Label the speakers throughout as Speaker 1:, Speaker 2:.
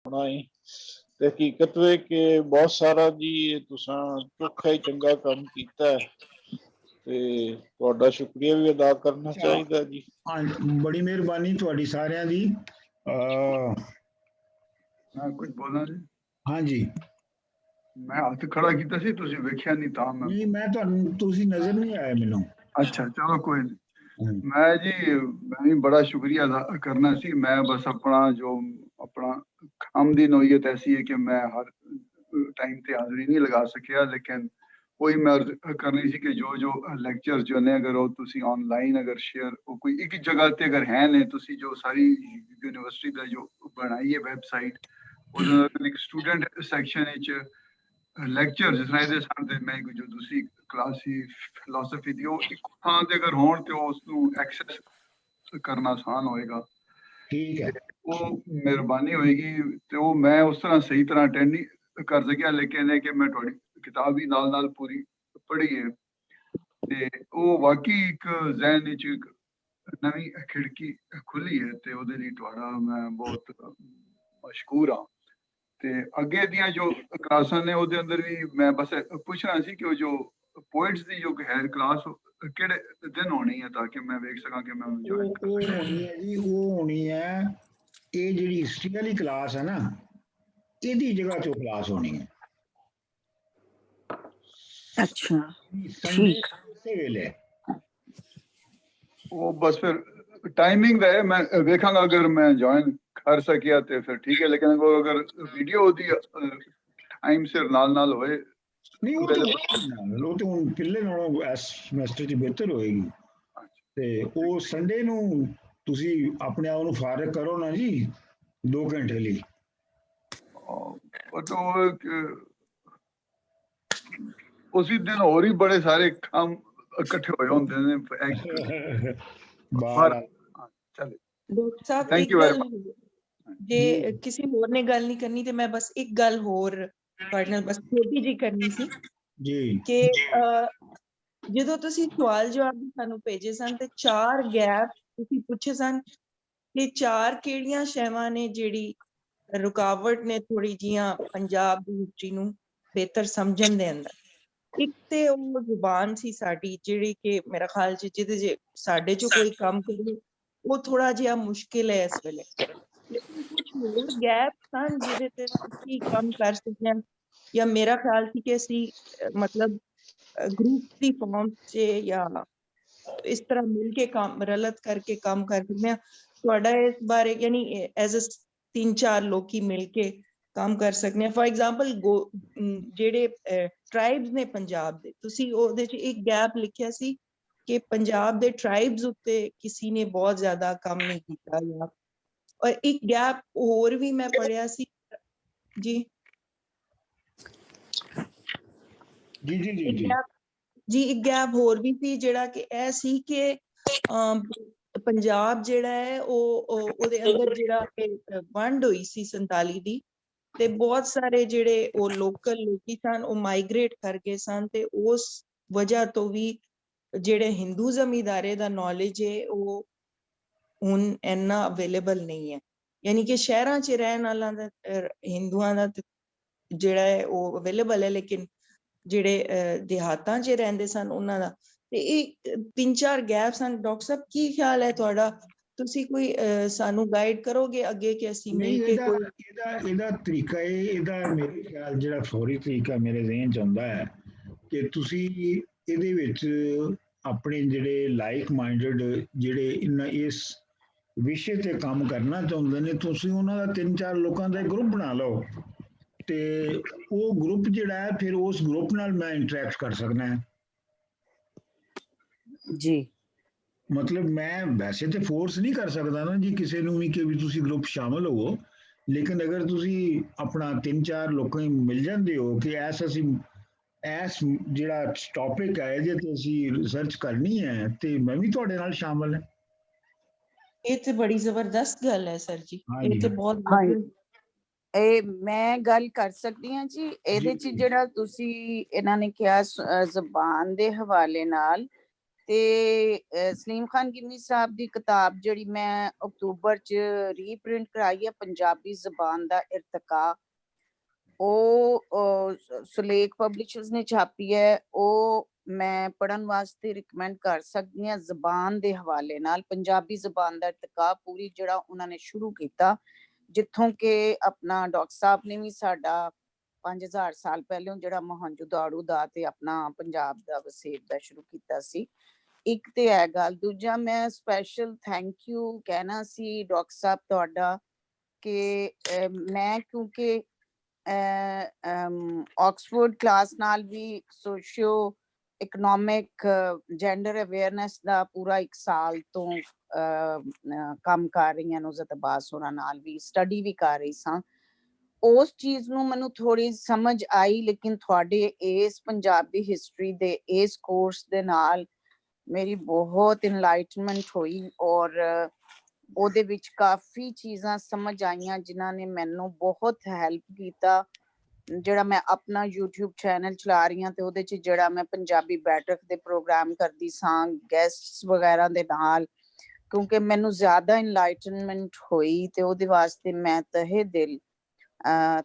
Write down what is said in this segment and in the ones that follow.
Speaker 1: होना ही ते हकीकत वे कि बहुत सारा जी तुसां चोखा ही चंगा काम कीता है ते तुहाडा शुक्रिया भी अदा करना
Speaker 2: अच्छा,
Speaker 1: चाहिदा जी।
Speaker 2: हाँ, बड़ी मेहरबानी तुहाडी सारिਆਂ ਦੀ।
Speaker 3: मैं कुछ बोलना जी?
Speaker 2: हाँ जी।
Speaker 3: मैं हत्थ खड़ा कीता सी, तुसीं वेख्या नहीं तां मैं
Speaker 2: नहीं, मैं ਤੁਹਾਨੂੰ ਤੁਸੀਂ ਨਜ਼ਰ नहीं आया ਮੈਨੂੰ।
Speaker 3: अच्छा चलो कोई नहीं। मैं जी मैं भी बड़ा शुक्रिया अदा करना सी। मैं बस अपना जो अपना काम दी नोयत ऐसी है कि मैं हर टाइम ते हाज़री नहीं लगा सकिया, लेकिन वही मैं अर्ज़ करनी सी कि जो लेक्चर जो ने अगर वो तुसीं ऑनलाइन अगर शेयर कोई एक ही जगह ते अगर हैं ने तुसीं जो सारी यूनिवर्सिटी दा जो बनाई है वेबसाइट ਉਹਦੇ ਨਾਲ ਇੱਕ ਸਟੂਡੈਂਟ ਸੈਕਸ਼ਨ ਵਿੱਚ ਲੈਕਚਰ ਜਿਸ ਤਰ੍ਹਾਂ ਇਹਦੇ ਸਾਹਮਣੇ ਮੈਂ ਜੋ ਦੂਸਰੀ ਕਲਾਸ ਸੀ ਫਿਲਾਸਫੀ ਦੀ ਉਹ ਇੱਕ ਥਾਂ ਤੇ ਅਗਰ ਹੋਣ ਤੇ ਉਸ ਨੂੰ ਐਕਸੈਸ ਕਰਨਾ ਆਸਾਨ ਹੋਏਗਾ।
Speaker 2: ਠੀਕ ਹੈ।
Speaker 3: ਉਹ ਮਿਹਰਬਾਨੀ ਹੋਏਗੀ ਤੇ ਉਹ ਮੈਂ ਉਸ ਤਰ੍ਹਾਂ ਸਹੀ ਤਰ੍ਹਾਂ ਅਟੈਂਡ ਨਹੀਂ ਕਰ ਸਕਿਆ, ਲੇਕਿਨ ਇਹ ਕਿ ਮੈਂ ਤੁਹਾਡੀ ਕਿਤਾਬ ਵੀ ਨਾਲ ਨਾਲ ਪੂਰੀ ਪੜ੍ਹੀ ਹੈ ਤੇ ਉਹ ਵਾਕਈ ਇੱਕ ਜ਼ਹਿਨ ਵਿੱਚ ਇੱਕ ਨਵੀਂ ਖਿੜਕੀ ਖੁੱਲੀ ਹੈ ਤੇ ਉਹਦੇ ਲਈ ਤੁਹਾਡਾ ਮੈਂ ਬਹੁਤ ਮਸ਼ਕੂਰ ਹਾਂ। ਤੇ ਅੱਗੇ ਦੀਆਂ ਜੋ ਕਲਾਸਾਂ ਨੇ ਉਹਦੇ ਅੰਦਰ ਵੀ ਮੈਂ ਬਸ ਪੁੱਛਣਾ ਸੀ ਕਿ ਉਹ ਜੋ ਪੋਇਟਸ ਦੀ ਜੋ ਹੈ ਕਲਾਸ ਕਿਹੜੇ ਦਿਨ ਹੋਣੀ ਹੈ ਤਾਂ ਕਿ ਮੈਂ ਵੇਖ ਸਕਾਂ ਕਿ ਮੈਂ ਉਹਨੂੰ ਜੁਆਇਨ ਕਰ
Speaker 2: ਉਹ ਹੋਣੀ ਹੈ ਜੀ, ਉਹ ਹੋਣੀ ਹੈ ਇਹ ਜਿਹੜੀ ਹਿਸਟਰੀ ਵਾਲੀ ਕਲਾਸ ਹੈ ਨਾ, ਇਹਦੀ ਜਗ੍ਹਾ 'ਚੋਂ ਕਲਾਸ ਹੋਣੀ ਹੈ।
Speaker 4: अच्छा
Speaker 2: ਸੰਡੇ
Speaker 4: ठीक।
Speaker 2: ਉਸੇ ਵੇਲੇ
Speaker 3: ਉਹ ਬਸ ਫਿਰ ਟਾਈਮਿੰਗ ਦਾ ਹੈ, ਮੈਂ ਵੇਖਾਂਗਾ ਅਗਰ ਮੈਂ ਜੁਆਇਨ ਕਰ ਸਕਿਆ ਤੇ ਫਿਰ ਠੀਕ ਹੈ, ਲੇਕਿਨ ਅਗਰ ਵੀਡੀਓ ਉਹਦੀ ਟਾਈਮ ਸਿਰ ਨਾਲ ਹੋਏ
Speaker 2: ਨਹੀਂ ਉਹ ਤਾਂ ਹੁਣ ਪਿਛਲੇ ਨਾਲੋਂ ਇਸ ਸਮੈਸਟਰ 'ਚ ਬਿਹਤਰ ਹੋਏਗੀ। ਤੇ ਉਹ ਸੰਡੇ ਨੂੰ ਤੁਸੀਂ ਆਪਣੇ ਆਪ ਨੂੰ ਫਾਰਗ ਕਰੋ ਨਾ ਜੀ 2 ਘੰਟੇ ਲਈ।
Speaker 3: ਉਸੇ ਦਿਨ ਹੋਰ ਹੀ ਬੜੇ ਸਾਰੇ ਕੰਮ ਇਕੱਠੇ ਹੋਏ ਹੁੰਦੇ ਨੇ
Speaker 2: ਬਾਹਰ
Speaker 3: ਚਲੇ।
Speaker 5: ਡਾਕਟਰ ਸਾਹਿਬ
Speaker 3: Thank
Speaker 5: ਇੱਕ
Speaker 3: you very
Speaker 5: ਗੱਲ ਜੇ ਕਿਸੇ ਹੋਰ ਨੇ ਗੱਲ ਨਹੀਂ ਕਰਨੀ ਤੇ ਮੈਂ ਬਸ ਇੱਕ ਗੱਲ ਹੋਰ ਤੁਹਾਡੇ ਨਾਲ ਬਸ ਛੋਟੀ ਜਿਹੀ ਕਰਨੀ ਸੀ
Speaker 2: ਜੀ
Speaker 5: ਕਿ ਜਦੋਂ ਤੁਸੀਂ ਸਵਾਲ ਜਵਾਬ ਸਾਨੂੰ ਭੇਜੇ ਸਨ ਤੇ 4 ਗੈਪ ਤੁਸੀਂ ਪੁੱਛੇ ਸਨ ਕਿ 4 ਕਿਹੜੀਆਂ ਸ਼ੈਵਾਂ ਨੇ ਜਿਹੜੀ ਰੁਕਾਵਟ ਨੇ ਥੋੜੀ ਜੀਆਂ ਪੰਜਾਬ ਦੀ ਹਿਸਟਰੀ ਨੂੰ ਬਿਹਤਰ ਸਮਝਣ ਦੇ ਅੰਦਰ। ਇੱਕ ਤੇ ਉਹ ਜ਼ੁਬਾਨ ਸੀ ਸਾਡੀ ਜਿਹੜੀ ਕਿ ਮੇਰਾ ਖਿਆਲ ਚ ਜਿਹਦੇ ਜੇ ਸਾਡੇ ਚ ਕੋਈ ਕੰਮ ਕਰੇ ਉਹ ਥੋੜਾ ਜਿਹਾ ਮੁਸ਼ਕਿਲ ਹੈ ਇਸ ਵੇਲੇ, ਲੇਕਿਨ ਕੁਝ ਹੋਰ ਗੈਪ ਸਨ ਜਿਹਦੇ ਤੇ ਤੁਸੀਂ ਕੰਮ ਕਰ ਸਕਦੇ ਹਾਂ ਜਾਂ ਮੇਰਾ ਖਿਆਲ ਸੀ ਕਿ ਅਸੀਂ ਮਤਲਬ ਗਰੁੱਪ ਦੀ ਫਾਰਮ 'ਚ ਜਾਂ ਇਸ ਤਰ੍ਹਾਂ ਮਿਲ ਕੇ ਕੰਮ ਰਲਤ ਕਰਕੇ ਕੰਮ ਕਰ ਸਕਦੇ ਹਾਂ। ਤੁਹਾਡਾ ਇਸ ਬਾਰੇ ਯਾਨੀ ਐਜ਼ ਅ 3-4 ਲੋਕੀ ਮਿਲ ਕੇ ਕੰਮ ਕਰ ਸਕਦੇ ਹਾਂ। ਫॉर ਐਗਜ਼ਾਮਪਲ ਜਿਹੜੇ ਟ੍ਰਾਈਬਸ ਨੇ ਪੰਜਾਬ ਦੇ, ਤੁਸੀਂ ਉਹਦੇ 'ਚ ਇੱਕ ਗੈਪ ਲਿਖਿਆ ਸੀ ਕਿ ਪੰਜਾਬ ਦੇ ਟ੍ਰਾਈਬਸ ਉੱਤੇ ਕਿਸੇ ਨੇ ਬਹੁਤ ਜ਼ਿਆਦਾ ਕੰਮ ਨਹੀਂ ਕੀਤਾ ਜਾਂ ਔਰ ਇੱਕ ਗੈਪ ਹੋਰ ਵੀ ਮੈਂ ਪੜਿਆ ਸੀ ਜੀ
Speaker 2: ਜੀ ਜੀ ਜੀ
Speaker 5: ਜੀ ਇੱਕ ਗੈਪ ਹੋਰ ਵੀ ਸੀ ਜਿਹੜਾ ਕਿ ਇਹ ਸੀ ਕਿ ਪੰਜਾਬ ਜਿਹੜਾ ਹੈ ਉਹ ਉਹਦੇ ਅੰਦਰ ਜਿਹੜਾ ਵੰਡ ਹੋਈ ਸੀ 47 ਦੀ ਤੇ ਬਹੁਤ ਸਾਰੇ ਜਿਹੜੇ ਉਹ ਲੋਕਲ ਲੋਕੀ ਸਨ ਉਹ ਮਾਈਗ੍ਰੇਟ ਕਰ ਗਏ ਸਨ ਤੇ ਉਸ ਵਜ੍ਹਾ ਤੋਂ ਵੀ ਜਿਹੜੇ ਹਿੰਦੂਜ਼ਮ ਇਦਾਰੇ ਦਾ ਨੌਲੇਜ ਹੈ ਉਹ ਹੁਣ ਇੰਨਾ ਅਵੇਲੇਬਲ ਨਹੀਂ ਹੈ। ਯਾਨੀ ਕਿ ਸ਼ਹਿਰਾਂ 'ਚ ਰਹਿਣ ਵਾਲਾ ਦਾ ਹਿੰਦੂਆਂ ਦਾ ਜਿਹੜਾ ਹੈ ਉਹ ਅਵੇਲੇਬਲ ਹੈ, ਲੇਕਿਨ ਜਿਹੜੇ ਦਿਹਾਤਾਂ 'ਚ ਰਹਿੰਦੇ ਸਨ ਉਹਨਾਂ ਦਾ ਤੇ ਇਹ 3-4 ਗੈਪ ਸਨ। ਡਾਕਟਰ ਸਾਹਿਬ ਕੀ ਖਿਆਲ ਹੈ ਤੁਹਾਡਾ? ਤੁਸੀਂ ਕੋਈ ਸਾਨੂੰ ਗਾਈਡ ਕਰੋਗੇ ਅੱਗੇ ਕਿ ਅਸੀਂ ਮਿਲ ਕੇ ਕੋਈ
Speaker 2: ਇਹਦਾ ਤਰੀਕਾ ਇਹਦਾ ਮੇਰੇ ਖਿਆਲ ਜਿਹੜਾ ਫੌਰੀ ਤਰੀਕਾ ਮੇਰੇ ਜ਼ਿਹਨ 'ਚ ਆਉਂਦਾ ਹੈ ਕਿ ਤੁਸੀਂ ਇਹਦੇ ਵਿੱਚ ਆਪਣੇ ਜਿਹੜੇ ਲਾਈਕ ਮਾਈਂਡਡ ਜਿਹੜੇ ਇਸ ਵਿਸ਼ੇ ਤੇ ਕੰਮ ਕਰਨਾ ਚਾਹੁੰਦੇ ਨੇ ਤੁਸੀਂ ਉਹਨਾਂ ਦਾ 3-4 ਲੋਕਾਂ ਦਾ ਗਰੁੱਪ ਬਣਾ ਲਓ ਤੇ ਉਹ ਗਰੁੱਪ ਜਿਹੜਾ ਹੈ ਫਿਰ ਉਸ ਗਰੁੱਪ ਨਾਲ ਮੈਂ ਇੰਟਰੈਕਟ ਕਰ ਸਕਦਾ ਹਾਂ
Speaker 4: जी।
Speaker 2: ਮਤਲਬ ਮੈਂ ਵੈਸੇ ਤੇ ਫੋਰਸ ਨਹੀਂ ਕਰ ਸਕਦਾ ਨਾ ਜੀ ਕਿਸੇ ਨੂੰ ਵੀ ਕਿ ਵੀ ਤੁਸੀਂ ਗਰੁੱਪ ਸ਼ਾਮਲ ਹੋਵੋ, ਲੇਕਿਨ ਅਗਰ ਤੁਸੀਂ ਆਪਣਾ 3-4 ਲੋਕਾਂ ਹੀ ਮਿਲ ਜਾਂਦੇ ਹੋ ਕਿ ਅਸੀਂ ਇਸ ਜਿਹੜਾ ਟੌਪਿਕ ਹੈ ਇਹਦੇ ਤੇ ਅਸੀਂ ਰਿਸਰਚ ਕਰਨੀ ਹੈ ਤੇ ਮੈਂ ਵੀ ਤੁਹਾਡੇ ਨਾਲ ਸ਼ਾਮਲ ਹਾਂ।
Speaker 5: ਇਹ ਤੇ ਬੜੀ ਜ਼ਬਰਦਸਤ ਗੱਲ ਹੈ ਸਰ ਜੀ, ਇਹ ਤੇ ਬਹੁਤ
Speaker 4: ਇਹ ਮੈਂ ਗੱਲ ਕਰ ਸਕਦੀ ਹਾਂ ਜੀ ਇਹਦੇ 'ਚ ਜਿਹੜਾ ਤੁਸੀਂ ਇਹਨਾਂ ਨੇ ਕਿਹਾ ਜ਼ੁਬਾਨ ਦੇ ਹਵਾਲੇ ਨਾਲ ਤੇ ਸਲੀਮ ਖਾਨ ਗਿੰਨੀ ਸਾਹਿਬ ਦੀ ਕਿਤਾਬ ਜਿਹੜੀ ਮੈਂ ਅਕਤੂਬਰ 'ਚ ਰੀਪ੍ਰਿੰਟ ਕਰਾਈ ਹੈ, ਪੰਜਾਬੀ ਜ਼ਬਾਨ ਦਾ ਇਰਤਕਾ, ਉਹ ਸੁਲੇਖ ਪਬਲਿਸ਼ਰਸ ਨੇ ਛਾਪੀ ਹੈ। ਉਹ ਮੈਂ ਪੜ੍ਹਨ ਵਾਸਤੇ ਰਿਕਮੈਂਡ ਕਰ ਸਕਦੀ ਹਾਂ ਜ਼ਬਾਨ ਦੇ ਹਵਾਲੇ ਨਾਲ। ਪੰਜਾਬੀ ਜ਼ਬਾਨ ਦਾ ਇਰਤਕਾ ਪੂਰੀ ਜਿਹੜਾ ਉਹਨਾਂ ਨੇ ਸ਼ੁਰੂ ਕੀਤਾ, ਜਿੱਥੋਂ ਕਿ ਆਪਣਾ ਡਾਕਟਰ ਸਾਹਿਬ ਨੇ ਵੀ ਸਾਡਾ 5000 ਸਾਲ ਪਹਿਲਾਂ ਜਿਹੜਾ ਮੋਹਨਜੋਦਾੜੋ ਦਾ ਤੇ ਆਪਣਾ ਪੰਜਾਬ ਦਾ ਵਸੇਬ ਦਾ ਸ਼ੁਰੂ ਕੀਤਾ ਸੀ। ਇੱਕ ਤੇ ਇਹ ਗੱਲ। ਦੂਜਾ, ਮੈਂ ਸਪੈਸ਼ਲ ਥੈਂਕ ਯੂ ਕਹਿਣਾ ਸੀ ਡਾਕਟਰ ਸਾਹਿਬ ਤੁਹਾਡਾ ਕਿ ਮੈਂ ਕਿਉਂਕਿ ਆਕਸਫੋਰਡ ਕਲਾਸ ਨਾਲ ਵੀ ਸੋਸ਼ੀਓ ਇਕਨੋਮਿਕ ਜੈਂਡਰ ਅਵੇਅਰਨੈਸ ਦਾ ਪੂਰਾ 1 ਸਾਲ ਤੋਂ ਕੰਮ ਕਰ ਰਹੀ ਹਾਂ। ਨੁਜ਼ਰਤ ਅਬਾਸ ਹੋਰਾਂ ਨਾਲ ਵੀ ਸਟੱਡੀ ਵੀ ਕਰ ਰਹੀ ਸਾਂ। ਉਸ ਚੀਜ਼ ਨੂੰ ਮੈਨੂੰ ਥੋੜੀ ਸਮਝ ਆਈ, ਲੇਕਿਨ ਤੁਹਾਡੇ ਇਸ ਪੰਜਾਬੀ ਹਿਸਟਰੀ ਦੇ ਇਸ ਕੋਰਸ ਦੇ ਨਾਲ ਮੇਰੀ ਬਹੁਤ ਇਨਲਾਈਟਮੈਂਟ ਹੋਈ ਔਰ ਉਹਦੇ ਵਿੱਚ ਕਾਫੀ ਚੀਜ਼ਾਂ ਸਮਝ ਆਈਆਂ ਜਿਨ੍ਹਾਂ ਨੇ ਮੈਨੂੰ ਬਹੁਤ ਹੈਲਪ ਕੀਤਾ। ਜਿਹੜਾ ਮੈਂ ਆਪਣਾ YouTube ਚੈਨਲ ਚਲਾ ਰਹੀ ਹਾਂ ਤੇ ਉਹਦੇ 'ਚ ਜਿਹੜਾ ਮੈਂ ਪੰਜਾਬੀ ਬੈਠਕ ਦੇ ਪ੍ਰੋਗਰਾਮ ਕਰਦੀ ਸਾਂ ਗੈਸਟਸ ਵਗੈਰਾ ਦੇ ਨਾਲ, ਕਿਉਂਕਿ ਮੈਨੂੰ ਜ਼ਿਆਦਾ ਇਨਲਾਈਟਨਮੈਂਟ ਹੋਈ ਤੇ ਉਹਦੇ ਵਾਸਤੇ ਮੈਂ ਤਹਿ ਦਿਲ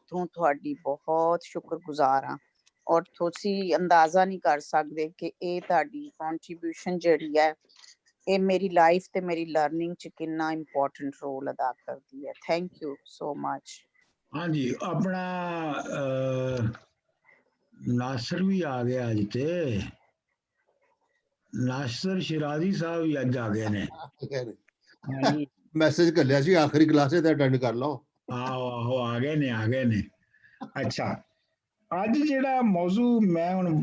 Speaker 4: ਤੋਂ ਤੁਹਾਡੀ ਬਹੁਤ ਸ਼ੁਕਰਗੁਜ਼ਾਰ ਹਾਂ। ਔਰ ਤੁਸੀਂ ਅੰਦਾਜ਼ਾ ਨਹੀਂ ਕਰ ਸਕਦੇ ਕਿ ਇਹ ਤੁਹਾਡੀ ਕੰਟਰੀਬਿਊਸ਼ਨ ਜਿਹੜੀ ਹੈ ਇਹ ਮੇਰੀ ਲਾਈਫ ਤੇ ਮੇਰੀ ਲਰਨਿੰਗ 'ਚ ਕਿੰਨਾ ਇੰਪੋਰਟੈਂਟ ਰੋਲ ਅਦਾ ਕਰਦੀ ਹੈ। Thank you so much.
Speaker 2: ਹਾਂਜੀ, ਆਪਣਾ ਨਾਸਰ ਵੀ ਆ ਗਿਆ ਅੱਜ ਤੇ। ਨਾਸਰ ਸ਼ਿਰਾਜ਼ੀ ਸਾਹਿਬ ਵੀ ਅੱਜ ਆ ਗਏ ਨੇ। ਹਾਂਜੀ,
Speaker 6: ਮੈਸੇਜ ਘੱਲਿਆ ਸੀ ਆਖਰੀ ਕਲਾਸੇ ਤੇ ਅਟੈਂਡ ਕਰ ਲਓ।
Speaker 2: ਆਹੋ ਆਹੋ, ਆ ਗਏ ਨੇ। ਅੱਛਾ, ਅੱਜ ਜਿਹੜਾ ਮੌਜੂ ਮੈਂ ਹੁਣ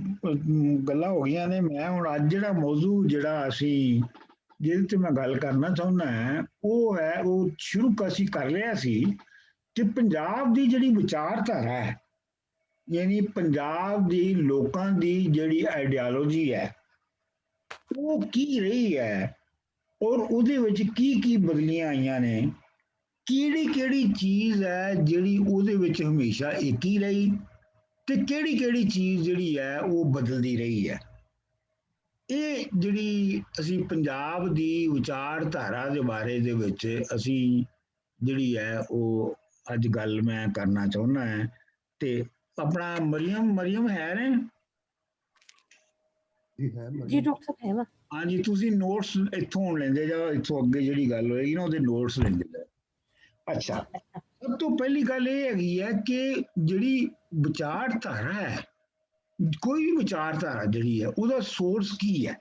Speaker 2: ਗੱਲਾਂ ਹੋ ਗਈਆਂ ਨੇ, ਮੈਂ ਹੁਣ ਅੱਜ ਜਿਹੜਾ ਮੌਜੂ ਜਿਹੜਾ ਅਸੀਂ ਜਿਹਦੇ ਤੇ ਮੈਂ ਗੱਲ ਕਰਨਾ ਚਾਹੁੰਦਾ ਹਾਂ ਉਹ ਹੈ, ਉਹ ਸ਼ੁਰੂ ਅਸੀਂ ਕਰ ਲਿਆ ਸੀ ਕਿ ਪੰਜਾਬ ਦੀ ਜਿਹੜੀ ਵਿਚਾਰਧਾਰਾ ਹੈ, ਯਾਨੀ ਪੰਜਾਬ ਦੀ ਲੋਕਾਂ ਦੀ ਜਿਹੜੀ ਆਈਡੀਓਲੋਜੀ ਹੈ ਉਹ ਕੀ ਰਹੀ ਹੈ ਔਰ ਉਹਦੇ ਵਿੱਚ ਕੀ ਕੀ ਬਦਲੀਆਂ ਆਈਆਂ ਨੇ, ਕਿਹੜੀ ਚੀਜ਼ ਹੈ ਜਿਹੜੀ ਉਹਦੇ ਵਿੱਚ ਹਮੇਸ਼ਾ ਇੱਕ ਹੀ ਰਹੀ ਤੇ ਕਿਹੜੀ ਚੀਜ਼ ਜਿਹੜੀ ਹੈ ਉਹ ਬਦਲਦੀ ਰਹੀ ਹੈ। ਇਹ ਜਿਹੜੀ ਅਸੀਂ ਪੰਜਾਬ ਦੀ ਵਿਚਾਰਧਾਰਾ ਦੇ ਬਾਰੇ ਦੇ ਵਿੱਚ ਅਸੀਂ ਜਿਹੜੀ ਹੈ ਉਹ ਅੱਜ ਗੱਲ ਮੈਂ ਕਰਨਾ ਚਾਹੁੰਦਾ ਹਾਂ। ਤੇ ਆਪਣਾ ਮਰੀਮ ਹੈ ਨੇ
Speaker 7: ਜੀ ਡਾਕਟਰ ਸਾਹਿਬ ਹੈ ਵਾ।
Speaker 2: ਹਾਂਜੀ, ਤੁਸੀਂ ਨੋਟਸ ਇੱਥੋਂ ਲੈਂਦੇ ਜਾਓ, ਇੱਥੋਂ ਅੱਗੇ ਜਿਹੜੀ ਗੱਲ ਹੋਏਗੀ ਨਾ ਉਹਦੇ ਨੋਟਸ ਲੈਂਦੇ ਜਾਓ। ਅੱਛਾ, ਸਭ ਤੋਂ ਪਹਿਲੀ ਗੱਲ ਇਹ ਹੈਗੀ ਹੈ ਕਿ ਜਿਹੜੀ ਵਿਚਾਰਧਾਰਾ ਹੈ, ਕੋਈ ਵੀ ਵਿਚਾਰਧਾਰਾ ਜਿਹੜੀ ਹੈ ਉਹਦਾ ਸੋਰਸ ਕੀ ਹੈ,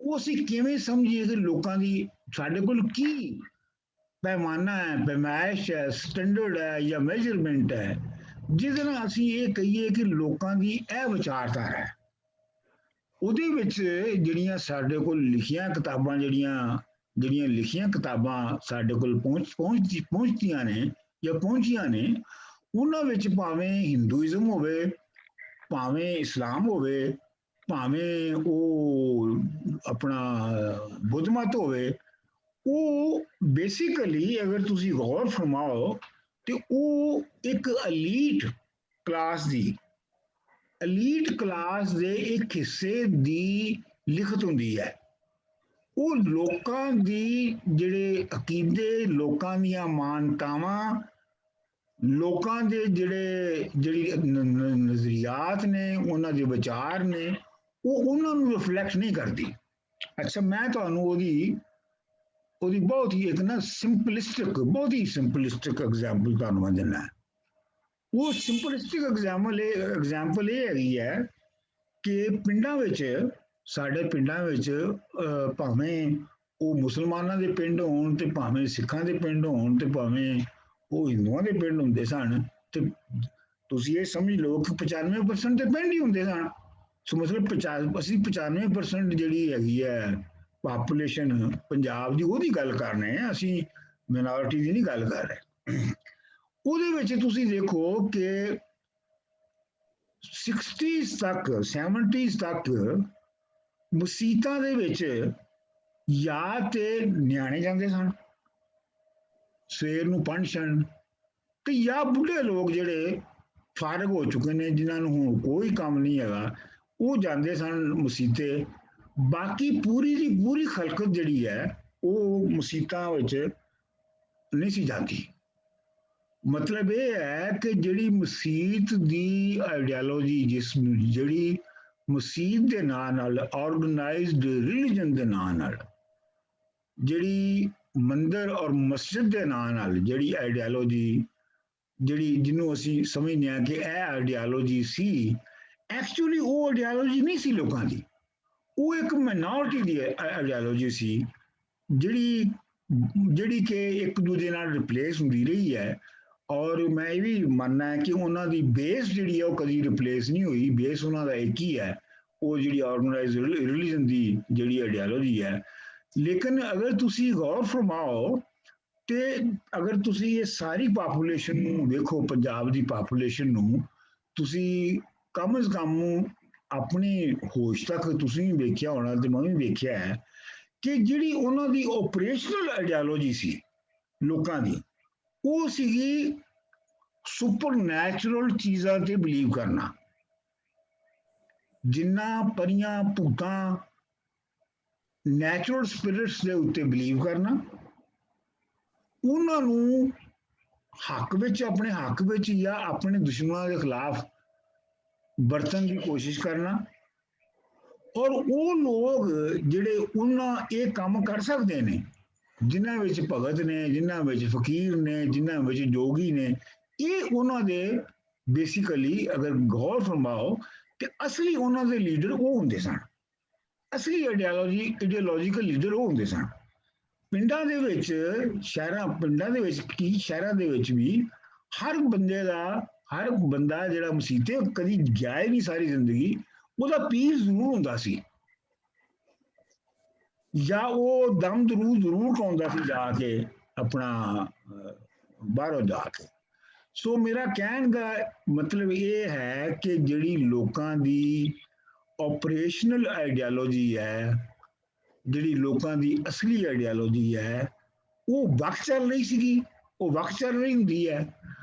Speaker 2: ਉਹ ਅਸੀਂ ਕਿਵੇਂ ਸਮਝੀਏ ਕਿ ਲੋਕਾਂ ਦੀ ਸਾਡੇ ਕੋਲ ਕੀ ਪੈਮਾਨਾ ਹੈ, ਪੈਮਾਇਸ਼ ਹੈ, ਸਟੈਂਡਰਡ ਹੈ ਜਾਂ ਮੈਜਰਮੈਂਟ ਹੈ ਜਿਹਦੇ ਨਾਲ ਅਸੀਂ ਇਹ ਕਹੀਏ ਕਿ ਲੋਕਾਂ ਦੀ ਇਹ ਵਿਚਾਰਧਾਰਾ ਹੈ। ਉਹਦੇ ਵਿੱਚ ਜਿਹੜੀਆਂ ਸਾਡੇ ਕੋਲ ਲਿਖੀਆਂ ਕਿਤਾਬਾਂ ਜਿਹੜੀਆਂ ਲਿਖੀਆਂ ਕਿਤਾਬਾਂ ਸਾਡੇ ਕੋਲ ਪਹੁੰਚਦੀਆਂ ਨੇ ਜਾਂ ਪਹੁੰਚੀਆਂ ਨੇ, ਉਹਨਾਂ ਵਿੱਚ ਭਾਵੇਂ ਹਿੰਦੂਇਜ਼ਮ ਹੋਵੇ, ਭਾਵੇਂ ਇਸਲਾਮ ਹੋਵੇ, ਭਾਵੇਂ ਉਹ ਆਪਣਾ ਬੁੱਧ ਮਤ ਹੋਵੇ, ਉਹ ਬੇਸਿਕਲੀ ਅਗਰ ਤੁਸੀਂ ਗੌਰ ਫਰਮਾਓ ਤੇ ਉਹ ਇੱਕ ਅਲੀਟ ਕਲਾਸ ਦੇ ਇੱਕ ਹਿੱਸੇ ਦੀ ਲਿਖਤ ਹੁੰਦੀ ਹੈ। ਉਹ ਲੋਕਾਂ ਦੀ ਜਿਹੜੇ ਅਕੀਦੇ, ਲੋਕਾਂ ਦੀਆਂ ਮਾਨਤਾਵਾਂ, ਲੋਕਾਂ ਦੇ ਜਿਹੜੀ ਨਜ਼ਰੀਆਤ ਨੇ, ਉਹਨਾਂ ਦੇ ਵਿਚਾਰ ਨੇ, ਉਹ ਉਹਨਾਂ ਨੂੰ ਰਿਫਲੈਕਟ ਨਹੀਂ ਕਰਦੀ। ਅੱਛਾ, ਮੈਂ ਤੁਹਾਨੂੰ ਉਹਦੀ ਬਹੁਤ ਹੀ ਇੱਕ ਨਾ ਬਹੁਤ ਹੀ ਸਿੰਪਲਿਸਟਿਕ ਐਗਜ਼ਾਮਪਲ ਤੁਹਾਨੂੰ ਮੈਂ ਦਿੰਦਾ। ਉਹ ਸਿੰਪਲਿਸਟਿਕ ਐਗਜ਼ਾਮਪਲ ਇਹ ਹੈਗੀ ਹੈ ਕਿ ਸਾਡੇ ਪਿੰਡਾਂ ਵਿੱਚ ਭਾਵੇਂ ਉਹ ਮੁਸਲਮਾਨਾਂ ਦੇ ਪਿੰਡ ਹੋਣ ਤੇ ਭਾਵੇਂ ਸਿੱਖਾਂ ਦੇ ਪਿੰਡ ਹੋਣ ਤੇ ਭਾਵੇਂ ਉਹ ਹਿੰਦੂਆਂ ਦੇ ਪਿੰਡ ਹੁੰਦੇ ਸਨ, ਤੇ ਤੁਸੀਂ ਇਹ ਸਮਝ ਲਓ ਕਿ 95% ਤੇ ਪਿੰਡ ਹੀ ਹੁੰਦੇ ਸਨ। ਸੋ ਮਤਲਬ 95% ਜਿਹੜੀ ਹੈਗੀ ਹੈ ਪਾਪੂਲੇਸ਼ਨ ਪੰਜਾਬ ਦੀ, ਉਹਦੀ ਗੱਲ ਕਰ ਰਹੇ ਹਾਂ ਅਸੀਂ, ਮਿਨੋਰਿਟੀ ਦੀ ਨਹੀਂ ਗੱਲ ਕਰ ਰਹੇ। ਉਹਦੇ ਵਿੱਚ ਤੁਸੀਂ ਦੇਖੋ ਕਿ 70s ਤੱਕ ਮਸੀਤਾਂ ਦੇ ਵਿੱਚ ਜਾਂ ਤੇ ਨਿਆਣੇ ਜਾਂਦੇ ਸਨ ਸਵੇਰ ਨੂੰ ਪੜ੍ਹਨ, ਤੇ ਜਾਂ ਬੁੱਢੇ ਲੋਕ ਜਿਹੜੇ ਫਾਰਗ ਹੋ ਚੁੱਕੇ ਨੇ, ਜਿਨ੍ਹਾਂ ਨੂੰ ਹੁਣ ਕੋਈ ਕੰਮ ਨਹੀਂ ਹੈਗਾ, ਉਹ ਜਾਂਦੇ ਸਨ ਮਸੀਤੇ ਬਾਕੀ ਪੂਰੀ ਦੀ ਪੂਰੀ ਖਲਕਤ ਜਿਹੜੀ ਹੈ ਉਹ ਮਸੀਤਾਂ ਵਿੱਚ ਨਹੀਂ ਸੀ ਜਾਂਦੀ। ਮਤਲਬ ਇਹ ਹੈ ਕਿ ਜਿਹੜੀ ਮਸੀਤ ਦੀ ਆਈਡੀਓਲੋਜੀ ਜਿਹੜੀ ਮਸੀਤ ਦੇ ਨਾਂ ਨਾਲ ਆਰਗੇਨਾਈਜ਼ਡ ਰਿਲੀਜਨ ਦੇ ਨਾਂ ਨਾਲ ਜਿਹੜੀ ਮੰਦਰ ਔਰ ਮਸਜਿਦ ਦੇ ਨਾਂ ਨਾਲ ਜਿਹੜੀ ਆਈਡੀਓਲੋਜੀ ਜਿਹੜੀ ਜਿਹਨੂੰ ਅਸੀਂ ਸਮਝਦੇ ਹਾਂ ਕਿ ਇਹ ਆਈਡੀਓਲੋਜੀ ਸੀ, ਐਕਚੁਅਲੀ ਉਹ ਆਈਡੀਓਲੋਜੀ ਨਹੀਂ ਸੀ ਲੋਕਾਂ ਦੀ, ਉਹ ਇੱਕ ਮਾਈਨੋਰਿਟੀ ਦੀ ਆਈਡੀਓਲੋਜੀ ਸੀ ਜਿਹੜੀ ਕਿ ਇੱਕ ਦੂਜੇ ਨਾਲ ਰਿਪਲੇਸ ਹੁੰਦੀ ਰਹੀ ਹੈ। ਔਰ ਮੈਂ ਇਹ ਵੀ ਮੰਨਣਾ ਹੈ ਕਿ ਉਹਨਾਂ ਦੀ ਬੇਸ ਜਿਹੜੀ ਹੈ ਉਹ ਕਦੀ ਰਿਪਲੇਸ ਨਹੀਂ ਹੋਈ, ਬੇਸ ਉਹਨਾਂ ਦਾ ਇੱਕ ਹੀ ਹੈ, ਉਹ ਜਿਹੜੀ ਆਰਗੇਨਾਈਜ਼ਡ ਰਿਲੀਜਨ ਦੀ ਜਿਹੜੀ ਆਈਡੀਓਲੋਜੀ ਹੈ। ਲੇਕਿਨ ਅਗਰ ਤੁਸੀਂ ਗੌਰ ਫਰਮਾਓ ਤੇ ਅਗਰ ਤੁਸੀਂ ਇਹ ਸਾਰੀ ਪਾਪੂਲੇਸ਼ਨ ਨੂੰ ਵੇਖੋ, ਪੰਜਾਬ ਦੀ ਪਾਪੂਲੇਸ਼ਨ ਨੂੰ ਤੁਸੀਂ ਕਮ ਸੇ ਕਮ ਆਪਣੀ ਹੋਸ਼ ਤੱਕ ਤੁਸੀਂ ਵੀ ਵੇਖਿਆ ਹੋਣਾ ਤੇ ਮੈਂ ਵੀ ਵੇਖਿਆ ਹੈ ਕਿ ਜਿਹੜੀ ਉਹਨਾਂ ਦੀ ਆਪਰੇਸ਼ਨਲ ਆਈਡੀਓਲੋਜੀ ਸੀ ਲੋਕਾਂ ਦੀ, ਉਹ ਸੀਗੀ ਸੁਪਰ ਨੈਚੁਰਲ ਚੀਜ਼ਾਂ ਤੇ ਬਿਲੀਵ ਕਰਨਾ, ਜਿੰਨਾ ਪਰੀਆਂ ਭੂਤਾਂ ਨੈਚੁਰਲ ਸਪਿਰਿਟਸ ਦੇ ਉੱਤੇ ਬਿਲੀਵ ਕਰਨਾ, ਉਹਨਾਂ ਨੂੰ ਹੱਕ ਵਿੱਚ ਆਪਣੇ ਹੱਕ ਵਿੱਚ ਜਾਂ ਆਪਣੇ ਦੁਸ਼ਮਣਾਂ ਦੇ ਖਿਲਾਫ ਵਰਤਣ ਦੀ ਕੋਸ਼ਿਸ਼ ਕਰਨਾ। ਔਰ ਉਹ ਲੋਕ ਜਿਹੜੇ ਉਹਨਾਂ ਇਹ ਕੰਮ ਕਰ ਸਕਦੇ ਨੇ, ਜਿਨ੍ਹਾਂ ਵਿੱਚ ਭਗਤ ਨੇ, ਜਿਨ੍ਹਾਂ ਵਿੱਚ ਫਕੀਰ ਨੇ, ਜਿਨ੍ਹਾਂ ਵਿੱਚ ਜੋਗੀ ਨੇ, ਇਹ ਉਹਨਾਂ ਦੇ ਬੇਸਿਕਲੀ ਅਗਰ ਗੌਰ ਫਰਮਾਓ ਤੇ ਅਸਲੀ ਉਹਨਾਂ ਦੇ ਲੀਡਰ ਉਹ ਹੁੰਦੇ ਸਨ, ਅਸਲੀ ਆਈਡੀਓਲੋਜੀਕਲ ਲੀਡਰ ਉਹ ਹੁੰਦੇ ਸਨ। ਪਿੰਡਾਂ ਦੇ ਵਿੱਚ ਪਿੰਡਾਂ ਦੇ ਵਿੱਚ ਕੀ ਸ਼ਹਿਰਾਂ ਦੇ ਵਿੱਚ ਵੀ ਹਰ ਬੰਦਾ ਜਿਹੜਾ ਮਸੀਤੇ ਕਦੀ ਗਿਆ ਹੀ ਨਹੀਂ ਸਾਰੀ ਜ਼ਿੰਦਗੀ, ਉਹਦਾ ਪੀਰ ਜ਼ਰੂਰ ਹੁੰਦਾ ਸੀ, ਜਾਂ ਉਹ ਦਮ ਜ਼ਰੂਰ ਕਰਾਉਂਦਾ ਸੀ ਜਾ ਕੇ ਆਪਣਾ ਬਾਹਰੋਂ ਜਾ ਕੇ। ਸੋ ਮੇਰਾ ਕਹਿਣ ਦਾ ਮਤਲਬ ਇਹ ਹੈ ਕਿ ਜਿਹੜੀ ਲੋਕਾਂ ਦੀ ਆਪਰੇਸ਼ਨਲ ਆਈਡੀਓਲੋਜੀ ਹੈ, ਜਿਹੜੀ ਲੋਕਾਂ ਦੀ ਅਸਲੀ ਆਈਡੀਓਲੋਜੀ ਹੈ, ਉਹ ਵਕਤ ਚੱਲ ਰਹੀ ਸੀਗੀ, ਉਹ ਵਕਤ ਚੱਲ ਰਹੀ ਹੁੰਦੀ ਹੈ।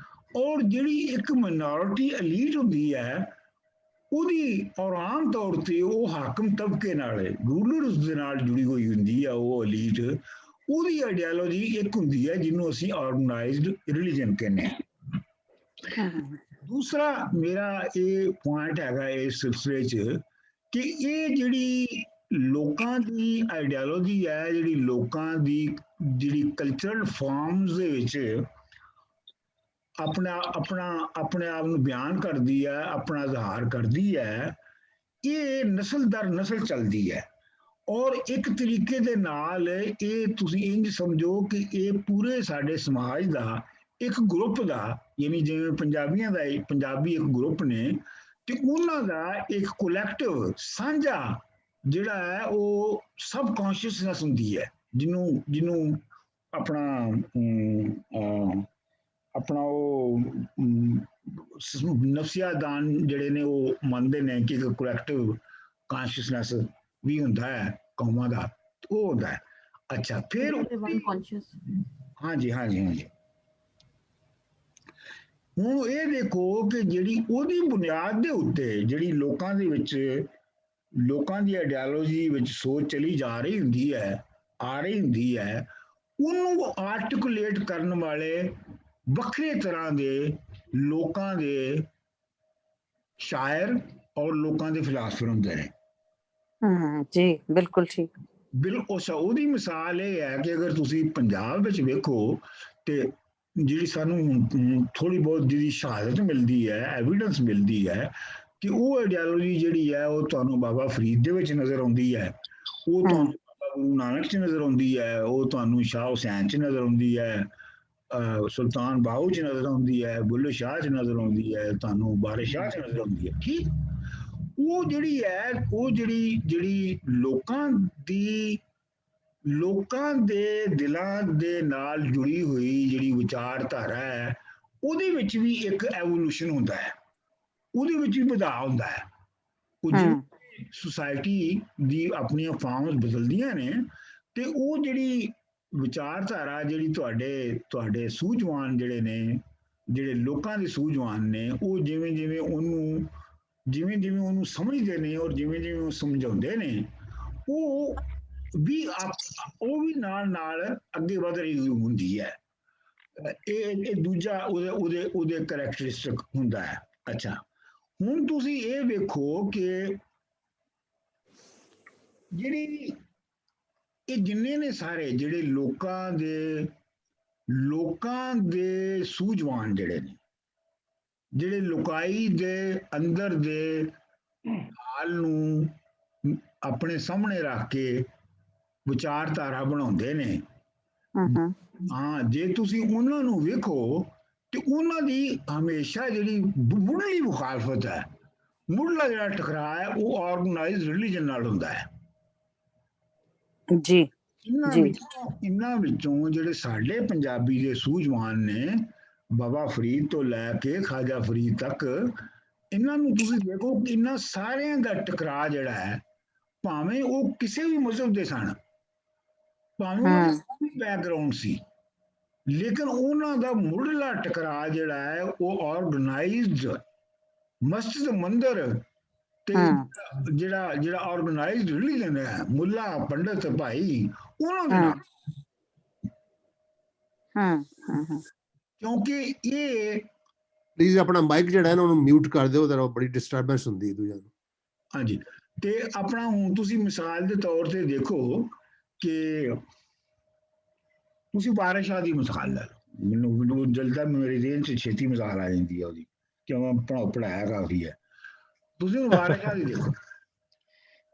Speaker 2: ਔਰ ਜਿਹੜੀ ਇੱਕ ਮਾਈਨੋਰਿਟੀ ਐਲੀਟ ਹੁੰਦੀ ਹੈ, ਉਹਦੀ ਔਰ ਆਮ ਤੌਰ ਤੇ ਉਹ ਹਾਕਮ ਤਬਕੇ ਨਾਲ, ਰੂਲਰਸ ਦੇ ਨਾਲ ਜੁੜੀ ਹੋਈ ਹੁੰਦੀ ਹੈ ਉਹ ਐਲੀਟ, ਉਹਦੀ ਆਈਡੀਓਲੋਜੀ ਇੱਕ ਹੁੰਦੀ ਹੈ ਜਿਹਨੂੰ ਅਸੀਂ ਆਰਗੇਨਾਈਜ਼ਡ ਰਿਲੀਜਨ ਕਹਿੰਦੇ ਹਾਂ। ਦੂਸਰਾ ਮੇਰਾ ਇਹ ਪੁਆਇੰਟ ਹੈਗਾ ਇਸ ਸਿਲਸਿਲੇ 'ਚ ਕਿ ਇਹ ਜਿਹੜੀ ਲੋਕਾਂ ਦੀ ਆਈਡੀਓਲੋਜੀ ਹੈ, ਜਿਹੜੀ ਲੋਕਾਂ ਦੀ ਜਿਹੜੀ ਕਲਚਰਲ ਫਾਰਮਸ ਦੇ ਵਿੱਚ ਆਪਣੇ ਆਪ ਨੂੰ ਬਿਆਨ ਕਰਦੀ ਹੈ, ਆਪਣਾ ਇਜ਼ਹਾਰ ਕਰਦੀ ਹੈ, ਇਹ ਨਸਲ ਦਰ ਨਸਲ ਚੱਲਦੀ ਹੈ। ਔਰ ਇੱਕ ਤਰੀਕੇ ਦੇ ਨਾਲ ਇਹ ਤੁਸੀਂ ਇੰਝ ਸਮਝੋ ਕਿ ਇਹ ਪੂਰੇ ਸਾਡੇ ਸਮਾਜ ਦਾ ਇੱਕ ਗਰੁੱਪ ਦਾ, ਯਾਨੀ ਜਿਵੇਂ ਪੰਜਾਬੀ ਇੱਕ ਗਰੁੱਪ ਨੇ ਤੇ ਉਹਨਾਂ ਦਾ ਇੱਕ ਕੋਲੈਕਟਿਵ ਸਾਂਝਾ ਜਿਹੜਾ ਹੈ ਉਹ ਸਬ ਕੌਂਸ਼ੀਅਸਨੈਸ ਹੁੰਦੀ ਹੈ, ਜਿਹਨੂੰ ਆਪਣਾ ਉਹ ਨਫਸੀਆਦਾਨ ਜਿਹੜੇ ਨੇ ਉਹ ਮੰਨਦੇ ਨੇ ਕਿ ਇੱਕ ਕੋਲੈਕਟਿਵ ਕੌਂਸ਼ੀਅਸਨੈਸ ਵੀ ਹੁੰਦਾ ਹੈ ਕੌਮਾਂ ਦਾ, ਉਹ ਹੁੰਦਾ ਹੈ। ਅੱਛਾ, ਫਿਰ ਹਾਂਜੀ ਹੁਣ ਇਹ ਦੇਖੋ ਕਿ ਜਿਹੜੀ ਉਹਦੀ ਬੁਨਿਆਦ ਦੇ ਉੱਤੇ ਜਿਹੜੀ ਲੋਕਾਂ ਦੇ ਵਿੱਚ ਲੋਕਾਂ ਦੀ ਆਈਡੀਓਲੋਜੀ ਵਿੱਚ ਸੋਚ ਚਲੀ ਜਾ ਰਹੀ ਹੁੰਦੀ ਹੈ, ਆ ਰਹੀ ਹੁੰਦੀ ਹੈ, ਉਹਨੂੰ ਆਰਟੀਕੂਲੇਟ ਕਰਨ ਵਾਲੇ ਵੱਖਰੇ ਤਰ੍ਹਾਂ ਦੇ ਲੋਕਾਂ ਦੇ ਸ਼ਾਇਰ ਔਰ ਲੋਕਾਂ ਦੇ ਫਿਲਾਸਫਰ ਹੁੰਦੇ ਨੇ।
Speaker 4: ਜੀ ਬਿਲਕੁਲ ਠੀਕ।
Speaker 2: ਬਿਲਕੁਲ ਉਹਦੀ ਮਿਸਾਲ ਇਹ ਹੈ ਕਿ ਅਗਰ ਤੁਸੀਂ ਪੰਜਾਬ ਵਿੱਚ ਵੇਖੋ ਤੇ ਜਿਹੜੀ ਸਾਨੂੰ ਥੋੜੀ ਬਹੁਤ ਜਿਹਦੀ ਸ਼ਹਾਦਤ ਮਿਲਦੀ ਹੈ, ਐਵੀਡੈਂਸ ਮਿਲਦੀ ਹੈ ਕਿ ਉਹ ਆਈਡੀਓਲੋਜੀ ਜਿਹੜੀ ਹੈ ਉਹ ਤੁਹਾਨੂੰ ਬਾਬਾ ਫਰੀਦ ਦੇ ਵਿੱਚ ਨਜ਼ਰ ਆਉਂਦੀ ਹੈ, ਉਹ ਤੁਹਾਨੂੰ ਬਾਬਾ ਗੁਰੂ ਨਾਨਕ 'ਚ ਨਜ਼ਰ ਆਉਂਦੀ ਹੈ, ਉਹ ਤੁਹਾਨੂੰ ਸ਼ਾਹ ਹੁਸੈਨ 'ਚ ਨਜ਼ਰ ਆਉਂਦੀ ਹੈ, ਸੁਲਤਾਨ ਬਾਹੂ 'ਚ ਨਜ਼ਰ ਆਉਂਦੀ ਹੈ, ਬੁੱਲੇ ਸ਼ਾਹ 'ਚ ਨਜ਼ਰ ਆਉਂਦੀ ਹੈ, ਤੁਹਾਨੂੰ ਬਾਰੇ ਸ਼ਾਹ 'ਚ ਨਜ਼ਰ ਆਉਂਦੀ ਹੈ। ਠੀਕ, ਉਹ ਜਿਹੜੀ ਹੈ ਉਹ ਜਿਹੜੀ ਲੋਕਾਂ ਦੇ ਦਿਲਾਂ ਦੇ ਨਾਲ ਜੁੜੀ ਹੋਈ ਜਿਹੜੀ ਵਿਚਾਰਧਾਰਾ ਹੈ, ਉਹਦੇ ਵਿੱਚ ਵੀ ਇੱਕ ਐਵੋਲੂਸ਼ਨ ਹੁੰਦਾ ਹੈ, ਉਹਦੇ ਵਿੱਚ ਵੀ ਵਧਾਅ ਹੁੰਦਾ ਹੈ। ਉਹ ਜਿਹੜੀ ਸੁਸਾਇਟੀ ਦੀ ਆਪਣੀਆਂ ਫਾਰਮਸ ਬਦਲਦੀਆਂ ਨੇ ਤੇ ਉਹ ਜਿਹੜੀ ਵਿਚਾਰਧਾਰਾ ਜਿਹੜੀ ਤੁਹਾਡੇ ਸੂਝਵਾਨ ਜਿਹੜੇ ਨੇ, ਜਿਹੜੇ ਲੋਕਾਂ ਦੇ ਸੂਝਵਾਨ ਨੇ, ਉਹ ਜਿਵੇਂ ਉਹਨੂੰ ਸਮਝਦੇ ਨੇ ਔਰ ਜਿਵੇਂ ਉਹ ਸਮਝਾਉਂਦੇ ਨੇ, ਉਹ ਵੀ ਉਹ ਵੀ ਨਾਲ ਅੱਗੇ ਵਧ ਰਹੀ ਹੁੰਦੀ ਹੈ। ਇਹ ਦੂਜਾ ਉਹਦੇ ਕਰੈਕਟਰਿਸਟਿਕ ਹੁੰਦਾ ਹੈ। ਅੱਛਾ, ਹੁਣ ਤੁਸੀਂ ਇਹ ਵੇਖੋ ਕਿ ਜਿਹੜੀ ਇਹ ਜਿੰਨੇ ਨੇ ਸਾਰੇ ਜਿਹੜੇ ਲੋਕਾਂ ਦੇ ਸੂਝਵਾਨ ਜਿਹੜੇ ਨੇ, ਜਿਹੜੇ ਲੁਕਾਈ ਦੇ ਅੰਦਰ ਦੇ ਹਾਲ ਨੂੰ ਆਪਣੇ ਸਾਹਮਣੇ ਰੱਖ ਕੇ ਵਿਚਾਰਧਾਰਾ ਬਣਾਉਂਦੇ ਨੇ। ਹਾਂ, ਜੇ ਤੁਸੀਂ ਉਹਨਾਂ ਨੂੰ ਵੇਖੋ ਤੇ ਉਹਨਾਂ ਦੀ ਹਮੇਸ਼ਾ ਜਿਹੜੀ ਮੁੱਢਲੀ ਮੁਖਾਲਫਤ ਹੈ, ਮੁੱਢਲਾ ਜਿਹੜਾ ਟਕਰਾਅ ਹੈ, ਉਹ ਆਰਗੇਨਾਈਜ਼ਡ ਰਿਲੀਜਨ ਨਾਲ ਹੁੰਦਾ ਹੈ।
Speaker 4: ਜੀ
Speaker 2: ਇਹਨਾਂ ਵਿੱਚੋਂ ਜਿਹੜੇ ਸਾਡੇ ਪੰਜਾਬੀ ਦੇ ਸੂਝਵਾਨ ਨੇ, ਬਾਬਾ ਫਰੀਦ ਤੋਂ ਲੈ ਕੇ ਖਾਜਾ ਫਰੀਦ ਤੱਕ, ਇਹਨਾਂ ਨੂੰ ਤੁਸੀਂ ਦੇਖੋ ਕਿ ਇਹਨਾਂ ਸਾਰਿਆਂ ਦਾ ਟਕਰਾਅ ਜਿਹੜਾ ਹੈ, ਭਾਵੇਂ ਉਹ ਕਿਸੇ ਵੀ ਮਜ਼ਹਬ ਦੇ ਸਨ, ਭਾਵੇਂ ਉਹਨਾਂ ਦਾ ਵੀ ਬੈਕਗਰਾਉਂਡ ਸੀ, ਲੇਕਿਨ ਉਹਨਾਂ ਦਾ ਮੁੱਢਲਾ ਟਕਰਾਅ ਜਿਹੜਾ ਹੈ ਉਹ ਆਰਗੇਨਾਈਜ਼ਡ ਮਸਜਿਦ ਮੰਦਿਰ ਤੇ ਜਿਹੜਾ ਆਰਗੇਨਾਈਜ਼ਡ ਰਿਲੀਜਨ ਹੈ, ਮੁੱਲਾ ਪੰਡਤ ਭਾਈ, ਉਹਨਾਂ ਦੇ ਨਾਲ। ਕਿਉਂਕਿ ਇਹ
Speaker 6: ਪਲੀਜ਼ ਆਪਣਾ ਮਾਈਕ ਜਿਹੜਾ ਹੈ ਨਾ ਉਹਨੂੰ ਮਿਊਟ ਕਰ ਦਿਓ, ਜ਼ਰਾ ਬੜੀ ਡਿਸਟਰਬੈਂਸ ਹੁੰਦੀ ਹੈ ਦੂਜਿਆਂ ਨੂੰ।
Speaker 2: ਹਾਂਜੀ, ਤੇ ਆਪਣਾ ਹੁਣ ਤੁਸੀਂ ਮਿਸਾਲ ਦੇ ਤੌਰ ਤੇ ਦੇਖੋ ਕਿ ਤੁਸੀਂ ਵਾਰਿਸ ਸ਼ਾਹ ਦੀ ਮਿਸਾਲ ਲੈ ਲਓ। ਮੈਨੂੰ ਜਲਦਾ ਮੇਰੀ ਰੇਂਜ 'ਚ ਛੇਤੀ ਮਿਸਾਲ ਆ ਜਾਂਦੀ ਹੈ ਉਹਦੀ, ਕਿਉਂ ਮੈਂ ਪੜ੍ਹਾਇਆ ਕਾਫੀ ਹੈ। ਤੁਸੀਂ ਵਾਰਿਸ ਸ਼ਾਹ ਦੀ ਦੇਖੋ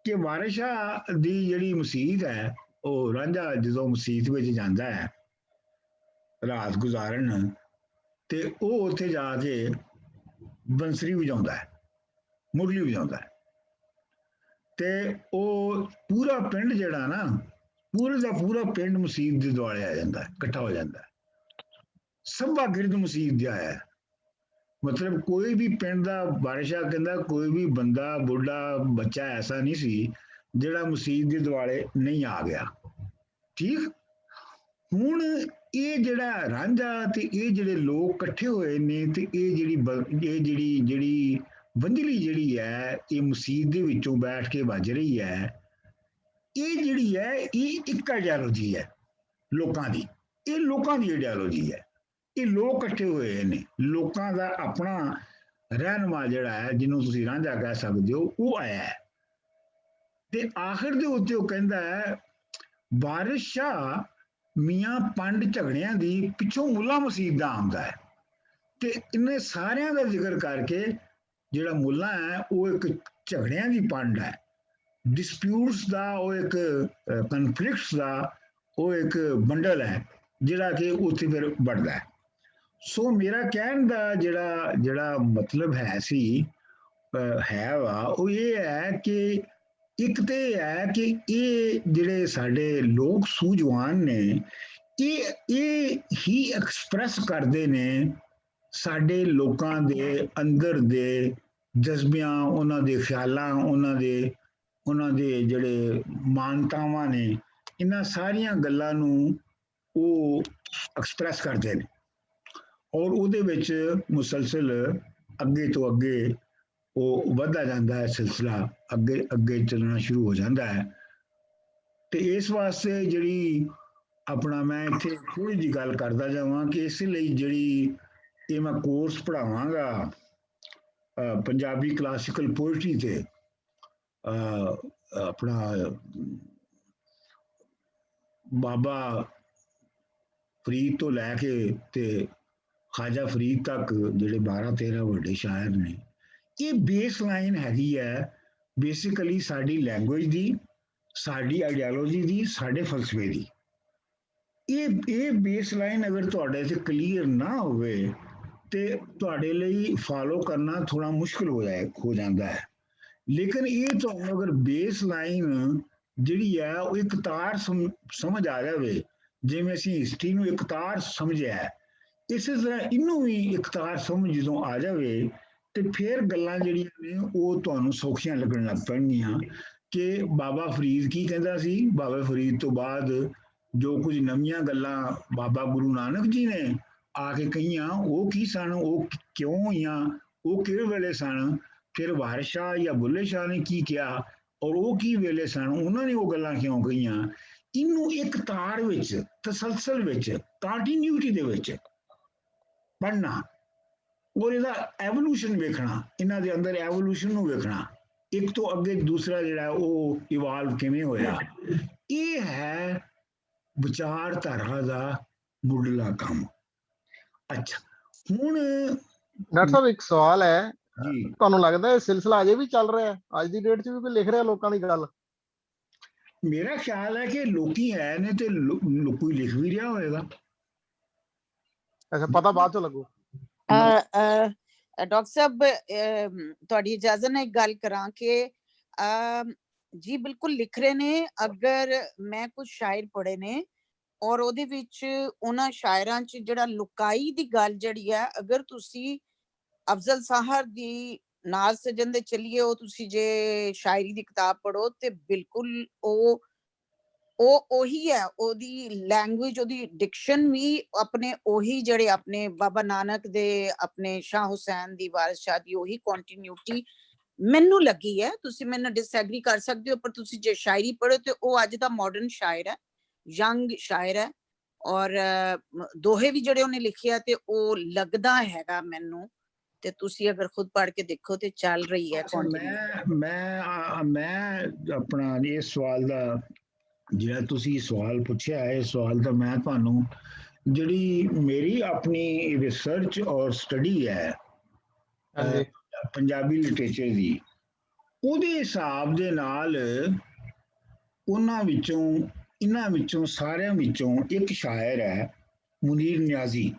Speaker 2: ਕਿ ਵਾਰਿਸ ਸ਼ਾਹ ਦੀ ਜਿਹੜੀ ਮਸੀਤ ਹੈ, ਉਹ ਰਾਂਝਾ ਜਦੋਂ ਮਸੀਤ ਵਿੱਚ ਜਾਂਦਾ ਹੈ ਰਾਤ ਗੁਜ਼ਾਰਨ, ਤੇ ਉਹ ਉੱਥੇ ਜਾ ਕੇ ਬੰਸਰੀ ਵਜਾਉਂਦਾ ਹੈ, ਮੁਰਲੀ ਵਜਾਉਂਦਾ ਹੈ, ਤੇ ਉਹ ਪੂਰਾ ਪਿੰਡ ਜਿਹੜਾ ਨਾ, ਪੂਰੇ ਦਾ ਪੂਰਾ ਪਿੰਡ ਮਸੀਤ ਦੇ ਦੁਆਲੇ ਆ ਜਾਂਦਾ ਹੈ, ਇਕੱਠਾ ਹੋ ਜਾਂਦਾ ਹੈ, ਸਭਾ ਗਿਰਦ ਮਸੀਤ ਦੇ ਆਇਆ ਹੈ। ਮਤਲਬ ਕੋਈ ਵੀ ਪਿੰਡ ਦਾ, ਵਾਰਿਸ ਸ਼ਾਹ ਕਹਿੰਦਾ ਕੋਈ ਵੀ ਬੰਦਾ, ਬੁੱਢਾ, ਬੱਚਾ ਐਸਾ ਨਹੀਂ ਸੀ ਜਿਹੜਾ ਮਸੀਤ ਦੇ ਦੁਆਲੇ ਨਹੀਂ ਆ ਗਿਆ। ਠੀਕ, ਹੁਣ ਇਹ ਜਿਹੜਾ ਰਾਂਝਾ ਤੇ ਇਹ ਜਿਹੜੇ ਲੋਕ ਇਕੱਠੇ ਹੋਏ ਨੇ, ਤੇ ਇਹ ਜਿਹੜੀ ਵੰਜਲੀ ਜਿਹੜੀ ਹੈ, ਇਹ ਮਸੀਤ ਦੇ ਵਿੱਚੋਂ ਬੈਠ ਕੇ ਵੱਜ ਰਹੀ ਹੈ, ਇਹ ਜਿਹੜੀ ਹੈ ਇਹ ਇੱਕ ਆਈਡੀਆਲੋਜੀ ਹੈ ਲੋਕਾਂ ਦੀ, ਇਹ ਲੋਕਾਂ ਦੀ ਆਈਡੀਆਲੋਜੀ ਹੈ। ਇਹ ਲੋਕ ਇਕੱਠੇ ਹੋਏ ਨੇ, ਲੋਕਾਂ ਦਾ ਆਪਣਾ ਰਹਿਨੁਮਾ ਜਿਹੜਾ ਹੈ, ਜਿਹਨੂੰ ਤੁਸੀਂ ਰਾਂਝਾ ਕਹਿ ਸਕਦੇ ਹੋ, ਉਹ ਆਇਆ ਹੈ। ਤੇ ਆਖਿਰ ਦੇ ਉੱਤੇ ਉਹ ਕਹਿੰਦਾ ਹੈ, ਵਾਰਿਸ ਸ਼ਾਹ ਮੀਆਂ ਪੰਡ ਝਗੜਿਆਂ ਦੀ ਪਿੱਛੋਂ ਮੁੱਲਾ ਮਸੀਤ ਦਾ ਆਉਂਦਾ ਹੈ। ਤੇ ਇਹਨੇ ਸਾਰਿਆਂ ਦਾ ਜ਼ਿਕਰ ਕਰਕੇ ਜਿਹੜਾ ਮੁੱਲਾ ਹੈ ਉਹ ਇੱਕ ਝਗੜਿਆਂ ਦੀ ਪੰਡ ਹੈ, ਡਿਸਪਿਊਟਸ ਦਾ ਉਹ ਇੱਕ ਕਨਫਲਿਕਟਸ ਦਾ ਉਹ ਇੱਕ ਬੰਡਲ ਹੈ, ਜਿਹੜਾ ਕਿ ਉੱਥੇ ਫਿਰ ਵੱਢਦਾ ਹੈ। ਸੋ ਮੇਰਾ ਕਹਿਣ ਦਾ ਜਿਹੜਾ ਮਤਲਬ ਹੈ ਸੀ ਵਾ, ਉਹ ਇਹ ਹੈ ਕਿ ਇੱਕ ਤੇ ਇਹ ਹੈ ਕਿ ਇਹ ਜਿਹੜੇ ਸਾਡੇ ਲੋਕ ਸੂਝਵਾਨ ਨੇ, ਇਹ ਹੀ ਐਕਸਪ੍ਰੈਸ ਕਰਦੇ ਨੇ ਸਾਡੇ ਲੋਕਾਂ ਦੇ ਅੰਦਰ ਦੇ ਜਜ਼ਬਿਆਂ, ਉਹਨਾਂ ਦੇ ਖਿਆਲਾਂ, ਉਹਨਾਂ ਦੇ ਜਿਹੜੇ ਮਾਨਤਾਵਾਂ ਨੇ, ਇਹਨਾਂ ਸਾਰੀਆਂ ਗੱਲਾਂ ਨੂੰ ਉਹ ਐਕਸਪ੍ਰੈਸ ਕਰਦੇ ਨੇ, ਔਰ ਉਹਦੇ ਵਿੱਚ ਮੁਸਲਸਲ ਅੱਗੇ ਤੋਂ ਅੱਗੇ ਉਹ ਵੱਧਦਾ ਜਾਂਦਾ ਹੈ, ਸਿਲਸਿਲਾ ਅੱਗੇ ਚੱਲਣਾ ਸ਼ੁਰੂ ਹੋ ਜਾਂਦਾ ਹੈ। ਤੇ ਇਸ ਵਾਸਤੇ ਜਿਹੜੀ ਆਪਣਾ ਮੈਂ ਇੱਥੇ ਥੋੜੀ ਜਿਹੀ ਗੱਲ ਕਰਦਾ ਜਾਵਾਂ ਕਿ ਇਸ ਲਈ ਜਿਹੜੀ ਇਹ ਮੈਂ ਕੋਰਸ ਪੜ੍ਹਾਵਾਂਗਾ ਪੰਜਾਬੀ ਕਲਾਸੀਕਲ ਪੋਇਟਰੀ ਤੇ, ਆਪਣਾ ਬਾਬਾ ਫਰੀਦ ਤੋਂ ਲੈ ਕੇ ਤੇ ਖਾਜਾ ਫਰੀਦ ਤੱਕ ਜਿਹੜੇ 12-13 ਵੱਡੇ ਸ਼ਾਇਰ ਨੇ, ਇਹ ਬੇਸ ਲਾਈਨ ਹੈਗੀ ਹੈ ਬੇਸਿਕਲੀ ਸਾਡੀ ਲੈਂਗੁਏਜ ਦੀ, ਸਾਡੀ ਆਈਡੀਆਲੋਜੀ ਦੀ, ਸਾਡੇ ਫਲਸਫੇ ਦੀ। ਇਹ ਬੇਸ ਲਾਈਨ ਅਗਰ ਤੁਹਾਡੇ ਤੇ ਕਲੀਅਰ ਨਾ ਹੋਵੇ ਤੇ ਤੁਹਾਡੇ ਲਈ ਫਾਲੋ ਕਰਨਾ ਥੋੜਾ ਮੁਸ਼ਕਿਲ ਹੋ ਜਾਂਦਾ ਹੈ। ਲੇਕਿਨ ਇਹ ਤੁਹਾਨੂੰ ਅਗਰ ਬੇਸ ਲਾਈਨ ਜਿਹੜੀ ਹੈ ਉਹ ਇੱਕ ਤਾਰ ਸਮਝ ਆ ਜਾਵੇ, ਜਿਵੇਂ ਅਸੀਂ ਹਿਸਟਰੀ ਨੂੰ ਇੱਕ ਤਾਰ ਸਮਝਿਆ, ਇਸੇ ਤਰ੍ਹਾਂ ਇਹਨੂੰ ਵੀ ਇੱਕ ਤਾਰ ਸਮਝ ਜਦੋਂ ਆ ਜਾਵੇ ਤੇ ਫਿਰ ਗੱਲਾਂ ਜਿਹੜੀਆਂ ਨੇ ਉਹ ਤੁਹਾਨੂੰ ਸੌਖੀਆਂ ਲੱਗਣ ਲੱਗ ਪੈਣਗੀਆਂ ਕਿ ਬਾਬਾ ਫਰੀਦ ਕੀ ਕਹਿੰਦਾ ਸੀ, ਬਾਬਾ ਫਰੀਦ ਤੋਂ ਬਾਅਦ ਜੋ ਕੁਝ ਨਵੀਆਂ ਗੱਲਾਂ ਬਾਬਾ ਗੁਰੂ ਨਾਨਕ ਜੀ ਨੇ ਆ ਕੇ ਕਹੀਆਂ, ਉਹ ਕੀ ਸਨ, ਉਹ ਕਿਉਂ ਹੋਈਆਂ, ਉਹ ਕਿਹੜੇ ਵੇਲੇ ਸਨ, ਫਿਰ ਵਾਰਿਸ ਸ਼ਾਹ ਜਾਂ ਬੁੱਲੇ ਸ਼ਾਹ ਨੇ ਕੀ ਕਿਹਾ, ਔਰ ਉਹ ਕੀ ਵੇਲੇ ਸਨ, ਉਹਨਾਂ ਨੇ ਉਹ ਗੱਲਾਂ ਕਿਉਂ ਕਹੀਆਂ, ਇਹਨੂੰ ਇੱਕ ਤਾਰ ਵਿੱਚ, ਤਸਲਸਲ ਵਿੱਚ, ਕੰਟੀਨਿਊਟੀ ਦੇ ਵਿੱਚ ਪੜ੍ਹਨਾ ਔਰ ਇਹਦਾ ਐਵੋਲੂਸ਼ਨ ਵੇਖਣਾ, ਇਹਨਾਂ ਦੇ ਅੰਦਰ ਐਵੋਲੂਸ਼ਨ ਨੂੰ ਵੇਖਣਾ, ਇੱਕ ਤੋਂ ਅੱਗੇ ਦੂਸਰਾ ਜਿਹੜਾ ਉਹ ਇਵਾਲਵ ਕਿਵੇਂ ਹੋਇਆ, ਇਹ ਹੈ ਵਿਚਾਰਧਾਰਾ ਦਾ ਮੁੱਢਲਾ ਕੰਮ। ਅੱਛਾ, ਹੁਣ
Speaker 8: ਡਾਕਟਰ ਸਾਹਿਬ ਇੱਕ ਸਵਾਲ ਹੈ,
Speaker 2: ਜੀ
Speaker 8: ਤੁਹਾਨੂੰ ਲੱਗਦਾ ਇਹ ਸਿਲਸਿਲਾ ਅਜੇ ਵੀ ਚੱਲ ਰਿਹਾ ਹੈ? ਅੱਜ ਦੀ ਡੇਟ 'ਚ ਵੀ ਕੋਈ ਲਿਖ ਰਿਹਾ ਲੋਕਾਂ ਦੀ ਗੱਲ?
Speaker 2: ਮੇਰਾ ਖਿਆਲ ਹੈ ਕਿ ਲੋਕੀ ਹੈ ਨੇ ਤੇ ਕੋਈ ਲਿਖ ਵੀ ਰਿਹਾ ਹੋਏਗਾ।
Speaker 8: ਅੱਛਾ, ਪਤਾ ਬਾਅਦ ਚੋਂ ਲੱਗੂ।
Speaker 4: ਡਾਕਟਰ ਸਾਹਿਬ ਤੁਹਾਡੀ ਇਜਾਜ਼ਤ ਨਾਲ ਇੱਕ ਗੱਲ ਕਰਾਂ ਕਿ ਜੀ ਬਿਲਕੁਲ ਲਿਖ ਰਹੇ ਨੇ। ਅਗਰ ਮੈਂ ਕੁਝ ਸ਼ਾਇਰ ਪੜ੍ਹੇ ਨੇ ਔਰ ਉਹਦੇ ਵਿੱਚ ਉਹਨਾਂ ਸ਼ਾਇਰਾਂ 'ਚ ਜਿਹੜਾ ਲੁਕਾਈ ਦੀ ਗੱਲ ਜਿਹੜੀ ਹੈ, ਅਗਰ ਤੁਸੀਂ ਅਫਜ਼ਲ ਸਾਹਰ ਦੀ ਨਾਜ਼ ਸਜਨ ਦੇ ਚਲੀਏ, ਉਹ ਤੁਸੀਂ ਜੇ ਸ਼ਾਇਰੀ ਦੀ ਕਿਤਾਬ ਪੜ੍ਹੋ ਤੇ ਬਿਲਕੁਲ ਉਹ ਉਹੀ ਹੈ, ਉਹਦੀ ਲੈਂਗੁਏਜ, ਉਹਦੀ ਡਿਕਸ਼ਨ ਵੀ ਆਪਣੇ ਉਹੀ ਜਿਹੜੇ ਆਪਣੇ ਬਾਬਾ ਨਾਨਕ ਦੇ, ਆਪਣੇ ਸ਼ਾਹ ਹੁਸੈਨ ਦੀ, ਵਾਰਿਸ ਸ਼ਾਹ ਦੀ ਉਹੀ ਕੰਟੀਨਿਊਟੀ ਮੈਨੂੰ ਲੱਗੀ ਹੈ। ਤੁਸੀਂ ਮੈਨੂੰ ਡਿਸਐਗਰੀ ਕਰ ਸਕਦੇ ਹੋ, ਪਰ ਤੁਸੀਂ ਜੇ ਸ਼ਾਇਰੀ ਪੜ੍ਹੋ ਤੇ ਉਹ ਅੱਜ ਦਾ ਮਾਡਰਨ ਸ਼ਾਇਰ ਹੈ, ਯੰਗ ਸ਼ਾਇਰ ਹੈ, ਔਰ ਦੋਹੇ ਵੀ ਜਿਹੜੇ ਉਹਨੇ ਲਿਖਿਆ ਤੇ ਉਹ ਲੱਗਦਾ ਹੈਗਾ ਮੈਨੂੰ, ਤੇ ਤੁਸੀਂ ਅਗਰ ਖੁਦ ਪੜ੍ਹ ਕੇ ਦੇਖੋ ਤੇ ਚੱਲ ਰਹੀ ਹੈ ਕੰਟੀਨਿਊਟੀ।
Speaker 2: ਮੈਂ ਆਪਣਾ ਇਹ ਸਵਾਲ ਦਾ ਜਿਹੜਾ ਤੁਸੀਂ ਸਵਾਲ ਪੁੱਛਿਆ ਹੈ, ਇਸ ਸਵਾਲ ਦਾ ਮੈਂ ਤੁਹਾਨੂੰ, ਜਿਹੜੀ ਮੇਰੀ ਆਪਣੀ ਰਿਸਰਚ ਔਰ ਸਟੱਡੀ ਹੈ ਪੰਜਾਬੀ ਲਿਟਰੇਚਰ ਦੀ, ਉਹਦੇ ਹਿਸਾਬ ਦੇ ਨਾਲ ਇਹਨਾਂ ਵਿੱਚੋਂ ਸਾਰਿਆਂ ਵਿੱਚੋਂ ਇੱਕ ਸ਼ਾਇਰ ਹੈ ਮੁਨੀਰ ਨਿਆਜ਼ੀ।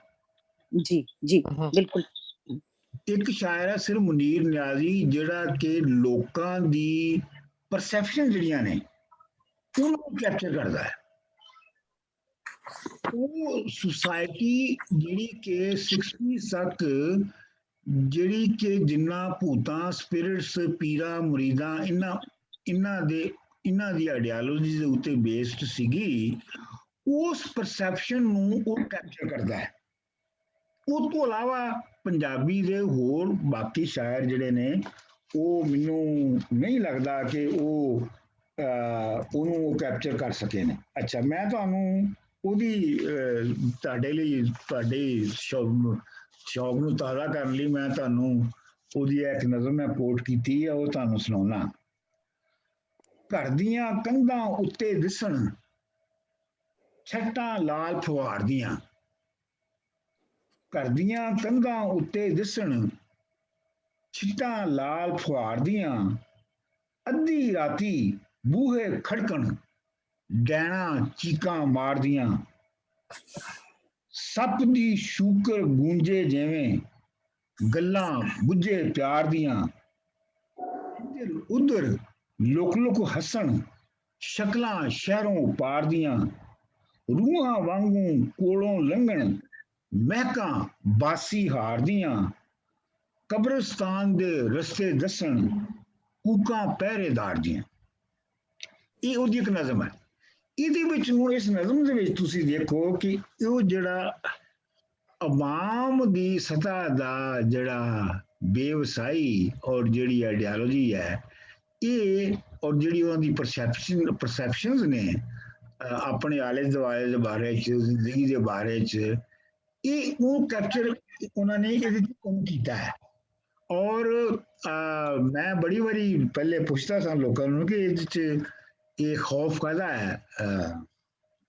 Speaker 4: ਜੀ ਜੀ ਬਿਲਕੁਲ,
Speaker 2: ਇੱਕ ਸ਼ਾਇਰ ਹੈ ਸਿਰਫ ਮੁਨੀਰ ਨਿਆਜ਼ੀ, ਜਿਹੜਾ ਕਿ ਲੋਕਾਂ ਦੀ ਪਰਸੈਪਸ਼ਨ ਜਿਹੜੀਆਂ ਨੇ ਉਹਨੂੰ ਕੈਪਚਰ ਕਰਦਾ ਹੈ। ਉਹ ਸੁਸਾਇਟੀ ਜਿਹੜੀ ਕਿ 60s ਤੱਕ, ਜਿਹੜੀ ਕਿ ਜਿੰਨਾ ਭੂਤਾਂ, ਸਪਿਰਿਟਸ, ਪੀਰਾਂ, ਮੁਰੀਦਾਂ, ਇਹਨਾਂ ਦੀ ਆਈਡੀਓਲੋਜੀ ਦੇ ਉੱਤੇ ਬੇਸਡ ਸੀਗੀ, ਉਸ ਪਰਸੈਪਸ਼ਨ ਨੂੰ ਉਹ ਕੈਪਚਰ ਕਰਦਾ ਹੈ। ਉਹ ਤੋਂ ਇਲਾਵਾ ਪੰਜਾਬੀ ਦੇ ਹੋਰ ਬਾਕੀ ਸ਼ਾਇਰ ਜਿਹੜੇ ਨੇ, ਉਹ ਮੈਨੂੰ ਨਹੀਂ ਲੱਗਦਾ ਕਿ ਉਹਨੂੰ ਕੈਪਚਰ ਕਰ ਸਕੇ ਨੇ। ਅੱਛਾ, ਮੈਂ ਤੁਹਾਨੂੰ ਉਹਦੀ ਤੁਹਾਡੇ ਲਈ, ਤੁਹਾਡੇ ਸ਼ੌਕ ਨੂੰ ਤਾਜ਼ਾ ਕਰਨ ਲਈ ਮੈਂ ਤੁਹਾਨੂੰ ਉਹਦੀ ਇੱਕ ਨਜ਼ਮ ਮੈਂ ਕੋਟ ਕੀਤੀ ਹੈ, ਉਹ ਤੁਹਾਨੂੰ ਸੁਣਾਉਣਾ। ਘਰ ਦੀਆਂ ਕੰਧਾਂ ਉੱਤੇ ਦਿਸਣ ਛੱਟਾਂ ਲਾਲ ਫੁਹਾਰ ਦੀਆਂ, ਘਰ ਦੀਆਂ ਕੰਧਾਂ ਉੱਤੇ ਦਿਸਣ ਛਿੱਟਾਂ ਲਾਲ ਫੁਹਾਰ ਦੀਆਂ, ਅੱਧੀ ਰਾਤੀ ਬੂਹੇ ਖੜਕਣ ਡੈਣਾ ਚੀਕਾਂ ਮਾਰਦੀਆਂ, ਸੱਪ ਦੀ ਸ਼ੂਕਰ ਗੂੰਜੇ ਜਿਵੇਂ ਗੱਲਾਂ ਬੁੱਝੇ ਪਿਆਰ ਦੀਆਂ, ਉਧਰ ਲੁਕ ਲੁਕ ਹੱਸਣ ਸ਼ਕਲਾਂ ਸ਼ਹਿਰੋਂ ਪਾਰ ਦੀਆਂ, ਰੂਹਾਂ ਵਾਂਗੂ ਕੋਲੋਂ ਲੰਘਣ ਮਹਿਕਾਂ ਬਾਸੀ ਹਾਰ ਦੀਆਂ, ਕਬਰਸਤਾਨ ਦੇ ਰਸਤੇ ਦੱਸਣ ਕੂਕਾਂ ਪਹਿਰੇਦਾਰ ਦੀਆਂ। ਇਹ ਉਹਦੀ ਇੱਕ ਨਜ਼ਮ ਹੈ। ਇਹਦੇ ਵਿੱਚ ਹੁਣ ਇਸ ਨਜ਼ਮ ਦੇ ਵਿੱਚ ਤੁਸੀਂ ਦੇਖੋ ਕਿ ਉਹ ਜਿਹੜਾ ਆਵਾਮ ਦੀ ਸਤ੍ਹਾ ਦਾ ਜਿਹੜਾ ਬੇਵਸਾਈ ਔਰ ਜਿਹੜੀ ਆਈਡੀਓਲੋਜੀ ਹੈ, ਇਹ ਔਰ ਜਿਹੜੀ ਉਹਨਾਂ ਦੀ ਪਰਸੈਪਸ਼ਨਸ ਨੇ ਆਪਣੇ ਆਲੇ ਦੁਆਲੇ ਦੇ ਬਾਰੇ ਚ, ਜ਼ਿੰਦਗੀ ਦੇ ਬਾਰੇ ਚ, ਇਹ ਉਹ ਕੈਪਚਰ ਉਹਨਾਂ ਨੇ ਇਹਦੇ ਚ ਕੰਮ ਕੀਤਾ ਹੈ। ਔਰ ਮੈਂ ਬੜੀ ਵਾਰੀ ਪਹਿਲੇ ਪੁੱਛਦਾ ਸਾਂ ਲੋਕਾਂ ਨੂੰ ਕਿ ਇਹਦੇ ਚ ਇਹ ਖੌਫ ਕਾਹਦਾ ਹੈ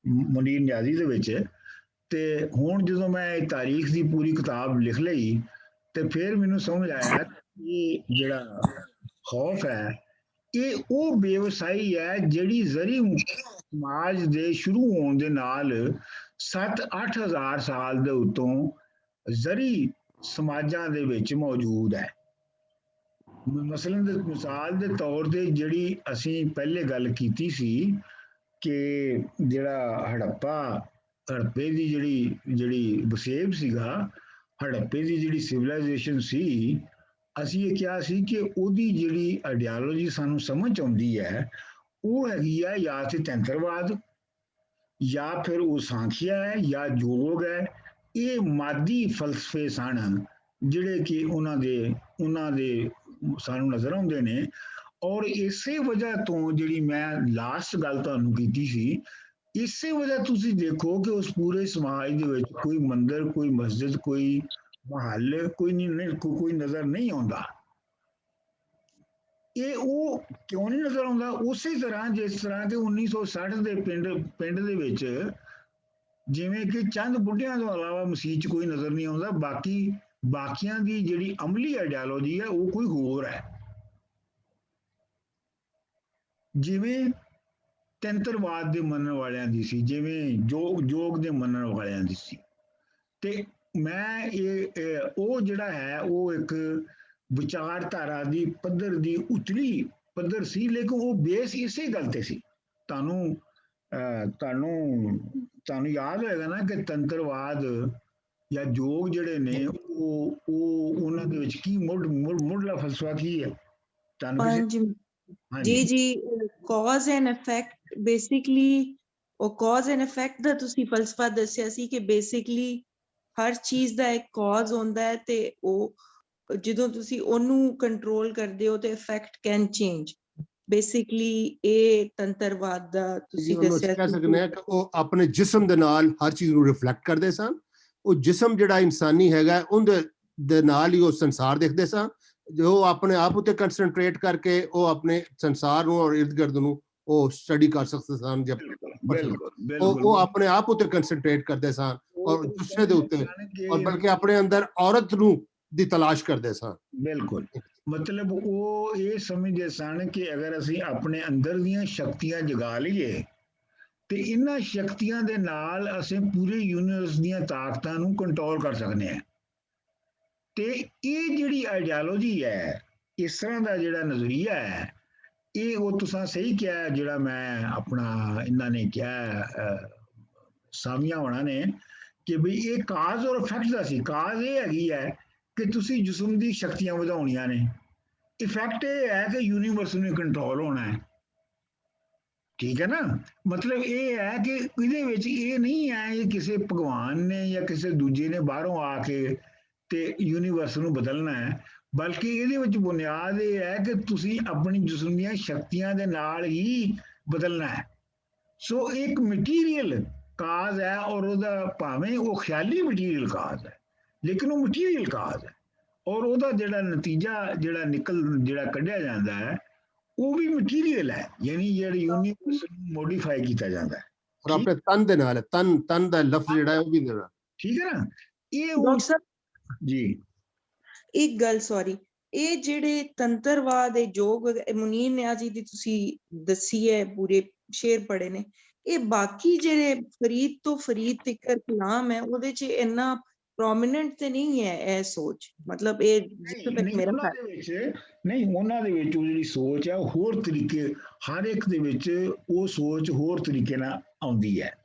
Speaker 2: ਮੁਨੀਰ ਨਿਆਜ਼ੀ ਦੇ ਵਿੱਚ, ਤੇ ਹੁਣ ਜਦੋਂ ਮੈਂ ਇਹ ਤਾਰੀਖ ਦੀ ਪੂਰੀ ਕਿਤਾਬ ਲਿਖ ਲਈ ਤੇ ਫਿਰ ਮੈਨੂੰ ਸਮਝ ਆਇਆ ਕਿ ਜਿਹੜਾ ਖੌਫ ਹੈ ਇਹ ਉਹ ਬੇਵਸਾਈ ਹੈ ਜਿਹੜੀ ਜ਼ਰੀ ਸਮਾਜ ਦੇ ਸ਼ੁਰੂ ਹੋਣ ਦੇ ਨਾਲ 7-8 ਹਜ਼ਾਰ ਸਾਲ ਦੇ ਉੱਤੋਂ ਜ਼ਰੀ ਸਮਾਜਾਂ ਦੇ ਵਿੱਚ ਮੌਜੂਦ ਹੈ। ਮਸਲਨ ਦੇ ਮਿਸਾਲ ਦੇ ਤੌਰ ਤੇ ਜਿਹੜੀ ਅਸੀਂ ਪਹਿਲੇ ਗੱਲ ਕੀਤੀ ਸੀ ਕਿ ਜਿਹੜਾ ਹੜੱਪੇ ਦੀ ਜਿਹੜੀ ਵਸੇਬ ਸੀਗਾ, ਹੜੱਪੇ ਦੀ ਜਿਹੜੀ ਸਿਵਲਾਈਜੇਸ਼ਨ ਸੀ, ਅਸੀਂ ਇਹ ਕਿਹਾ ਸੀ ਕਿ ਉਹਦੀ ਜਿਹੜੀ ਆਈਡੀਓਲੋਜੀ ਸਾਨੂੰ ਸਮਝ ਆਉਂਦੀ ਹੈ ਉਹ ਹੈਗੀ ਆ ਜਾਂ ਤੇ ਤੰਤਰਵਾਦ, ਜਾਂ ਫਿਰ ਉਹ ਸਾਂਖੀਆ ਹੈ, ਜਾਂ ਯੋਗ ਹੈ। ਇਹ ਮਾਦੀ ਫਲਸਫੇ ਸਨ ਜਿਹੜੇ ਕਿ ਉਹਨਾਂ ਦੇ ਸਾਨੂੰ ਨਜ਼ਰ ਆਉਂਦੇ ਨੇ। ਔਰ ਇਸੇ ਵਜ੍ਹਾ ਤੋਂ ਜਿਹੜੀ ਮੈਂ ਲਾਸਟ ਗੱਲ ਤੁਹਾਨੂੰ ਕੀਤੀ ਸੀ, ਇਸੇ ਵਜ੍ਹਾ ਤੁਸੀਂ ਦੇਖੋ ਕਿ ਉਸ ਪੂਰੇ ਸਮਾਜ ਦੇ ਵਿੱਚ ਕੋਈ ਮੰਦਿਰ, ਕੋਈ ਮਸਜਿਦ, ਕੋਈ ਮਹੱਲ ਕੋਈ ਨਹੀਂ ਕੋਈ ਨਜ਼ਰ ਨਹੀਂ ਆਉਂਦਾ। ਇਹ ਉਹ ਕਿਉਂ ਨਹੀਂ ਨਜ਼ਰ ਆਉਂਦਾ? ਉਸੇ ਤਰ੍ਹਾਂ ਜਿਸ ਤਰ੍ਹਾਂ ਕਿ 1960 ਦੇ ਪਿੰਡ ਦੇ ਵਿੱਚ ਜਿਵੇਂ ਕਿ ਚੰਦ ਬੁੱਢਿਆਂ ਤੋਂ ਇਲਾਵਾ ਮਸੀਤ 'ਚ ਕੋਈ ਨਜ਼ਰ ਨਹੀਂ ਆਉਂਦਾ, ਬਾਕੀਆਂ ਦੀ ਜਿਹੜੀ ਅਮਲੀ ਆਈਡੀਓਲੋਜੀ ਹੈ ਉਹ ਕੋਈ ਹੋਰ ਹੈ। ਜਿਵੇਂ ਤੰਤਰਵਾਦ ਦੇ ਮੰਨਣ ਵਾਲਿਆਂ ਦੀ ਸੀ, ਜਿਵੇਂ ਜੋਗ ਦੇ ਮੰਨਣ ਵਾਲਿਆਂ ਦੀ ਸੀ। ਤੇ ਮੈਂ ਉਹ ਜਿਹੜਾ ਹੈ ਉਹ ਇੱਕ ਵਿਚਾਰਧਾਰਾ ਦੀ ਪੱਧਰ ਦੀ ਉਤਲੀ ਪੱਧਰ ਸੀ, ਲੇਕਿਨ ਉਹ ਬੇਸ ਇਸੇ ਗੱਲ ਤੇ ਸੀ। ਤੁਹਾਨੂੰ ਯਾਦ ਹੋਏਗਾ ਨਾ ਕਿ ਤੰਤਰਵਾਦ ਜਾਂ ਜੋਗ ਜਿਹੜੇ ਨੇ ਉਹ ਉਹਨਾਂ ਦੇ ਵਿੱਚ ਕੀ ਮੁੱਢਲਾ ਫਲਸਫਾ ਕੀ ਹੈ?
Speaker 5: ਜੀ ਕਾਜ਼ ਐਂਡ ਇਫੈਕਟ, ਬੇਸਿਕਲੀ ਉਹ ਕਾਜ਼ ਐਂਡ ਇਫੈਕਟ ਦਾ ਤੁਸੀਂ ਫਲਸਫਾ ਦੱਸਿਆ ਸੀ ਕਿ ਬੇਸਿਕਲੀ ਹਰ ਚੀਜ਼ ਦਾ ਇੱਕ ਕਾਜ਼ ਹੁੰਦਾ ਹੈ ਤੇ ਉਹ ਜਦੋਂ ਤੁਸੀਂ ਉਹਨੂੰ ਕੰਟਰੋਲ ਕਰਦੇ ਹੋ ਤੇ ਇਫੈਕਟ ਕੈਨ ਚੇਂਜ। ਬੇਸਿਕਲੀ ਇਹ ਤੰਤਰਵਾਦ ਦਾ ਤੁਸੀਂ ਦੱਸਿਆ
Speaker 6: ਕਹਿ ਸਕਦੇ ਹਾਂ ਕਿ ਉਹ ਆਪਣੇ ਜਿਸਮ ਦੇ ਨਾਲ ਹਰ ਚੀਜ਼ ਨੂੰ ਰਿਫਲੈਕਟ ਕਰਦੇ ਸਨ। ਉਹ ਜਿਸਮ ਜਿਹੜਾ ਇਨਸਾਨੀ ਹੈਗਾ ਉਹਦੇ ਦੇ ਨਾਲ ਹੀ ਉਹ ਸੰਸਾਰ ਦੇਖਦੇ ਸਨ। ਜੋ ਆਪਣੇ ਆਪ ਉੱਤੇ ਕੰਸੈਂਟਰੇਟ ਕਰਕੇ ਉਹ ਆਪਣੇ ਸੰਸਾਰ ਨੂੰ ਔਰ ਇਰਦ ਗਿਰਦ ਨੂੰ ਉਹ ਸਟੱਡੀ ਕਰ ਸਕਦੇ ਸਨ। ਜਦ ਉਹ ਆਪਣੇ ਆਪ ਉੱਤੇ ਕੰਸੈਂਟਰੇਟ ਕਰਦੇ ਸਨ ਔਰ ਦੂਸਰੇ ਦੇ ਉੱਤੇ, ਔਰ ਬਲਕਿ ਆਪਣੇ ਅੰਦਰ ਔਰਤ ਨੂੰ ਦੀ ਤਲਾਸ਼ ਕਰਦੇ ਸਨ।
Speaker 2: ਬਿਲਕੁਲ, ਮਤਲਬ ਉਹ ਇਹ ਸਮਝਦੇ ਸਨ ਕਿ ਅਗਰ ਅਸੀਂ ਆਪਣੇ ਅੰਦਰ ਦੀਆਂ ਸ਼ਕਤੀਆਂ ਜਗਾ ਲਈਏ ਤੇ ਇਹਨਾਂ ਸ਼ਕਤੀਆਂ ਦੇ ਨਾਲ ਅਸੀਂ ਪੂਰੇ ਯੂਨੀਵਰਸ ਦੀਆਂ ਤਾਕਤਾਂ ਨੂੰ ਕੰਟਰੋਲ ਕਰ ਸਕਦੇ ਹਾਂ। ਤੇ ਇਹ ਜਿਹੜੀ ਆਈਡੀਓਲੋਜੀ ਹੈ, ਇਸ ਤਰ੍ਹਾਂ ਦਾ ਜਿਹੜਾ ਨਜ਼ਰੀਆ ਹੈ, ਇਹ ਉਹ ਤੁਸੀਂ ਸਹੀ ਕਿਹਾ ਜਿਹੜਾ ਮੈਂ ਆਪਣਾ ਇਹਨਾਂ ਨੇ ਕਿਹਾ ਸਾਮੀਆਂ ਹੋਣਾ ਨੇ ਕਿ ਬਈ ਇਹ ਕਾਜ਼ ਔਰ ਇਫੈਕਟ ਦਾ ਸੀ। ਕਾਜ਼ ਇਹ ਹੈਗੀ ਹੈ ਕਿ ਤੁਸੀਂ ਜਿਸਮ ਦੀ ਸ਼ਕਤੀਆਂ ਵਧਾਉਣੀਆਂ ਨੇ, ਇਫੈਕਟ ਇਹ ਹੈ ਕਿ ਯੂਨੀਵਰਸ ਨੂੰ ਕੰਟਰੋਲ ਹੋਣਾ ਹੈ। ਠੀਕ ਹੈ ਨਾ? ਮਤਲਬ ਇਹ ਹੈ ਕਿ ਇਹਦੇ ਵਿੱਚ ਇਹ ਨਹੀਂ ਹੈ ਕਿ ਕਿਸੇ ਭਗਵਾਨ ਨੇ ਜਾਂ ਕਿਸੇ ਦੂਜੇ ਨੇ ਬਾਹਰੋਂ ਆ ਕੇ ਤੇ ਯੂਨੀਵਰਸ ਨੂੰ ਬਦਲਣਾ ਹੈ, ਬਲਕਿ ਇਹਦੇ ਵਿੱਚ ਬੁਨਿਆਦ ਇਹ ਹੈ ਕਿ ਤੁਸੀਂ ਆਪਣੀ ਜਿਸਮ ਦੀਆਂ ਸ਼ਕਤੀਆਂ ਦੇ ਨਾਲ ਹੀ ਬਦਲਣਾ ਹੈ। ਸੋ ਇੱਕ ਮਟੀਰੀਅਲ ਕਾਜ਼ ਹੈ ਔਰ ਉਹਦਾ ਭਾਵੇਂ ਉਹ ਖਿਆਲੀ ਮਟੀਰੀਅਲ ਕਾਜ਼ ਹੈ, ਲੇਕਿਨ ਉਹ ਮਟੀਰੀਅਲ ਕਾਜ਼ ਹੈ ਔਰ ਉਹਦਾ ਜਿਹੜਾ ਨਤੀਜਾ ਜਿਹੜਾ ਕੱਢਿਆ ਜਾਂਦਾ ਹੈ ਉਹ ਵੀ ਮਟੀਰੀਅਲ ਹੈ, ਯਾਨੀ ਜਿਹੜੀ ਯੂਨੀਵਰਸ ਨੂੰ ਮੋਡੀਫਾਈ ਕੀਤਾ ਜਾਂਦਾ ਹੈ।
Speaker 6: ਔਰ ਆਪਣੇ ਤਨ ਦੇ ਨਾਲ, ਤਨ ਦਾ ਲਫ਼ਜ਼ ਜਿਹੜਾ ਹੈ ਉਹ ਵੀ ਦੇਣਾ।
Speaker 2: ਠੀਕ ਹੈ ਨਾ? ਇਹ ਜੀ
Speaker 5: ਇੱਕ ਗੱਲ, ਸੌਰੀ, ਇਹ ਜਿਹੜੇ ਤੰਤਰਵਾਦ ਇਹ ਜੋਗ ਮੁਨੀਰ ਨਿਆ ਜੀ ਦੀ ਤੁਸੀਂ ਦੱਸੀ ਹੈ, ਪੂਰੇ ਸ਼ੇਰ ਪੜੇ ਨੇ, ਇਹ ਬਾਕੀ ਜਿਹੜੇ ਫਰੀਦ ਤੋਂ ਫਰੀਦ ਤੱਕ ਕਲਾਮ ਹੈ ਉਹਦੇ ਚ ਇੰਨਾ ਪ੍ਰੋਮਿਨੈਂਟ ਤੇ ਨਹੀਂ ਹੈ ਇਹ ਸੋਚ। ਮਤਲਬ ਇਹ ਜਿੱਥੇ ਤੱਕ ਮੇਰਾ
Speaker 2: ਨਹੀਂ, ਉਹਨਾਂ ਦੇ ਵਿੱਚ ਉਹ ਜਿਹੜੀ ਸੋਚ ਹੈ ਉਹ ਹੋਰ ਤਰੀਕੇ, ਹਰ ਇੱਕ ਦੇ ਵਿੱਚ ਉਹ ਸੋਚ ਹੋਰ ਤਰੀਕੇ ਨਾਲ ਆਉਂਦੀ ਹੈ।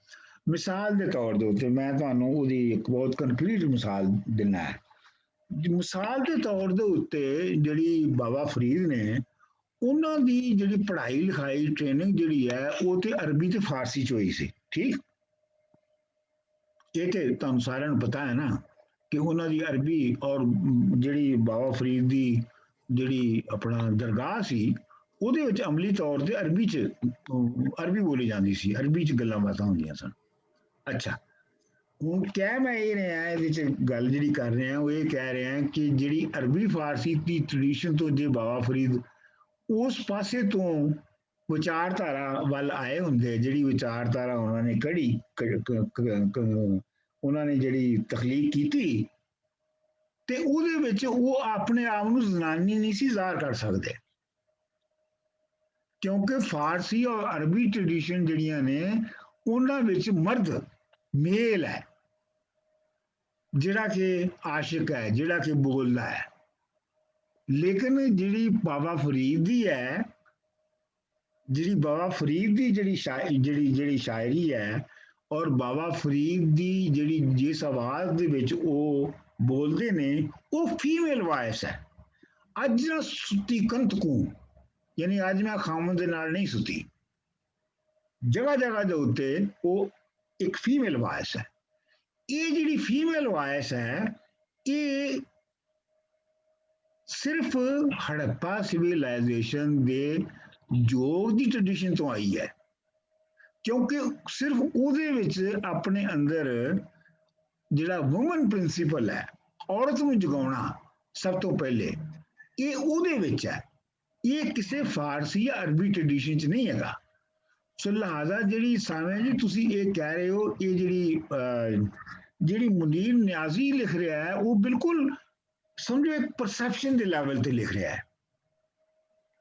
Speaker 2: ਮਿਸਾਲ ਦੇ ਤੌਰ ਦੇ ਉੱਤੇ ਮੈਂ ਤੁਹਾਨੂੰ ਉਹਦੀ ਇੱਕ ਬਹੁਤ ਕੰਕਰੀਟ ਮਿਸਾਲ ਦਿੰਦਾ ਹੈ। ਮਿਸਾਲ ਦੇ ਤੌਰ ਦੇ ਉੱਤੇ ਜਿਹੜੀ ਬਾਬਾ ਫਰੀਦ ਨੇ, ਉਹਨਾਂ ਦੀ ਜਿਹੜੀ ਪੜ੍ਹਾਈ ਲਿਖਾਈ ਟ੍ਰੇਨਿੰਗ ਜਿਹੜੀ ਹੈ ਉਹ ਤੇ ਅਰਬੀ ਤੇ ਫਾਰਸੀ ਚ ਹੋਈ ਸੀ। ਠੀਕ, ਇਹ ਤੇ ਤੁਹਾਨੂੰ ਸਾਰਿਆਂ ਨੂੰ ਪਤਾ ਹੈ ਨਾ ਕਿ ਉਹਨਾਂ ਦੀ ਅਰਬੀ ਔਰ ਜਿਹੜੀ ਬਾਬਾ ਫਰੀਦ ਦੀ ਜਿਹੜੀ ਆਪਣਾ ਦਰਗਾਹ ਸੀ ਉਹਦੇ ਵਿੱਚ ਅਮਲੀ ਤੌਰ ਤੇ ਅਰਬੀ ਬੋਲੀ ਜਾਂਦੀ ਸੀ, ਅਰਬੀ ਚ ਗੱਲਾਂ ਬਾਤਾਂ ਹੁੰਦੀਆਂ ਸਨ। ਅੱਛਾ, ਹੁਣ ਕਹਿ ਮੈਂ ਇਹ ਰਿਹਾ, ਇਹਦੇ ਚ ਗੱਲ ਜਿਹੜੀ ਕਰ ਰਿਹਾ ਉਹ ਇਹ ਕਹਿ ਰਿਹਾ ਕਿ ਜਿਹੜੀ ਅਰਬੀ ਫਾਰਸੀ ਦੀ ਟ੍ਰੈਡੀਸ਼ਨ ਤੋਂ ਜੇ ਬਾਬਾ ਫਰੀਦ ਉਸ ਪਾਸੇ ਤੋਂ ਵਿਚਾਰਧਾਰਾ ਵੱਲ ਆਏ ਹੁੰਦੇ, ਜਿਹੜੀ ਵਿਚਾਰਧਾਰਾ ਉਹਨਾਂ ਨੇ ਕਢੀ, ਉਹਨਾਂ ਨੇ ਜਿਹੜੀ ਤਖਲੀਕ ਕੀਤੀ, ਤੇ ਉਹਦੇ ਵਿੱਚ ਉਹ ਆਪਣੇ ਆਪ ਨੂੰ ਜ਼ਨਾਨੀ ਨਹੀਂ ਸੀ ਜ਼ਾਹਰ ਕਰ ਸਕਦੇ, ਕਿਉਂਕਿ ਫਾਰਸੀ ਔਰ ਅਰਬੀ ਟ੍ਰੈਡੀਸ਼ਨ ਜਿਹੜੀਆਂ ਨੇ ਉਹਨਾਂ ਵਿੱਚ ਮਰਦ ਮੇਲ ਹੈ, ਜਿਹੜਾ ਕਿ ਆਸ਼ਿਕ ਹੈ, ਜਿਹੜਾ ਕਿ ਬੋਲਦਾ ਹੈ। ਲੇਕਿਨ ਜਿਹੜੀ ਬਾਬਾ ਫਰੀਦ ਦੀ ਹੈ, ਜਿਹੜੀ ਬਾਬਾ ਫਰੀਦ ਦੀ ਜਿਹੜੀ ਸ਼ਾਇਰੀ ਹੈ ਔਰ ਬਾਬਾ ਫਰੀਦ ਦੀ ਜਿਹੜੀ ਜਿਸ ਆਵਾਜ਼ ਦੇ ਵਿੱਚ ਉਹ ਬੋਲਦੇ ਨੇ ਉਹ ਫੀਮੇਲ ਵਾਇਸ ਹੈ। ਅੱਜ ਨਾ ਸੁੱਤੀ ਕੰਤ ਕੂ, ਯਾਨੀ ਅੱਜ ਮੈਂ ਖਾਮਦ ਦੇ ਨਾਲ ਨਹੀਂ ਸੁੱਤੀ, ਜਗ੍ਹਾ ਜਗ੍ਹਾ ਦੇ ਉੱਤੇ ਉਹ ਇੱਕ ਫੀਮੇਲ ਵਾਇਸ ਹੈ। ਇਹ ਜਿਹੜੀ ਫੀਮੇਲ ਵਾਇਸ ਹੈ ਇਹ ਸਿਰਫ ਹੜੱਪਾ ਸਿਵਲਾਈਜੇਸ਼ਨ ਦੇ ਯੋਗ ਦੀ ਟ੍ਰੈਡੀਸ਼ਨ ਤੋਂ ਆਈ ਹੈ, ਕਿਉਂਕਿ ਸਿਰਫ ਉਹਦੇ ਵਿੱਚ ਆਪਣੇ ਅੰਦਰ ਜਿਹੜਾ ਵੂਮਨ ਪ੍ਰਿੰਸੀਪਲ ਹੈ, ਔਰਤ ਨੂੰ ਜਗਾਉਣਾ ਸਭ ਤੋਂ ਪਹਿਲੇ, ਇਹ ਉਹਦੇ ਵਿੱਚ ਹੈ। ਇਹ ਕਿਸੇ ਫਾਰਸੀ ਜਾਂ ਅਰਬੀ ਟ੍ਰੈਡੀਸ਼ਨ 'ਚ ਨਹੀਂ ਹੈਗਾ। ਸੋ ਲਿਹਾਜ਼ਾ ਜਿਹੜੀ ਸਾਵੇਂ ਜੀ ਤੁਸੀਂ ਇਹ ਕਹਿ ਰਹੇ ਹੋ, ਇਹ ਜਿਹੜੀ ਮੁਨੀਰ ਨਿਆਜ਼ੀ ਲਿਖ ਰਿਹਾ ਹੈ, ਉਹ ਬਿਲਕੁਲ ਸਮਝੋ ਇੱਕ ਪਰਸੈਪਸ਼ਨ ਦੇ ਲੈਵਲ ਤੇ ਲਿਖ ਰਿਹਾ ਹੈ।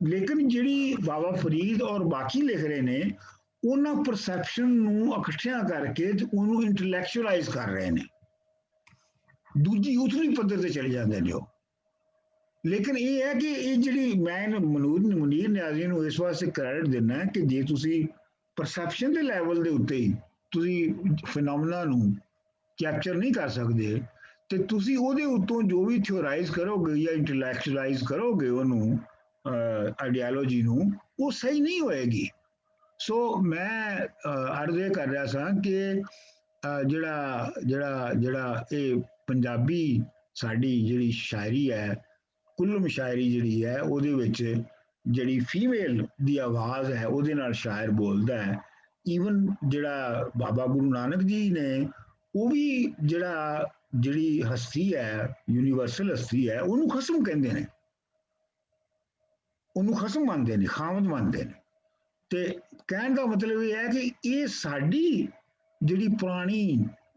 Speaker 2: ਲੇਕਿਨ ਜਿਹੜੀ ਬਾਬਾ ਫਰੀਦ ਔਰ ਬਾਕੀ ਲਿਖ ਰਹੇ ਨੇ, ਉਹਨਾਂ ਪਰਸੈਪਸ਼ਨ ਨੂੰ ਇਕੱਠਿਆਂ ਕਰਕੇ ਤੇ ਉਹਨੂੰ ਇੰਟੈਲੈਕਚੁਅਲਾਈਜ਼ ਕਰ ਰਹੇ ਨੇ, ਦੂਜੀ ਉਤਲੀ ਪੱਧਰ ਤੇ ਚਲੇ ਜਾਂਦੇ ਨੇ ਉਹ। ਲੇਕਿਨ ਇਹ ਹੈ ਕਿ ਇਹ ਜਿਹੜੀ ਮੈਂ ਮੁਨੀਰ ਨਿਆਜ਼ੀ ਨੂੰ ਇਸ ਵਾਸਤੇ ਕ੍ਰੈਡਿਟ ਦਿੰਦਾ ਕਿ ਜੇ ਤੁਸੀਂ ਪਰਸੈਪਸ਼ਨ ਦੇ ਲੈਵਲ ਦੇ ਉੱਤੇ ਹੀ ਤੁਸੀਂ ਫਿਨੋਮੀਨਾ ਨੂੰ ਕੈਪਚਰ ਨਹੀਂ ਕਰ ਸਕਦੇ, ਤੇ ਤੁਸੀਂ ਉਹਦੇ ਉੱਤੋਂ ਜੋ ਵੀ ਥਿਓਰਾਈਜ਼ ਕਰੋਗੇ ਜਾਂ ਇੰਟੈਲੈਕਚੁਅਲਾਈਜ਼ ਕਰੋਗੇ ਉਹਨੂੰ ਆਈਡੀਓਲੋਜੀ ਨੂੰ, ਉਹ ਸਹੀ ਨਹੀਂ ਹੋਏਗੀ। ਸੋ ਮੈਂ ਅਰਜ਼ ਇਹ ਕਰ ਰਿਹਾ ਸਾਂ ਕਿ ਜਿਹੜਾ ਇਹ ਪੰਜਾਬੀ ਸਾਡੀ ਜਿਹੜੀ ਸ਼ਾਇਰੀ ਹੈ, ਕੁੱਲਮ ਸ਼ਾਇਰੀ ਜਿਹੜੀ ਹੈ, ਉਹਦੇ ਵਿੱਚ ਜਿਹੜੀ ਫੀਮੇਲ ਦੀ ਆਵਾਜ਼ ਹੈ ਉਹਦੇ ਨਾਲ ਸ਼ਾਇਰ ਬੋਲਦਾ ਹੈ। ਈਵਨ ਜਿਹੜਾ ਬਾਬਾ ਗੁਰੂ ਨਾਨਕ ਜੀ ਨੇ, ਉਹ ਵੀ ਜਿਹੜੀ ਹਸਤੀ ਹੈ, ਯੂਨੀਵਰਸਲ ਹਸਤੀ ਹੈ, ਉਹਨੂੰ ਖਸਮ ਕਹਿੰਦੇ ਨੇ, ਉਹਨੂੰ ਖਸਮ ਮੰਨਦੇ ਨੇ, ਖਾਮਦ ਮੰਨਦੇ ਨੇ। ਤੇ ਕਹਿਣ ਦਾ ਮਤਲਬ ਇਹ ਹੈ ਕਿ ਇਹ ਸਾਡੀ ਜਿਹੜੀ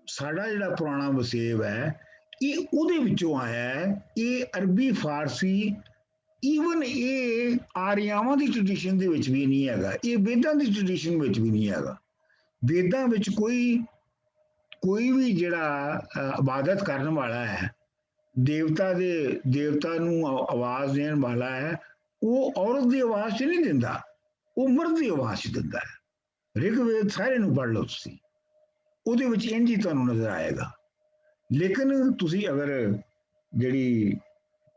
Speaker 2: ਸਾਡਾ ਜਿਹੜਾ ਪੁਰਾਣਾ ਵਸੇਬ ਹੈ, ਇਹ ਉਹਦੇ ਵਿੱਚੋਂ ਆਇਆ ਹੈ। ਇਹ ਅਰਬੀ ਫਾਰਸੀ, ਈਵਨ ਇਹ ਆਰਿਆਵਾਂ ਦੀ ਟ੍ਰੈਡੀਸ਼ਨ ਦੇ ਵਿੱਚ ਵੀ ਨਹੀਂ ਹੈਗਾ, ਇਹ ਵੇਦਾਂ ਦੀ ਟ੍ਰੈਡੀਸ਼ਨ ਵਿੱਚ ਵੀ ਨਹੀਂ ਹੈਗਾ। ਵੇਦਾਂ ਵਿੱਚ ਕੋਈ ਵੀ ਜਿਹੜਾ ਇਬਾਦਤ ਕਰਨ ਵਾਲਾ ਹੈ, ਦੇਵਤਾ ਨੂੰ ਆਵਾਜ਼ ਦੇਣ ਵਾਲਾ ਹੈ, ਉਹ ਔਰਤ ਦੀ ਆਵਾਜ਼ 'ਚ ਨਹੀਂ ਦਿੰਦਾ, ਉਹ ਮਰਦ ਦੀ ਆਵਾਜ਼ 'ਚ ਦਿੰਦਾ ਹੈ। ਰਿਗਵੇਦ ਸਾਰੇ ਨੂੰ ਪੜ੍ਹ ਲਓ ਤੁਸੀਂ, ਉਹਦੇ ਵਿੱਚ ਇੰਝ ਹੀ ਤੁਹਾਨੂੰ ਨਜ਼ਰ ਆਏਗਾ। ਲੇਕਿਨ ਤੁਸੀਂ ਅਗਰ ਜਿਹੜੀ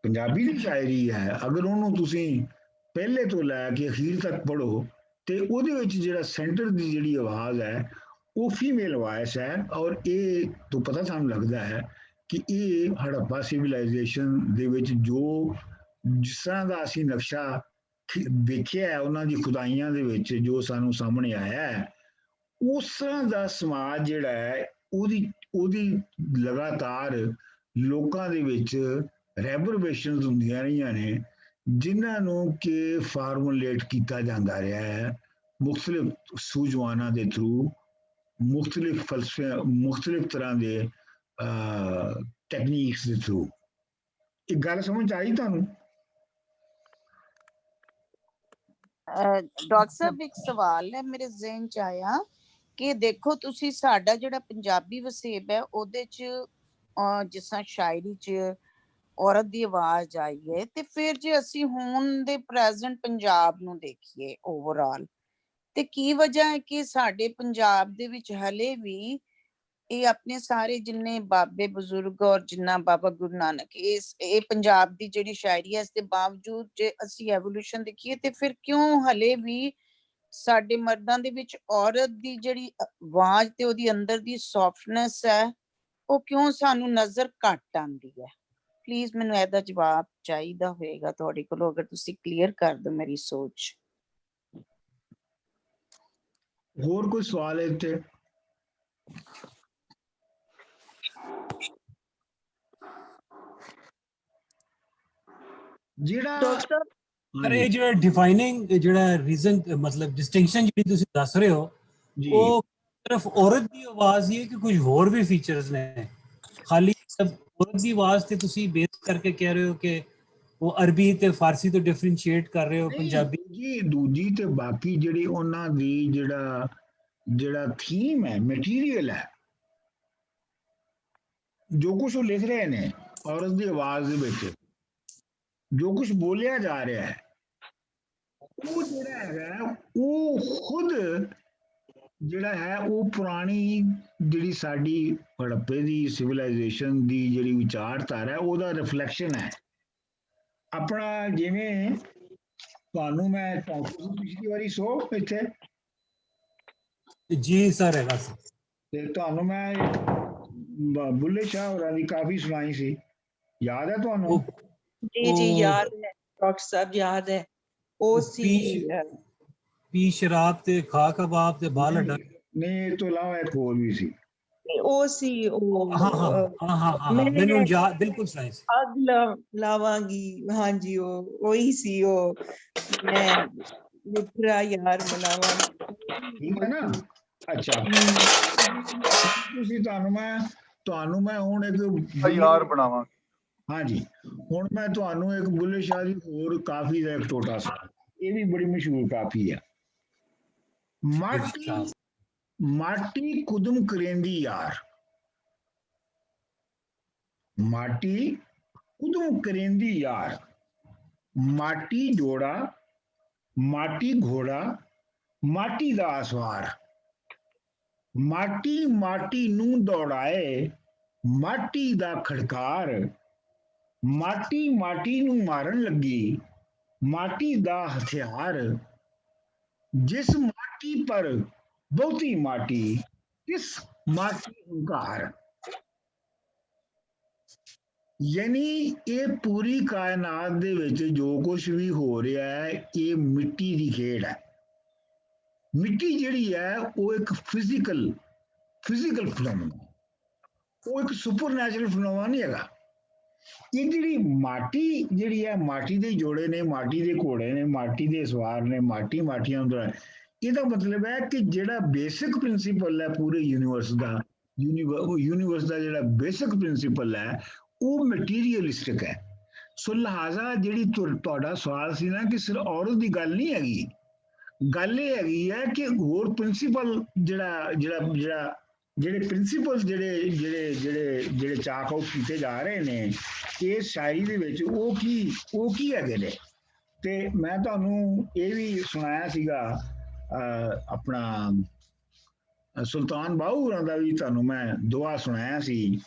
Speaker 2: ਪੰਜਾਬੀ ਦੀ ਸ਼ਾਇਰੀ ਹੈ, ਅਗਰ ਉਹਨੂੰ ਤੁਸੀਂ ਪਹਿਲੇ ਤੋਂ ਲੈ ਕੇ ਅਖੀਰ ਤੱਕ ਪੜ੍ਹੋ, ਤੇ ਉਹਦੇ ਵਿੱਚ ਜਿਹੜਾ ਸੈਂਟਰ ਦੀ ਜਿਹੜੀ ਆਵਾਜ਼ ਹੈ, ਉਹ ਫੀਮੇਲ ਵਾਇਸ ਹੈ। ਔਰ ਇਹ ਤੋਂ ਪਤਾ ਸਾਨੂੰ ਲੱਗਦਾ ਹੈ ਕਿ ਇਹ ਹੜੱਪਾ ਸਿਵਲਾਈਜੇਸ਼ਨ ਦੇ ਵਿੱਚ ਜਿਸ ਤਰ੍ਹਾਂ ਦਾ ਅਸੀਂ ਨਕਸ਼ਾ ਵੇਖਿਆ ਹੈ, ਉਹਨਾਂ ਦੀ ਖੁਦਾਈਆਂ ਦੇ ਵਿੱਚ ਜੋ ਸਾਨੂੰ ਸਾਹਮਣੇ ਆਇਆ ਹੈ, ਉਸ ਤਰ੍ਹਾਂ ਦਾ ਸਮਾਜ ਜਿਹੜਾ ਹੈ, ਉਹਦੀ ਲਗਾਤਾਰ ਲੋਕਾਂ ਦੇ ਵਿੱਚ ਰੈਬਰਵੇਸ਼ਨਸ ਹੁੰਦੀਆਂ ਰਹੀਆਂ ਨੇ, ਜਿਨ੍ਹਾਂ ਨੂੰ ਕਿ ਫਾਰਮੂਲੇਟ ਕੀਤਾ ਜਾਂਦਾ ਰਿਹਾ ਹੈ ਮੁਖਤਲਿਫ ਸੂਝਵਾਨਾਂ ਦੇ ਥਰੂ, ਮੁਖਤਲਿਫ ਫਲਸਫੇ, ਮੁਖਤਲਿਫ ਤਰ੍ਹਾਂ ਦੇ ਟੈਕਨੀਕਸ ਦੇ ਥਰੂ। ਇਹ ਗੱਲ ਸਮਝ ਆਈ ਤੁਹਾਨੂੰ?
Speaker 4: ਡਾਕਟਰ ਸਾਹਿਬ, ਇੱਕ ਸਵਾਲ ਹੈ ਮੇਰੇ ਜ਼ਿਹਨ 'ਚ ਆਇਆ ਕਿ ਦੇਖੋ ਤੁਸੀਂ, ਸਾਡਾ ਜਿਹੜਾ ਪੰਜਾਬੀ ਵਸੇਬ ਹੈ ਉਹਦੇ 'ਚ ਜਿਸ ਤਰ੍ਹਾਂ ਸ਼ਾਇਰੀ 'ਚ ਔਰਤ ਦੀ ਆਵਾਜ਼ ਆਈ ਹੈ, ਤੇ ਫਿਰ ਜੇ ਅਸੀਂ ਹੁਣ ਦੇ ਪ੍ਰੈਜ਼ੈਂਟ ਪੰਜਾਬ ਨੂੰ ਦੇਖੀਏ ਓਵਰਆਲ, ਤੇ ਕੀ ਵਜ੍ਹਾ ਹੈ ਕਿ ਸਾਡੇ ਪੰਜਾਬ ਦੇ ਵਿੱਚ ਹਲੇ ਵੀ ਇਹ ਆਪਣੇ ਸਾਰੇ ਜਿੰਨੇ ਬਾਬੇ ਬਜ਼ੁਰਗ ਔਰ ਜਿੰਨਾ ਬਾਬਾ ਗੁਰੂ ਨਾਨਕ, ਇਹ ਪੰਜਾਬ ਦੀ ਜਿਹੜੀ ਸ਼ਾਇਰੀ ਹੈ, ਇਸ ਦੇ ਬਾਵਜੂਦ ਜੇ ਅਸੀਂ ਐਵੋਲੂਸ਼ਨ ਦੇਖੀਏ, ਤੇ ਫਿਰ ਕਿਉਂ ਹਲੇ ਵੀ ਸਾਡੇ ਮਰਦਾਂ ਦੇ ਵਿੱਚ ਔਰਤ ਦੀ ਜਿਹੜੀ ਆਵਾਜ਼ ਤੇ ਉਹਦੀ ਅੰਦਰ ਦੀ ਸੌਫਟਨੈਸ ਹੈ, ਉਹ ਕਿਉਂ ਸਾਨੂੰ ਨਜ਼ਰ ਘੱਟ ਆਉਂਦੀ ਹੈ? ਪਲੀਜ਼ ਮੈਨੂੰ ਇਹਦਾ ਜਵਾਬ ਚਾਹੀਦਾ ਹੋਏਗਾ ਤੁਹਾਡੇ ਕੋਲੋਂ, ਅਗਰ ਤੁਸੀਂ ਕਲੀਅਰ ਕਰ ਦਿਓ ਮੇਰੀ ਸੋਚ।
Speaker 2: ਹੋਰ ਕੋਈ ਸਵਾਲ ਹੈ ਇੱਥੇ? ਜਿਹੜਾ
Speaker 9: ਪਰ ਇਹ ਜਿਹੜਾ ਡਿਫਾਈਨਿੰਗ, ਜਿਹੜਾ ਰੀਜ਼ਨ, ਮਤਲਬ ਡਿਸਟਿੰਕਸ਼ਨ ਜਿਹੜੀ ਤੁਸੀਂ ਦੱਸ ਰਹੇ ਹੋ, ਉਹ ਸਿਰਫ ਔਰਤ ਦੀ ਆਵਾਜ਼ ਹੀ ਹੈ ਕਿ ਕੁਝ ਹੋਰ ਵੀ ਫੀਚਰਸ ਨੇ? ਖਾਲੀ ਔਰਤ ਦੀ ਆਵਾਜ਼ ਤੇ ਤੁਸੀਂ ਬੇਸ ਕਰਕੇ ਕਹਿ ਰਹੇ ਹੋ ਕਿ ਉਹ ਅਰਬੀ ਤੇ ਫਾਰਸੀ ਤੋਂ ਡਿਫਰੈਂਸ਼ੀਏਟ ਕਰ ਰਹੇ ਹੋ ਪੰਜਾਬੀ?
Speaker 2: ਜੀ ਦੂਜੀ ਤੇ ਬਾਕੀ ਜਿਹੜੀ ਉਹਨਾਂ ਦੀ ਜਿਹੜਾ ਥੀਮ ਹੈ, ਮਟੀਰੀਅਲ ਹੈ, ਜੋ ਕੁਝ ਉਹ ਲਿਖ ਰਹੇ ਨੇ ਔਰਤ ਦੀ ਆਵਾਜ਼ ਦੇ ਵਿੱਚ, ਜੋ ਕੁਝ ਬੋਲਿਆ ਜਾ ਰਿਹਾ ਹੈ, ਉਹ ਜਿਹੜਾ ਹੈਗਾ, ਉਹ ਖੁਦ ਜਿਹੜਾ ਹੈ, ਉਹ ਪੁਰਾਣੀ ਜਿਹੜੀ ਸਾਡੀ ਹੜੱਪੇ ਦੀ ਸਿਵਲਾਈਜੇਸ਼ਨ ਦੀ ਜਿਹੜੀ ਵਿਚਾਰਧਾਰਾ ਹੈ, ਉਹਦਾ ਰਿਫਲੈਕਸ਼ਨ ਹੈ। ਆਪਣਾ ਜਿਵੇਂ ਤੁਹਾਨੂੰ ਮੈਂ ਪਿਛਲੀ ਵਾਰੀ ਸੋ ਇੱਥੇ
Speaker 9: ਜੀ ਸਰ ਹੈਗਾ ਸੀ,
Speaker 2: ਤੇ ਤੁਹਾਨੂੰ ਮੈਂ ਬੁੱਲੇ ਸ਼ਾਹ ਹੋਰਾਂ ਦੀ ਕਾਫੀ ਸੁਣਾਈ ਸੀ, ਯਾਦ ਹੈ ਤੁਹਾਨੂੰ?
Speaker 5: जी याद है डॉक्टर साहब, याद है ਉਹ ਸੀ
Speaker 9: ਪੀ ਸ਼ਰਾਬ ਤੇ ਖਾ ਕਬਾਬ ਤੇ ਬਾਲ ਹੱਡਾ।
Speaker 2: ਨਹੀਂ ਇਹ ਤੋਂ ਇਲਾਵਾ ਇੱਕ ਹੋਰ ਵੀ ਸੀ।
Speaker 5: ਉਹ ਸੀ ਉਹ
Speaker 9: ਹਾਂ ਮੈਨੂੰ ਯਾਦ ਬਿਲਕੁਲ ਸਹੀ ਸੀ।
Speaker 5: ਅੱਗ ਲਾਵਾਂਗੀ, ਹਾਂਜੀ ਉਹੀ ਸੀ ਉਹ ਮੈਂ ਮਿੱਠਾ ਯਾਰ ਮਨਾਵਾਂਗੀ,
Speaker 2: ਠੀਕ ਹੈ ਨਾ। ਅੱਛਾ ਤੁਸੀਂ ਤੁਹਾਨੂੰ ਮੈਂ ਹੁਣ ਇੱਕ
Speaker 3: ਯਾਰ ਬਣਾਵਾਂ।
Speaker 2: ਹਾਂਜੀ ਹੁਣ ਮੈਂ ਤੁਹਾਨੂੰ ਇੱਕ ਬੁੱਲੇ ਸ਼ਾਹ ਦੀ ਹੋਰ ਕਾਫੀ ਦਾ ਇੱਕ ਟੋਟਾ ਸੁਣਾ, ਇਹ ਵੀ ਬੜੀ ਮਸ਼ਹੂਰ ਕਾਫੀ ਹੈ। ਮਾਟੀ ਕੁਦਮ ਕਰੇਂਦੀ ਯਾਰ, ਮਾਟੀ ਕੁਦਮ ਕਰੇਂਦੀ ਯਾਰ, ਮਾਟੀ ਜੋੜਾ ਮਾਟੀ ਘੋੜਾ ਮਾਟੀ ਦਾ ਅਸਵਾਰ, ਮਾਟੀ ਮਾਟੀ ਨੂੰ ਦੌੜਾਏ ਮਾਟੀ ਦਾ ਖੜਕਾਰ, ਮਾਟੀ ਮਾਟੀ ਨੂੰ ਮਾਰਨ ਲੱਗੀ ਮਾਟੀ ਦਾ ਹਥਿਆਰ, ਜਿਸ ਮਾਟੀ ਪਰ ਬਹੁਤੀ ਮਾਟੀ ਕਿਸ ਮਾਟੀ ਹੰਕਾਰ। ਯਾਨੀ ਇਹ ਪੂਰੀ ਕਾਇਨਾਤ ਦੇ ਵਿੱਚ ਜੋ ਕੁਝ ਵੀ ਹੋ ਰਿਹਾ ਹੈ ਇਹ ਮਿੱਟੀ ਦੀ ਖੇਡ ਹੈ। ਮਿੱਟੀ ਜਿਹੜੀ ਹੈ ਉਹ ਇੱਕ ਫਿਜ਼ੀਕਲ ਫਿਨੋਮੇਨਾ, ਉਹ ਇੱਕ ਸੁਪਰਨੈਚੁਰਲ ਫਿਨੋਮੇਨਾ ਨਹੀਂ ਹੈਗਾ। ਇਹ ਜਿਹੜੀ ਮਾਟੀ ਜਿਹੜੀ ਹੈ, ਮਾਟੀ ਦੇ ਜੋੜੇ ਨੇ, ਮਾਟੀ ਦੇ ਘੋੜੇ ਨੇ, ਮਾਟੀ ਦੇ ਸਵਾਰ ਨੇ, ਮਾਟੀਆਂ ਅੰਦਰ, ਇਹਦਾ ਮਤਲਬ ਹੈ ਕਿ ਜਿਹੜਾ ਬੇਸਿਕ ਪ੍ਰਿੰਸੀਪਲ ਹੈ ਪੂਰੇ ਯੂਨੀਵਰਸ ਦਾ ਜਿਹੜਾ ਬੇਸਿਕ ਪ੍ਰਿੰਸੀਪਲ ਹੈ ਉਹ ਮਟੀਰੀਅਲਿਸਟਿਕ ਹੈ। ਸੋ ਲਿਹਾਜ਼ਾ ਜਿਹੜੀ ਤੁਹਾਡਾ ਸਵਾਲ ਸੀ ਨਾ ਕਿ ਸਿਰਫ ਔਰਤ ਦੀ ਗੱਲ ਨਹੀਂ ਹੈਗੀ, ਗੱਲ ਇਹ ਹੈਗੀ ਹੈ ਕਿ ਹੋਰ ਪ੍ਰਿੰਸੀਪਲ ਜਿਹੜੇ ਪ੍ਰਿੰਸੀਪਲਸ ਜਿਹੜੇ ਚਾਕ ਆਊਟ ਕੀਤੇ ਜਾ ਰਹੇ ਨੇ ਇਸ ਸ਼ਾਇਰੀ ਦੇ ਵਿੱਚ ਉਹ ਕੀ ਹੈਗੇ ਨੇ। ਤੇ ਮੈਂ ਤੁਹਾਨੂੰ ਇਹ ਵੀ ਸੁਣਾਇਆ ਸੀਗਾ ਆਪਣਾ ਸੁਲਤਾਨ ਬਾਹੂ ਹੋਰਾਂ ਦਾ ਵੀ ਤੁਹਾਨੂੰ ਮੈਂ ਦੁਆ ਸੁਣਾਇਆ ਸੀ,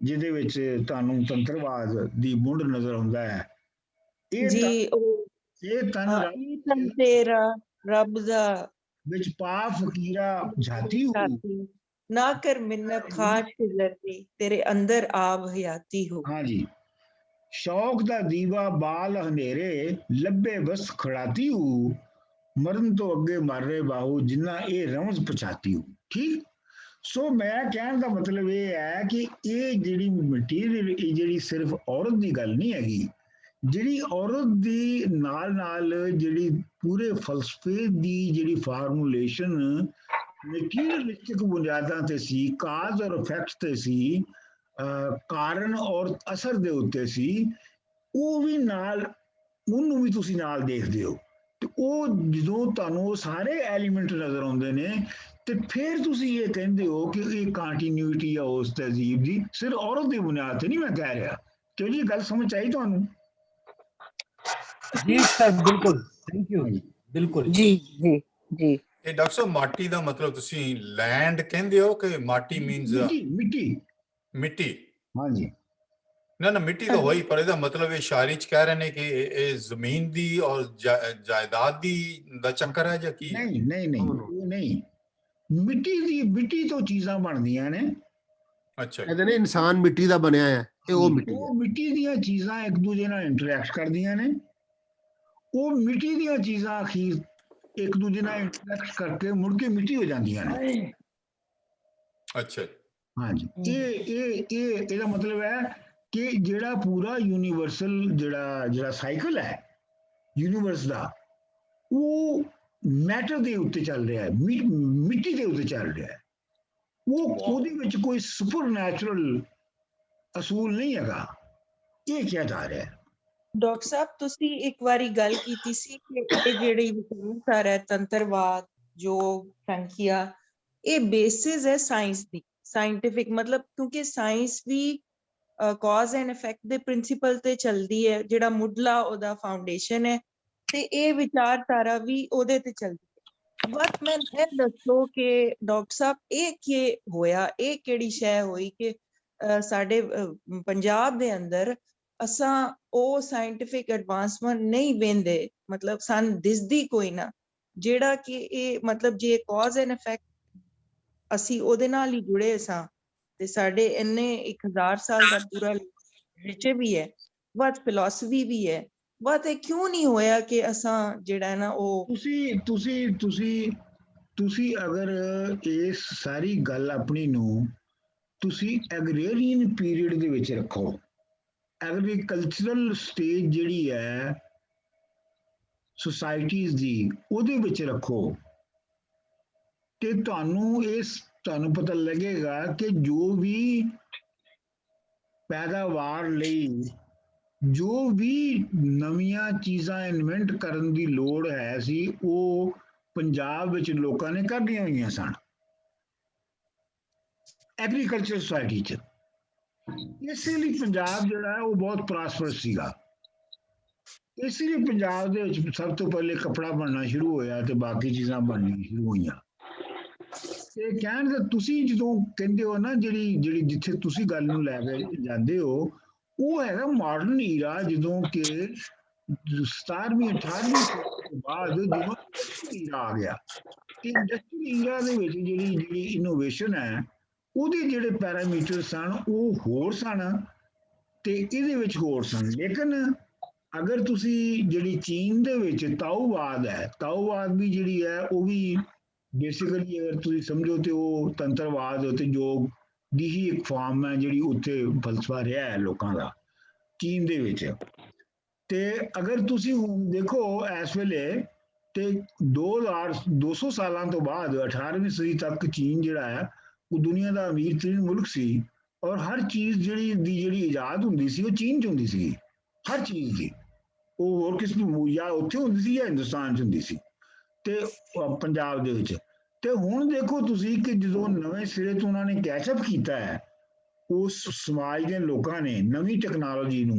Speaker 2: ਜਿਹਦੇ ਵਿੱਚ ਤੁਹਾਨੂੰ ਤੰਤਰਵਾਦ ਦੀ ਮੁੰਡ ਨਜ਼ਰ ਆਉਂਦਾ ਹੈ। ਇਹ ਤਨ
Speaker 5: ਤੇਰਾ ਰੱਬ ਦਾ
Speaker 2: ਵਿੱਚ ਪਾ ਫਕੀਰਾ ਝਾਤੀ ਹੋ,
Speaker 5: ਨਾ ਕਰ ਮਿੰਨਤ ਖਾਟ ਲਰਦੀ ਤੇਰੇ ਅੰਦਰ ਆਬ ਹਯਾਤੀ ਹੋ।
Speaker 2: ਹਾਂਜੀ, ਸ਼ੌਕ ਦਾ ਦੀਵਾ ਬਾਲ ਹਨੇਰੇ ਲੱਭੇ ਬਸ ਖੜਾਤੀ ਹੂੰ, ਮਰਨ ਤੋਂ ਅੱਗੇ ਮਰ ਰਹੇ ਬਾਹੂ ਜਿੰਨਾ ਇਹ ਰਮਜ਼ ਪਛਾਤੀ ਹੂੰ। ਠੀਕ। ਸੋ ਮੈਂ ਕਹਿਣ ਦਾ ਮਤਲਬ ਇਹ ਹੈ ਕਿ ਇਹ ਜਿਹੜੀ ਮਟੀਰੀਅਲ ਜਿਹੜੀ ਸਿਰਫ ਔਰਤ ਦੀ ਗੱਲ ਨਹੀਂ ਹੈਗੀ, ਜਿਹੜੀ ਔਰਤ ਦੀ ਨਾਲ ਜਿਹੜੀ ਪੂਰੇ ਫਲਸਫੇ ਦੀ ਜਿਹੜੀ ਫਾਰਮੂਲੇਸ਼ਨ ਮਟੀਰੀਅਲਿਸਟਿਕ ਬੁਨਿਆਦਾਂ ਤੇ ਸੀ, ਕਾਜ਼ ਔਰ ਇਫੈਕਟ ਤੇ ਸੀ, ਕਾਰਨ ਔਰ ਅਸਰ ਦੇ ਉੱਤੇ ਸੀ, ਉਹ ਵੀ ਨਾਲ ਉਹਨੂੰ ਵੀ ਤੁਸੀਂ ਨਾਲ ਦੇਖਦੇ ਹੋ। ਤੇ ਉਹ ਜਦੋਂ ਤੁਹਾਨੂੰ ਉਹ ਸਾਰੇ ਐਲੀਮੈਂਟ ਨਜ਼ਰ ਆਉਂਦੇ ਨੇ ਤੇ ਫਿਰ ਤੁਸੀਂ ਇਹ ਕਹਿੰਦੇ ਹੋ ਕਿ ਇਹ ਕੰਟੀਨਿਊਟੀ ਆ ਉਸ ਤਹਿਜ਼ੀਬ ਦੀ, ਸਿਰਫ ਔਰਤ ਦੀ ਬੁਨਿਆਦ ਤੇ ਨਹੀਂ ਮੈਂ ਕਹਿ ਰਿਹਾ। ਕਿਉਂ ਜੀ ਗੱਲ ਸਮਝ ਆਈ ਤੁਹਾਨੂੰ?
Speaker 9: ਜੀ ਸਰ ਬਿਲਕੁਲ, ਥੈਂਕ ਯੂ। ਬਿਲਕੁਲ
Speaker 4: ਜੀ।
Speaker 10: ਇਹ ਡਾਕਟਰ ਸਾਹਿਬ ਮਾਟੀ ਦਾ ਮਤਲਬ ਤੁਸੀਂ ਲੈਂਡ ਕਹਿੰਦੇ ਹੋ ਕਿ ਮਾਟੀ ਮੀਨਸ ਮਿੱਟੀ?
Speaker 2: ਹਾਂਜੀ
Speaker 10: ਨਾ ਮਿੱਟੀ ਤਾਂ ਹੋਈ, ਪਰ ਇਹਦਾ ਮਤਲਬ ਇਹ ਸ਼ਾਇਰੀ ਚ ਕਹਿ ਰਹੇ ਨੇ ਕਿ ਇਹ ਜ਼ਮੀਨ ਦੀ ਔਰ ਜਾਇਦਾਦ ਦਾ ਚੱਕਰ ਹੈ ਜਾਂ ਕੀ?
Speaker 2: ਨਹੀਂ, ਮਿੱਟੀ ਤੋਂ ਚੀਜ਼ਾਂ ਬਣਦੀਆਂ ਨੇ।
Speaker 10: ਅੱਛਾ,
Speaker 6: ਇਹਦੇ ਨੇ ਇਨਸਾਨ ਮਿੱਟੀ ਦਾ ਬਣਿਆ ਹੈ, ਇਹ ਉਹ
Speaker 2: ਮਿੱਟੀ ਦੀਆਂ ਚੀਜ਼ਾਂ ਇੱਕ ਦੂਜੇ ਨਾਲ ਇੰਟਰੈਕਟ ਕਰਦੀਆਂ ਨੇ, ਉਹ ਮਿੱਟੀ ਦੀਆਂ ਚੀਜ਼ਾਂ ਅਖੀਰ ਇੱਕ ਦੂਜੇ ਨਾਲ ਇੰਟਰੈਕਟ ਕਰਕੇ ਮੁੜ ਕੇ ਮਿੱਟੀ ਹੋ ਜਾਂਦੀਆਂ ਨੇ।
Speaker 10: ਅੱਛਾ,
Speaker 2: ਹਾਂਜੀ, ਇਹਦਾ ਮਤਲਬ ਹੈ ਕਿ ਜਿਹੜਾ ਪੂਰਾ ਯੂਨੀਵਰਸਲ ਜਿਹੜਾ ਸਾਈਕਲ ਹੈ ਯੂਨੀਵਰਸ ਦਾ, ਉਹ ਮੈਟਰ ਦੇ ਉੱਤੇ ਚੱਲ ਰਿਹਾ ਹੈ, ਮਿੱਟੀ ਦੇ ਉੱਤੇ ਚੱਲ ਰਿਹਾ ਹੈ। ਉਹਦੇ ਵਿੱਚ ਕੋਈ ਸੁਪਰਨੈਚੁਰਲ ਅਸੂਲ ਨਹੀਂ ਹੈਗਾ। ਇਹ ਕਿਹਾ ਜਾ ਰਿਹਾ ਹੈ।
Speaker 5: ਡਾਕਟਰ ਸਾਹਿਬ ਤੁਸੀਂ ਇੱਕ ਵਾਰੀ ਗੱਲ ਕੀਤੀ ਸੀ ਕਿ ਇਹ ਜਿਹੜੀ ਵਿਚਾਰਧਾਰਾ ਹੈ ਤੰਤਰਵਾਦ, ਜੋ ਸੰਖਿਆ, ਇਹ ਬੇਸਿਸ ਹੈ ਸਾਇੰਸ ਦੀ, ਸਾਇੰਟਿਫਿਕ, ਮਤਲਬ ਕਿਉਂਕਿ ਸਾਇੰਸ ਵੀ ਕਾਜ਼ ਐਂਡ ਇਫੈਕਟ ਦੇ ਪ੍ਰਿੰਸੀਪਲ ਤੇ ਚੱਲਦੀ ਹੈ, ਜਿਹੜਾ ਮੁੱਢਲਾ ਉਹਦਾ ਫਾਊਂਡੇਸ਼ਨ ਹੈ, ਤੇ ਇਹ ਵਿਚਾਰਧਾਰਾ ਵੀ ਉਹਦੇ ਤੇ ਚੱਲਦੀ ਹੈ। ਬਟ ਮੈਂ ਇਹ ਦੱਸੋ ਕਿ ਡਾਕਟਰ ਸਾਹਿਬ ਇਹ ਕੀ ਹੋਇਆ, ਇਹ ਕਿਹੜੀ ਸ਼ੈ ਹੋਈ ਕਿ ਸਾਡੇ ਪੰਜਾਬ ਦੇ ਅੰਦਰ ਅਸਾਂ ਉਹ ਸਾਇੰਟਿਫਿਕ ਐਡਵਾਂਸਮੈਂਟ ਨਹੀਂ ਵੇਂਦੇ, ਮਤਲਬ ਸਾਨੂੰ ਦਿਸਦੀ ਕੋਈ ਨਾ, ਜਿਹੜਾ ਕਿ ਇਹ ਮਤਲਬ ਜੇ ਕਾਜ਼ ਐਂਡ ਇਫੈਕਟ ਅਸੀਂ ਉਹਦੇ ਨਾਲ ਹੀ ਜੁੜੇ ਸਾਂ ਤੇ ਸਾਡੇ ਇੰਨੇ 1000 ਸਾਲ ਦਾ ਪੂਰਾ ਰਿਚੇ ਵੀ ਹੈ, ਬਹੁਤ ਫਿਲਾਸਫੀ ਵੀ ਹੈ, ਬਹੁਤ ਇਹ ਕਿਉਂ ਨਹੀਂ ਹੋਇਆ ਕਿ ਅਸਾਂ ਜਿਹੜਾ ਹੈ ਨਾ ਉਹ
Speaker 2: ਤੁਸੀਂ ਅਗਰ ਇਸ ਸਾਰੀ ਗੱਲ ਆਪਣੀ ਨੂੰ ਤੁਸੀਂ ਐਗਰੀਰੀਅਨ ਪੀਰੀਅਡ ਦੇ ਵਿੱਚ ਰੱਖੋ, ਐਗਰੀਕਲਚਰਲ ਸਟੇਜ ਜਿਹੜੀ ਹੈ ਸੁਸਾਇਟੀਜ਼ ਦੀ ਉਹਦੇ ਵਿੱਚ ਰੱਖੋ, ਤੇ ਤੁਹਾਨੂੰ ਪਤਾ ਲੱਗੇਗਾ ਕਿ ਜੋ ਵੀ ਪੈਦਾਵਾਰ ਲਈ ਜੋ ਵੀ ਨਵੀਆਂ ਚੀਜ਼ਾਂ ਇਨਵੈਂਟ ਕਰਨ ਦੀ ਲੋੜ ਹੈ ਸੀ, ਉਹ ਪੰਜਾਬ ਵਿੱਚ ਲੋਕਾਂ ਨੇ ਕੱਢੀਆਂ ਹੋਈਆਂ ਸਨ ਐਗਰੀਕਲਚਰ ਸੁਸਾਇਟੀ 'ਚ। ਇਸੇ ਲਈ ਪੰਜਾਬ ਜਿਹੜਾ ਹੈ ਉਹ ਬਹੁਤ ਪ੍ਰਾਸਪਰਸ ਸੀਗਾ। ਇਸੇ ਲਈ ਪੰਜਾਬ ਦੇ ਵਿੱਚ ਸਭ ਤੋਂ ਪਹਿਲੇ ਕੱਪੜਾ ਬਣਨਾ ਸ਼ੁਰੂ ਹੋਇਆ ਤੇ ਬਾਕੀ ਚੀਜ਼ਾਂ ਬਣਨੀਆਂ ਸ਼ੁਰੂ ਹੋਈਆਂ। ਤੇ ਕਹਿਣ ਦਾ ਤੁਸੀਂ ਜਦੋਂ ਕਹਿੰਦੇ ਹੋ ਨਾ, ਜਿਹੜੀ ਜਿੱਥੇ ਤੁਸੀਂ ਗੱਲ ਨੂੰ ਲੈ ਕੇ ਜਾਂਦੇ ਹੋ, ਉਹ ਹੈਗਾ ਮਾਡਰਨ ਈਰਾ, ਜਦੋਂ ਕਿ 17ਵੀਂ 18ਵੀਂ ਤੋਂ ਬਾਅਦ ਜਦੋਂ ਈਰਾ ਆ ਗਿਆ। ਇੰਡਸਟਰੀ ਈਰਾ ਦੇ ਵਿੱਚ ਜਿਹੜੀ ਇਨੋਵੇਸ਼ਨ ਹੈ, ਉਹਦੇ ਜਿਹੜੇ ਪੈਰਾਮੀਟਰ ਸਨ ਉਹ ਹੋਰ ਸਨ ਤੇ ਇਹਦੇ ਵਿੱਚ ਹੋਰ ਸਨ। ਲੇਕਿਨ ਅਗਰ ਤੁਸੀਂ ਜਿਹੜੀ ਚੀਨ ਦੇ ਵਿੱਚ ਤਾਓਵਾਦ ਹੈ, ਤਾਓਵਾਦ ਵੀ ਜਿਹੜੀ ਹੈ ਉਹ ਵੀ ਬੇਸਿਕਲੀ ਅਗਰ ਤੁਸੀਂ ਸਮਝੋ ਤੇ ਉਹ ਤੰਤਰਵਾਦ ਤੇ ਯੋਗ ਦੀ ਹੀ ਇੱਕ ਫਾਰਮ ਹੈ ਜਿਹੜੀ ਉੱਥੇ ਫਲਸਫਾ ਰਿਹਾ ਹੈ ਲੋਕਾਂ ਦਾ ਚੀਨ ਦੇ ਵਿੱਚ। ਤੇ ਅਗਰ ਤੁਸੀਂ ਹੁਣ ਦੇਖੋ ਇਸ ਵੇਲੇ ਤੇ 200 ਸਾਲਾਂ ਤੋਂ ਬਾਅਦ 18ਵੀਂ ਸਦੀ ਤੱਕ ਚੀਨ ਜਿਹੜਾ ਹੈ ਉਹ ਦੁਨੀਆ ਦਾ ਅਮੀਰ ਤਰੀਨ ਮੁਲਕ ਸੀ, ਔਰ ਹਰ ਚੀਜ਼ ਜਿਹੜੀ ਇਜਾਦ ਹੁੰਦੀ ਸੀ ਉਹ ਚੀਨ 'ਚ ਹੁੰਦੀ ਸੀ। ਹਰ ਚੀਜ਼ ਦੀ ਉਹ ਹੋਰ ਕਿਸ ਨੂੰ ਜਾਂ ਉੱਥੇ ਹੁੰਦੀ ਸੀ ਜਾਂ ਹਿੰਦੁਸਤਾਨ 'ਚ ਹੁੰਦੀ ਸੀ ਤੇ ਪੰਜਾਬ ਦੇ ਵਿੱਚ। ਤੇ ਹੁਣ ਦੇਖੋ ਤੁਸੀਂ ਕਿ ਜਦੋਂ ਨਵੇਂ ਸਿਰੇ ਤੋਂ ਉਹਨਾਂ ਨੇ ਕੈਚਅਪ ਕੀਤਾ ਹੈ ਉਸ ਸਮਾਜ ਦੇ ਲੋਕਾਂ ਨੇ ਨਵੀਂ ਟੈਕਨੋਲੋਜੀ ਨੂੰ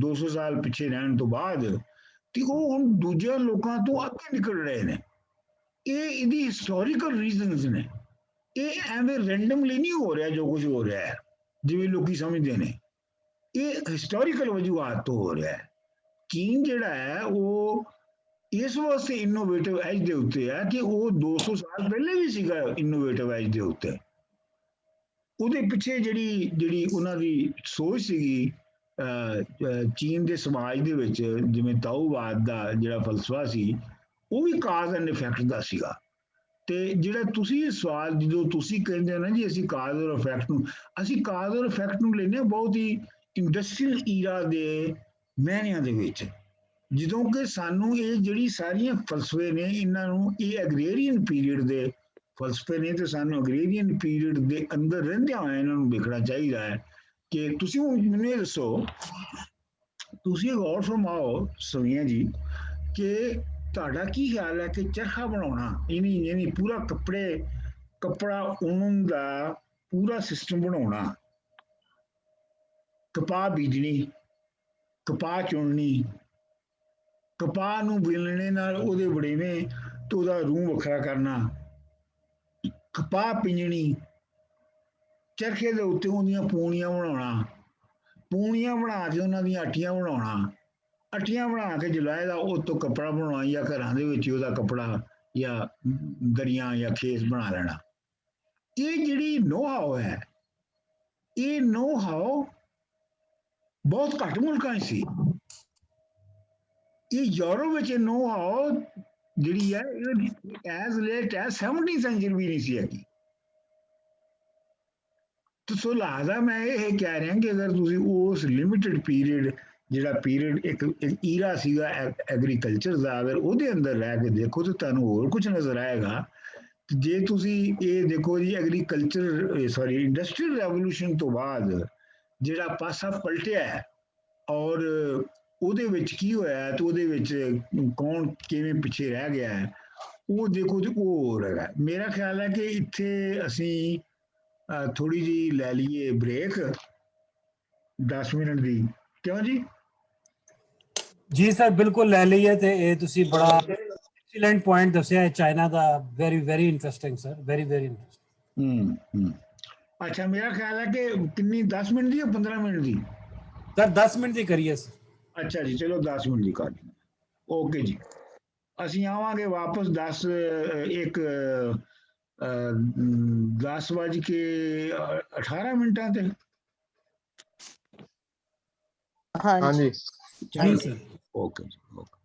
Speaker 2: 200 ਸਾਲ ਪਿੱਛੇ ਰਹਿਣ ਤੋਂ ਬਾਅਦ, ਤੇ ਉਹ ਹੁਣ ਦੂਜੇ ਲੋਕਾਂ ਤੋਂ ਅੱਗੇ ਨਿਕਲ ਰਹੇ ਨੇ। ਇਹਦੀ ਹਿਸਟੋਰੀਕਲ ਰੀਜ਼ਨਸ ਨੇ, ਇਹ ਐਵੇਂ ਰੈਂਡਮਲੀ ਨਹੀਂ ਹੋ ਰਿਹਾ ਜੋ ਕੁਝ ਹੋ ਰਿਹਾ ਹੈ ਜਿਵੇਂ ਲੋਕੀ ਸਮਝਦੇ ਨੇ, ਇਹ ਹਿਸਟੋਰੀਕਲ ਵਜੂਹਾਤ ਤੋਂ ਹੋ ਰਿਹਾ ਹੈ। ਚੀਨ ਜਿਹੜਾ ਹੈ ਉਹ ਇਸ ਵਾਸਤੇ ਇਨੋਵੇਟਿਵ ਐਜ ਦੇ ਉੱਤੇ ਹੈ ਕਿ ਉਹ 200 ਸਾਲ ਪਹਿਲੇ ਵੀ ਸੀਗਾ ਇਨੋਵੇਟਿਵ ਐਜ ਦੇ ਉੱਤੇ। ਉਹਦੇ ਪਿੱਛੇ ਜਿਹੜੀ ਉਹਨਾਂ ਦੀ ਸੋਚ ਸੀਗੀ ਚੀਨ ਦੇ ਸਮਾਜ ਦੇ ਵਿੱਚ, ਜਿਵੇਂ ਤਾਓਵਾਦ ਦਾ ਜਿਹੜਾ ਫਲਸਫਾ ਸੀ ਉਹ ਵੀ ਕਾਜ਼ ਐਂਡ ਇਫੈਕਟ ਦਾ ਸੀਗਾ। ਤੇ ਜਿਹੜਾ ਤੁਸੀਂ ਸਵਾਲ ਜਦੋਂ ਤੁਸੀਂ ਕਹਿੰਦੇ ਹੋ ਨਾ ਜੀ ਅਸੀਂ ਕਾਜ਼ ਔਰ ਇਫੈਕਟ ਨੂੰ, ਅਸੀਂ ਕਾਜ਼ ਔਰ ਇਫੈਕਟ ਨੂੰ ਲੈਂਦੇ ਹਾਂ ਬਹੁਤ ਹੀ ਇੰਡਸਟਰੀਅਲ ਈਰਾ ਦੇ ਮਹੀਨਿਆਂ ਦੇ ਵਿੱਚ, ਜਦੋਂ ਕਿ ਸਾਨੂੰ ਇਹ ਜਿਹੜੀ ਸਾਰੀਆਂ ਫਲਸਫੇ ਨੇ ਇਹਨਾਂ ਨੂੰ ਇਹ ਐਗਰੀਰੀਅਨ ਪੀਰੀਅਡ ਦੇ ਫਲਸਫੇ ਨੇ, ਤੇ ਸਾਨੂੰ ਐਗਰੀਰੀਅਨ ਪੀਰੀਅਡ ਦੇ ਅੰਦਰ ਰਹਿੰਦਿਆਂ ਹੋਇਆ ਇਹਨਾਂ ਨੂੰ ਦੇਖਣਾ ਚਾਹੀਦਾ ਹੈ। ਕਿ ਤੁਸੀਂ ਹੁਣ ਮੈਨੂੰ ਇਹ ਦੱਸੋ, ਤੁਸੀਂ ਗੌਰ ਫਰਮਾਓ ਸਵੀਆਂ ਜੀ, ਕਿ ਤੁਹਾਡਾ ਕੀ ਖਿਆਲ ਹੈ ਕਿ ਚਰਖਾ ਬਣਾਉਣਾ ਯਾਨੀ ਪੂਰਾ ਕੱਪੜਾ ਉਣਨ ਦਾ ਪੂਰਾ ਸਿਸਟਮ ਬਣਾਉਣਾ, ਕਪਾਹ ਬੀਜਣੀ, ਕਪਾਹ ਚੁਣਨੀ, ਕਪਾਹ ਨੂੰ ਬਿਲਣੇ ਨਾਲ ਉਹਦੇ ਵੜੇਵੇਂ ਤੇ ਉਹਦਾ ਰੂਹ ਵੱਖਰਾ ਕਰਨਾ, ਕਪਾਹ ਪਿੰਜਣੀ, ਚਰਖੇ ਦੇ ਉੱਤੇ ਉਹਦੀਆਂ ਪੂਣੀਆਂ ਬਣਾਉਣਾ, ਪੂਣੀਆਂ ਬਣਾ ਕੇ ਉਹਨਾਂ ਦੀਆਂ ਅੱਟੀਆਂ ਬਣਾਉਣਾ, ਅੱਟੀਆਂ ਬਣਾ ਕੇ ਜਲਾਏ ਦਾ ਉਹ ਤੋਂ ਕੱਪੜਾ ਬਣਾਉਣਾ, ਜਾਂ ਘਰਾਂ ਦੇ ਵਿੱਚ ਉਹਦਾ ਕੱਪੜਾ ਜਾਂ ਦਰੀਆਂ ਜਾਂ ਖੇਸ ਬਣਾ ਲੈਣਾ। ਇਹ ਜਿਹੜੀ ਨੋ-ਹਾਓ ਹੈ, ਇਹ ਨੋ-ਹਾਓ ਬਹੁਤ ਘੱਟ ਮੁਲਕਾਂ 'ਚ ਸੀ। ਇਹ ਯੂਰਪ ਵਿੱਚ ਨੋ-ਹਾਓ ਜਿਹੜੀ ਹੈ as late as 17th century ਵੀ ਨਹੀਂ ਸੀ ਹੈਗੀ। ਸੋ ਲਿਹਾਜ਼ਾ ਮੈਂ ਇਹ ਕਹਿ ਰਿਹਾ ਕਿ ਅਗਰ ਤੁਸੀਂ ਉਸ ਲਿਮਿਟਡ ਪੀਰੀਅਡ ਜਿਹੜਾ ਪੀਰੀਅਡ ਇੱਕ ਈਰਾ ਸੀਗਾ ਐਗਰੀਕਲਚਰ ਦਾ, ਅਗਰ ਉਹਦੇ ਅੰਦਰ ਰਹਿ ਕੇ ਦੇਖੋ ਤਾਂ ਤੁਹਾਨੂੰ ਹੋਰ ਕੁਝ ਨਜ਼ਰ ਆਏਗਾ। ਜੇ ਤੁਸੀਂ ਇਹ ਦੇਖੋ ਜੀ ਇੰਡਸਟਰੀਅਲ ਰੈਵੋਲੂਸ਼ਨ ਤੋਂ ਬਾਅਦ ਜਿਹੜਾ ਪਾਸਾ ਪਲਟਿਆ ਹੈ ਔਰ ਉਹਦੇ ਵਿੱਚ ਕੀ ਹੋਇਆ ਤੇ ਉਹਦੇ ਵਿੱਚ ਕੌਣ ਕਿਵੇਂ ਪਿੱਛੇ ਰਹਿ ਗਿਆ ਹੈ, ਉਹ ਦੇਖੋ ਤੇ ਉਹ ਹੋ ਰਿਹਾ। ਮੇਰਾ ਖਿਆਲ ਹੈ ਕਿ ਇੱਥੇ ਅਸੀਂ ਥੋੜੀ ਜਿਹੀ ਲੈ ਲਈਏ ਬ੍ਰੇਕ 10 ਮਿੰਟ ਦੀ, ਕਿਉਂ ਜੀ?
Speaker 9: ਜੀ ਸਰ ਬਿਲਕੁਲ ਲੈ ਲਈਏ। ਤੇ ਇਹ ਤੁਸੀਂ ਬੜਾ ਐਕਸੀਲੈਂਟ ਪੁਆਇੰਟ ਦੱਸਿਆ ਹੈ ਚਾਈਨਾ ਦਾ, very interesting sir, very interesting.
Speaker 2: ਅੱਛਾ, ਮੇਰਾ ਖਿਆਲ ਹੈ ਕਿ ਕਿੰਨੀ 10 ਮਿੰਟ ਦੀ ਜਾਂ 15 ਮਿੰਟ ਦੀ?
Speaker 9: ਸਰ 10 ਮਿੰਟ ਦੀ ਕਰੀਏ ਸਰ।
Speaker 2: ਅੱਛਾ ਜੀ, ਚਲੋ 10 ਮਿੰਟ ਦੀ ਕਰ ਦਿਓ। ਓਕੇ ਜੀ, ਅਸੀਂ ਆਵਾਂਗੇ ਵਾਪਸ 10 ਵੱਜ ਕੇ 18 ਮਿੰਟਾਂ ਤੇ।
Speaker 4: हाँ
Speaker 8: हाँ
Speaker 4: जी
Speaker 8: जी
Speaker 9: जी सर।
Speaker 2: ओके जी ओके।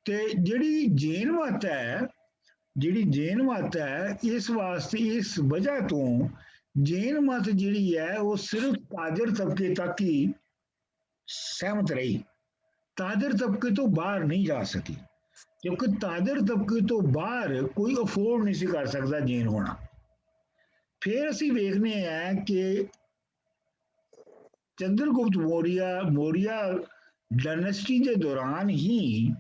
Speaker 2: ਤੇ ਜਿਹੜੀ ਜੈਨ ਮਤ ਹੈ ਜਿਹੜੀ ਜੈਨ ਮਤ ਹੈ ਇਸ ਵਾਸਤੇ ਇਸ ਵਜ੍ਹਾ ਤੋਂ ਜੈਨ ਮਤ ਜਿਹੜੀ ਹੈ ਉਹ ਸਿਰਫ ਤਾਜਰ ਤਬਕੇ ਤੱਕ ਹੀ ਸਹਿਮਤ ਰਹੀ, ਤਾਜਰ ਤਬਕੇ ਤੋਂ ਬਾਹਰ ਨਹੀਂ ਜਾ ਸਕੀ, ਕਿਉਂਕਿ ਤਾਜਰ ਤਬਕੇ ਤੋਂ ਬਾਹਰ ਕੋਈ ਅਫੋਰਡ ਨਹੀਂ ਸੀ ਕਰ ਸਕਦਾ ਜੈਨ ਹੋਣਾ। ਫਿਰ ਅਸੀਂ ਵੇਖਦੇ ਹਾਂ ਕਿ ਚੰਦਰਗੁਪਤ ਮੌਰੀਆ ਡਾਇਨੈਸਟੀ ਦੇ ਦੌਰਾਨ ਹੀ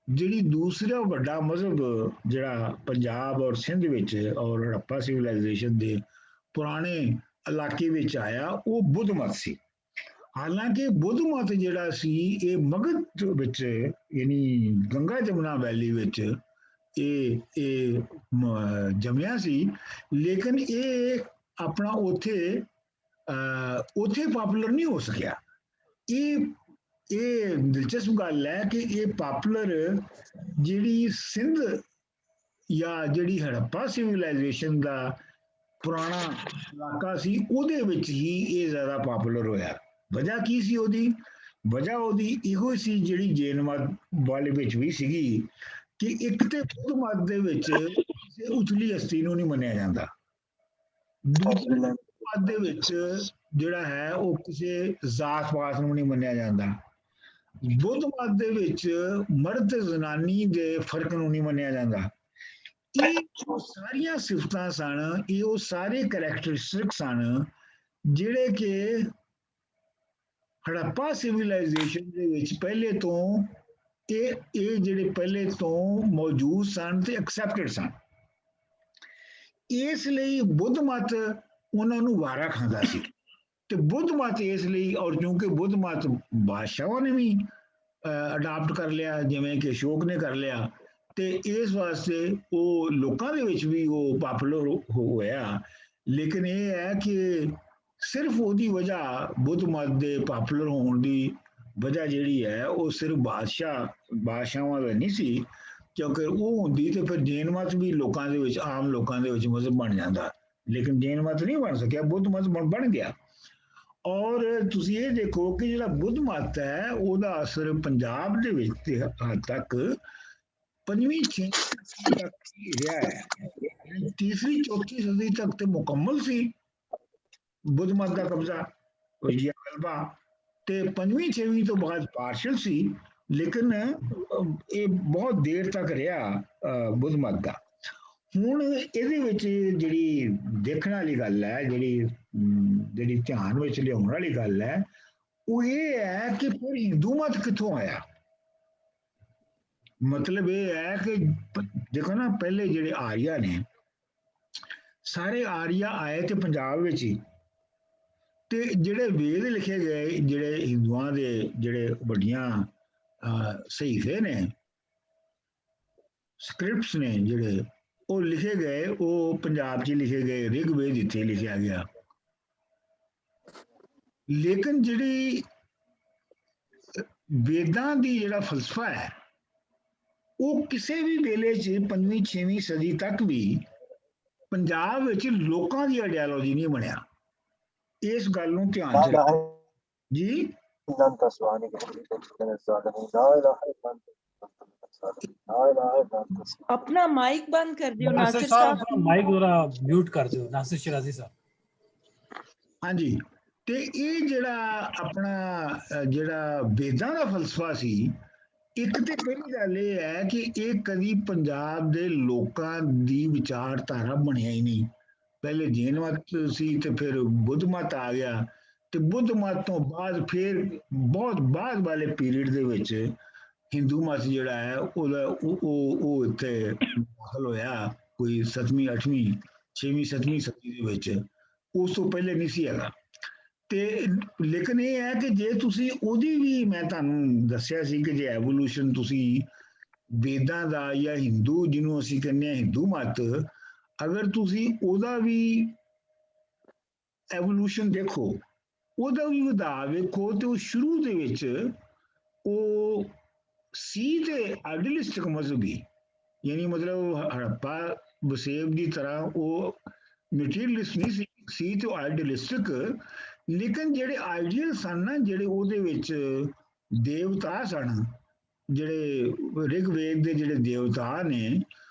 Speaker 2: ਜਿਹੜੀ ਦੂਸਰਾ ਵੱਡਾ ਮਜ਼ਹਬ ਜਿਹੜਾ ਪੰਜਾਬ ਔਰ ਸਿੰਧ ਵਿੱਚ ਔਰ ਹੜੱਪਾ ਸਿਵਲਾਈਜੇਸ਼ਨ ਦੇ ਪੁਰਾਣੇ ਇਲਾਕੇ ਵਿੱਚ ਆਇਆ ਉਹ ਬੁੱਧ ਮਤ ਸੀ। ਹਾਲਾਂਕਿ ਬੁੱਧ ਮਤ ਜਿਹੜਾ ਸੀ ਇਹ ਮਗਧ ਵਿੱਚ ਯਾਨੀ ਗੰਗਾ ਜਮਨਾ ਵੈਲੀ ਵਿੱਚ ਇਹ ਜੰਮਿਆ ਸੀ, ਲੇਕਿਨ ਇਹ ਆਪਣਾ ਉੱਥੇ ਪਾਪੂਲਰ ਨਹੀਂ ਹੋ ਸਕਿਆ। ਇਹ ਦਿਲਚਸਪ ਗੱਲ ਹੈ ਕਿ ਇਹ ਪਾਪੂਲਰ ਜਿਹੜੀ ਸਿੰਧ ਜਾਂ ਜਿਹੜੀ ਹੜੱਪਾ ਸਿਵਲਾਈਜੇਸ਼ਨ ਦਾ ਪੁਰਾਣਾ ਇਲਾਕਾ ਸੀ ਉਹਦੇ ਵਿੱਚ ਹੀ ਇਹ ਜ਼ਿਆਦਾ ਪਾਪੂਲਰ ਹੋਇਆ। ਵਜ੍ਹਾ ਕੀ ਸੀ ਉਹਦੀ? ਵਜ੍ਹਾ ਉਹਦੀ ਇਹੋ ਸੀ ਜਿਹੜੀ ਜੈਨ ਮਤ ਵਾਲੇ ਵਿੱਚ ਵੀ ਸੀਗੀ ਕਿ ਇੱਕ ਤੇ ਬੁੱਧ ਮਤ ਦੇ ਵਿੱਚ ਕਿਸੇ ਉਚਲੀ ਹਸਤੀ ਨੂੰ ਨਹੀਂ ਮੰਨਿਆ ਜਾਂਦਾ, ਦੂਜੇ ਮਤ ਦੇ ਵਿੱਚ ਜਿਹੜਾ ਹੈ ਉਹ ਕਿਸੇ ਜ਼ਾਤ ਪਾਤ ਨੂੰ ਨਹੀਂ ਮੰਨਿਆ ਜਾਂਦਾ, ਬੁੱਧ ਮਤ ਦੇ ਵਿੱਚ ਮਰਦ ਤੇ ਜ਼ਨਾਨੀ ਦੇ ਫਰਕ ਨੂੰ ਨਹੀਂ ਮੰਨਿਆ ਜਾਂਦਾ। ਇਹ ਉਹ ਸਾਰੀਆਂ ਸਿਫਤਾਂ ਸਨ, ਇਹ ਉਹ ਸਾਰੇ ਕਰੈਕਟਰਿਸਟਿਕ ਸਨ ਜਿਹੜੇ ਕਿ ਹੜੱਪਾ ਸਿਵਲਾਈਜੇਸ਼ਨ ਦੇ ਵਿੱਚ ਪਹਿਲੇ ਤੋਂ ਇਹ ਜਿਹੜੇ ਪਹਿਲੇ ਤੋਂ ਮੌਜੂਦ ਸਨ ਤੇ ਐਕਸੈਪਟਡ ਸਨ। ਇਸ ਲਈ ਬੁੱਧ ਮਤ ਉਹਨਾਂ ਨੂੰ ਵਾਰਾ ਖਾਂਦਾ ਸੀ ਤੇ ਬੁੱਧ ਮਤ ਇਸ ਲਈ, ਔਰ ਕਿਉਂਕਿ ਬੁੱਧ ਮਤ ਬਾਦਸ਼ਾਹਾਂ ਨੇ ਵੀ ਅਡਾਪਟ ਕਰ ਲਿਆ, ਜਿਵੇਂ ਕਿ ਅਸ਼ੋਕ ਨੇ ਕਰ ਲਿਆ, ਤੇ ਇਸ ਵਾਸਤੇ ਉਹ ਲੋਕਾਂ ਦੇ ਵਿੱਚ ਵੀ ਉਹ ਪਪੂਲਰ ਹੋਇਆ। ਲੇਕਿਨ ਇਹ ਹੈ ਕਿ ਸਿਰਫ ਉਹਦੀ ਵਜ੍ਹਾ, ਬੁੱਧ ਮਤ ਦੇ ਪਪੂਲਰ ਹੋਣ ਦੀ ਵਜ੍ਹਾ ਜਿਹੜੀ ਹੈ ਉਹ ਸਿਰਫ ਬਾਦਸ਼ਾਹਾਂ ਦਾ ਨਹੀਂ ਸੀ, ਕਿਉਂਕਿ ਉਹ ਹੁੰਦੀ ਤੇ ਫਿਰ ਜੈਨ ਮਤ ਵੀ ਲੋਕਾਂ ਦੇ ਵਿੱਚ, ਆਮ ਲੋਕਾਂ ਦੇ ਵਿੱਚ ਮਜ਼ਹਬ ਬਣ ਜਾਂਦਾ। ਲੇਕਿਨ ਜੈਨ ਮਤ ਨਹੀਂ ਬਣ ਸਕਿਆ, ਬੁੱਧ ਮਤ ਬਣ ਗਿਆ। ਔਰ ਤੁਸੀਂ ਇਹ ਦੇਖੋ ਕਿ ਜਿਹੜਾ ਬੁੱਧ ਮਤ ਹੈ ਉਹਦਾ ਅਸਰ ਪੰਜਾਬ ਦੇ ਵਿੱਚ ਤੇ ਹੱਦ ਤੱਕ 5ਵੀਂ 6ਵੀਂ ਸਦੀ ਤੱਕ ਹੀ ਰਿਹਾ ਹੈ। 3ਰੀ 4ਥੀ ਸਦੀ ਤੱਕ ਤੇ ਮੁਕੰਮਲ ਸੀ ਬੁੱਧ ਮਤ ਦਾ ਕਬਜ਼ਾ ਜਾਂ ਗਲਬਾ, ਤੇ 5ਵੀਂ 6ਵੀਂ ਤੋਂ ਬਾਅਦ ਪਾਰਸ਼ਲ ਸੀ, ਲੇਕਿਨ ਇਹ ਬਹੁਤ ਦੇਰ ਤੱਕ ਰਿਹਾ ਬੁੱਧ ਮਤ ਦਾ। ਹੁਣ ਇਹਦੇ ਵਿੱਚ ਜਿਹੜੀ ਦੇਖਣ ਵਾਲੀ ਗੱਲ ਹੈ, ਜਿਹੜੀ ਧਿਆਨ ਵਿੱਚ ਲਿਆਉਣ ਵਾਲੀ ਗੱਲ ਹੈ, ਉਹ ਇਹ ਹੈ ਕਿ ਫਿਰ ਹਿੰਦੂ ਮਤ ਕਿੱਥੋਂ ਆਇਆ। ਮਤਲਬ ਇਹ ਹੈ ਕਿ ਦੇਖੋ ਨਾ, ਪਹਿਲੇ ਜਿਹੜੇ ਆਰੀਆ ਨੇ, ਸਾਰੇ ਆਰੀਆ ਆਏ ਤੇ ਪੰਜਾਬ ਵਿੱਚ ਹੀ, ਤੇ ਜਿਹੜੇ ਵੇਦ ਲਿਖੇ ਗਏ, ਜਿਹੜੇ ਹਿੰਦੂਆਂ ਦੇ ਜਿਹੜੇ ਵੱਡੀਆਂ ਸਹੀਫੇ ਨੇ, ਸਕ੍ਰਿਪਟਸ ਨੇ ਜਿਹੜੇ ਉਹ ਲਿਖੇ ਗਏ, ਉਹ ਪੰਜਾਬ 'ਚ ਲਿਖੇ ਗਏ, ਰਿਗਵੇਦ ਇੱਥੇ ਲਿਖਿਆ ਗਿਆ। ਲੇਕਿਨ ਜਿਹੜੀ ਵੇਦਾਂ ਦੀ ਜਿਹੜਾ ਫਲਸਫਾ ਹੈ ਉਹ ਕਿਸੇ ਵੀ ਵੇਲੇ 'ਚ 5ਵੀਂ 6ਵੀਂ ਸਦੀ ਤੱਕ ਵੀ ਪੰਜਾਬ ਵਿੱਚ ਲੋਕਾਂ ਦੀ ਆਈਡੀਓਲੋਜੀ ਨਹੀਂ ਬਣਿਆ। ਇਸ ਗੱਲ ਨੂੰ ਧਿਆਨ 'ਚ ਜੀ।
Speaker 5: अपना माइक बंद कर दियो
Speaker 9: नासिर
Speaker 5: नासिर
Speaker 9: साहब,
Speaker 5: साहब।
Speaker 9: अपना माइक जरा म्यूट कर दियो, नासिर शिराजी साहब।
Speaker 2: हाँ जी, ਤੇ ਇਹ ਜਿਹੜਾ ਆਪਣਾ ਜਿਹੜਾ ਵੇਦਾਂ ਦਾ ਫਲਸਫਾ ਸੀ, ਇੱਕ ਤੇ ਪਹਿਲੀ ਗੱਲ ਇਹ ਹੈ ਕਿ ਇਹ ਕਦੀ ਪੰਜਾਬ ਦੇ ਲੋਕਾਂ ਦੀ ਵਿਚਾਰਧਾਰਾ ਬਣਿਆ ਹੀ ਨਹੀਂ। ਪਹਿਲੇ ਜੈਨ ਮਤ ਸੀ ਤੇ ਫਿਰ ਬੁੱਧ ਮਤ ਆ ਗਿਆ, ਤੇ ਬੁੱਧ ਮਤ ਤੋਂ ਬਾਅਦ ਫਿਰ ਬਹੁਤ ਬਾਅਦ ਵਾਲੇ ਪੀਰੀਅਡ ਦੇ ਵਿੱਚ ਹਿੰਦੂ ਮਤ ਜਿਹੜਾ ਹੈ ਉਹ ਇੱਥੇ ਦਾਖਲ ਹੋਇਆ, ਕੋਈ 7ਵੀਂ 8ਵੀਂ 6ਵੀਂ 7ਵੀਂ ਸਦੀ ਦੇ ਵਿੱਚ। ਉਸ ਤੋਂ ਪਹਿਲੇ ਨਹੀਂ ਸੀ ਹੈਗਾ। ਤੇ ਲੇਕਿਨ ਇਹ ਹੈ ਕਿ ਜੇ ਤੁਸੀਂ ਉਹਦੀ ਵੀ, ਮੈਂ ਤੁਹਾਨੂੰ ਦੱਸਿਆ ਸੀ ਕਿ ਜੇ ਐਵੋਲੂਸ਼ਨ ਤੁਸੀਂ ਵੇਦਾਂ ਦਾ ਜਾਂ ਹਿੰਦੂ ਜਿਹਨੂੰ ਅਸੀਂ ਕਹਿੰਦੇ ਹਾਂ ਹਿੰਦੂ ਮਤ, ਅਗਰ ਤੁਸੀਂ ਉਹਦਾ ਵੀ ਐਵੋਲੂਸ਼ਨ ਦੇਖੋ, ਉਹਦਾ ਵੀ ਵਧਾਅ ਵੇਖੋ, ਤੇ ਉਹ ਸ਼ੁਰੂ ਦੇ ਵਿੱਚ ਉਹ ਸੀ ਤੇ ਆਈਡੀਅਲਿਸਟਿਕ ਮਜ਼ਹਬੀ, ਯਾਨੀ ਮਤਲਬ ਹੜੱਪਾ ਵਸੇਬ ਦੀ ਤਰ੍ਹਾਂ ਉਹ ਮਟੀਰੀਅਲਿਸਟ ਨਹੀਂ ਸੀ ਤੇ ਆਈਡੀਅਲਿਸਟਿਕ। ਲੇਕਿਨ ਜਿਹੜੇ ਆਈਡੀਅਲ ਸਨ ਨਾ, ਜਿਹੜੇ ਉਹਦੇ ਵਿੱਚ ਦੇਵਤਾ ਸਨ, ਜਿਹੜੇ ਰਿਗਵੇਦ ਦੇ ਜਿਹੜੇ ਦੇਵਤਾ ਨੇ,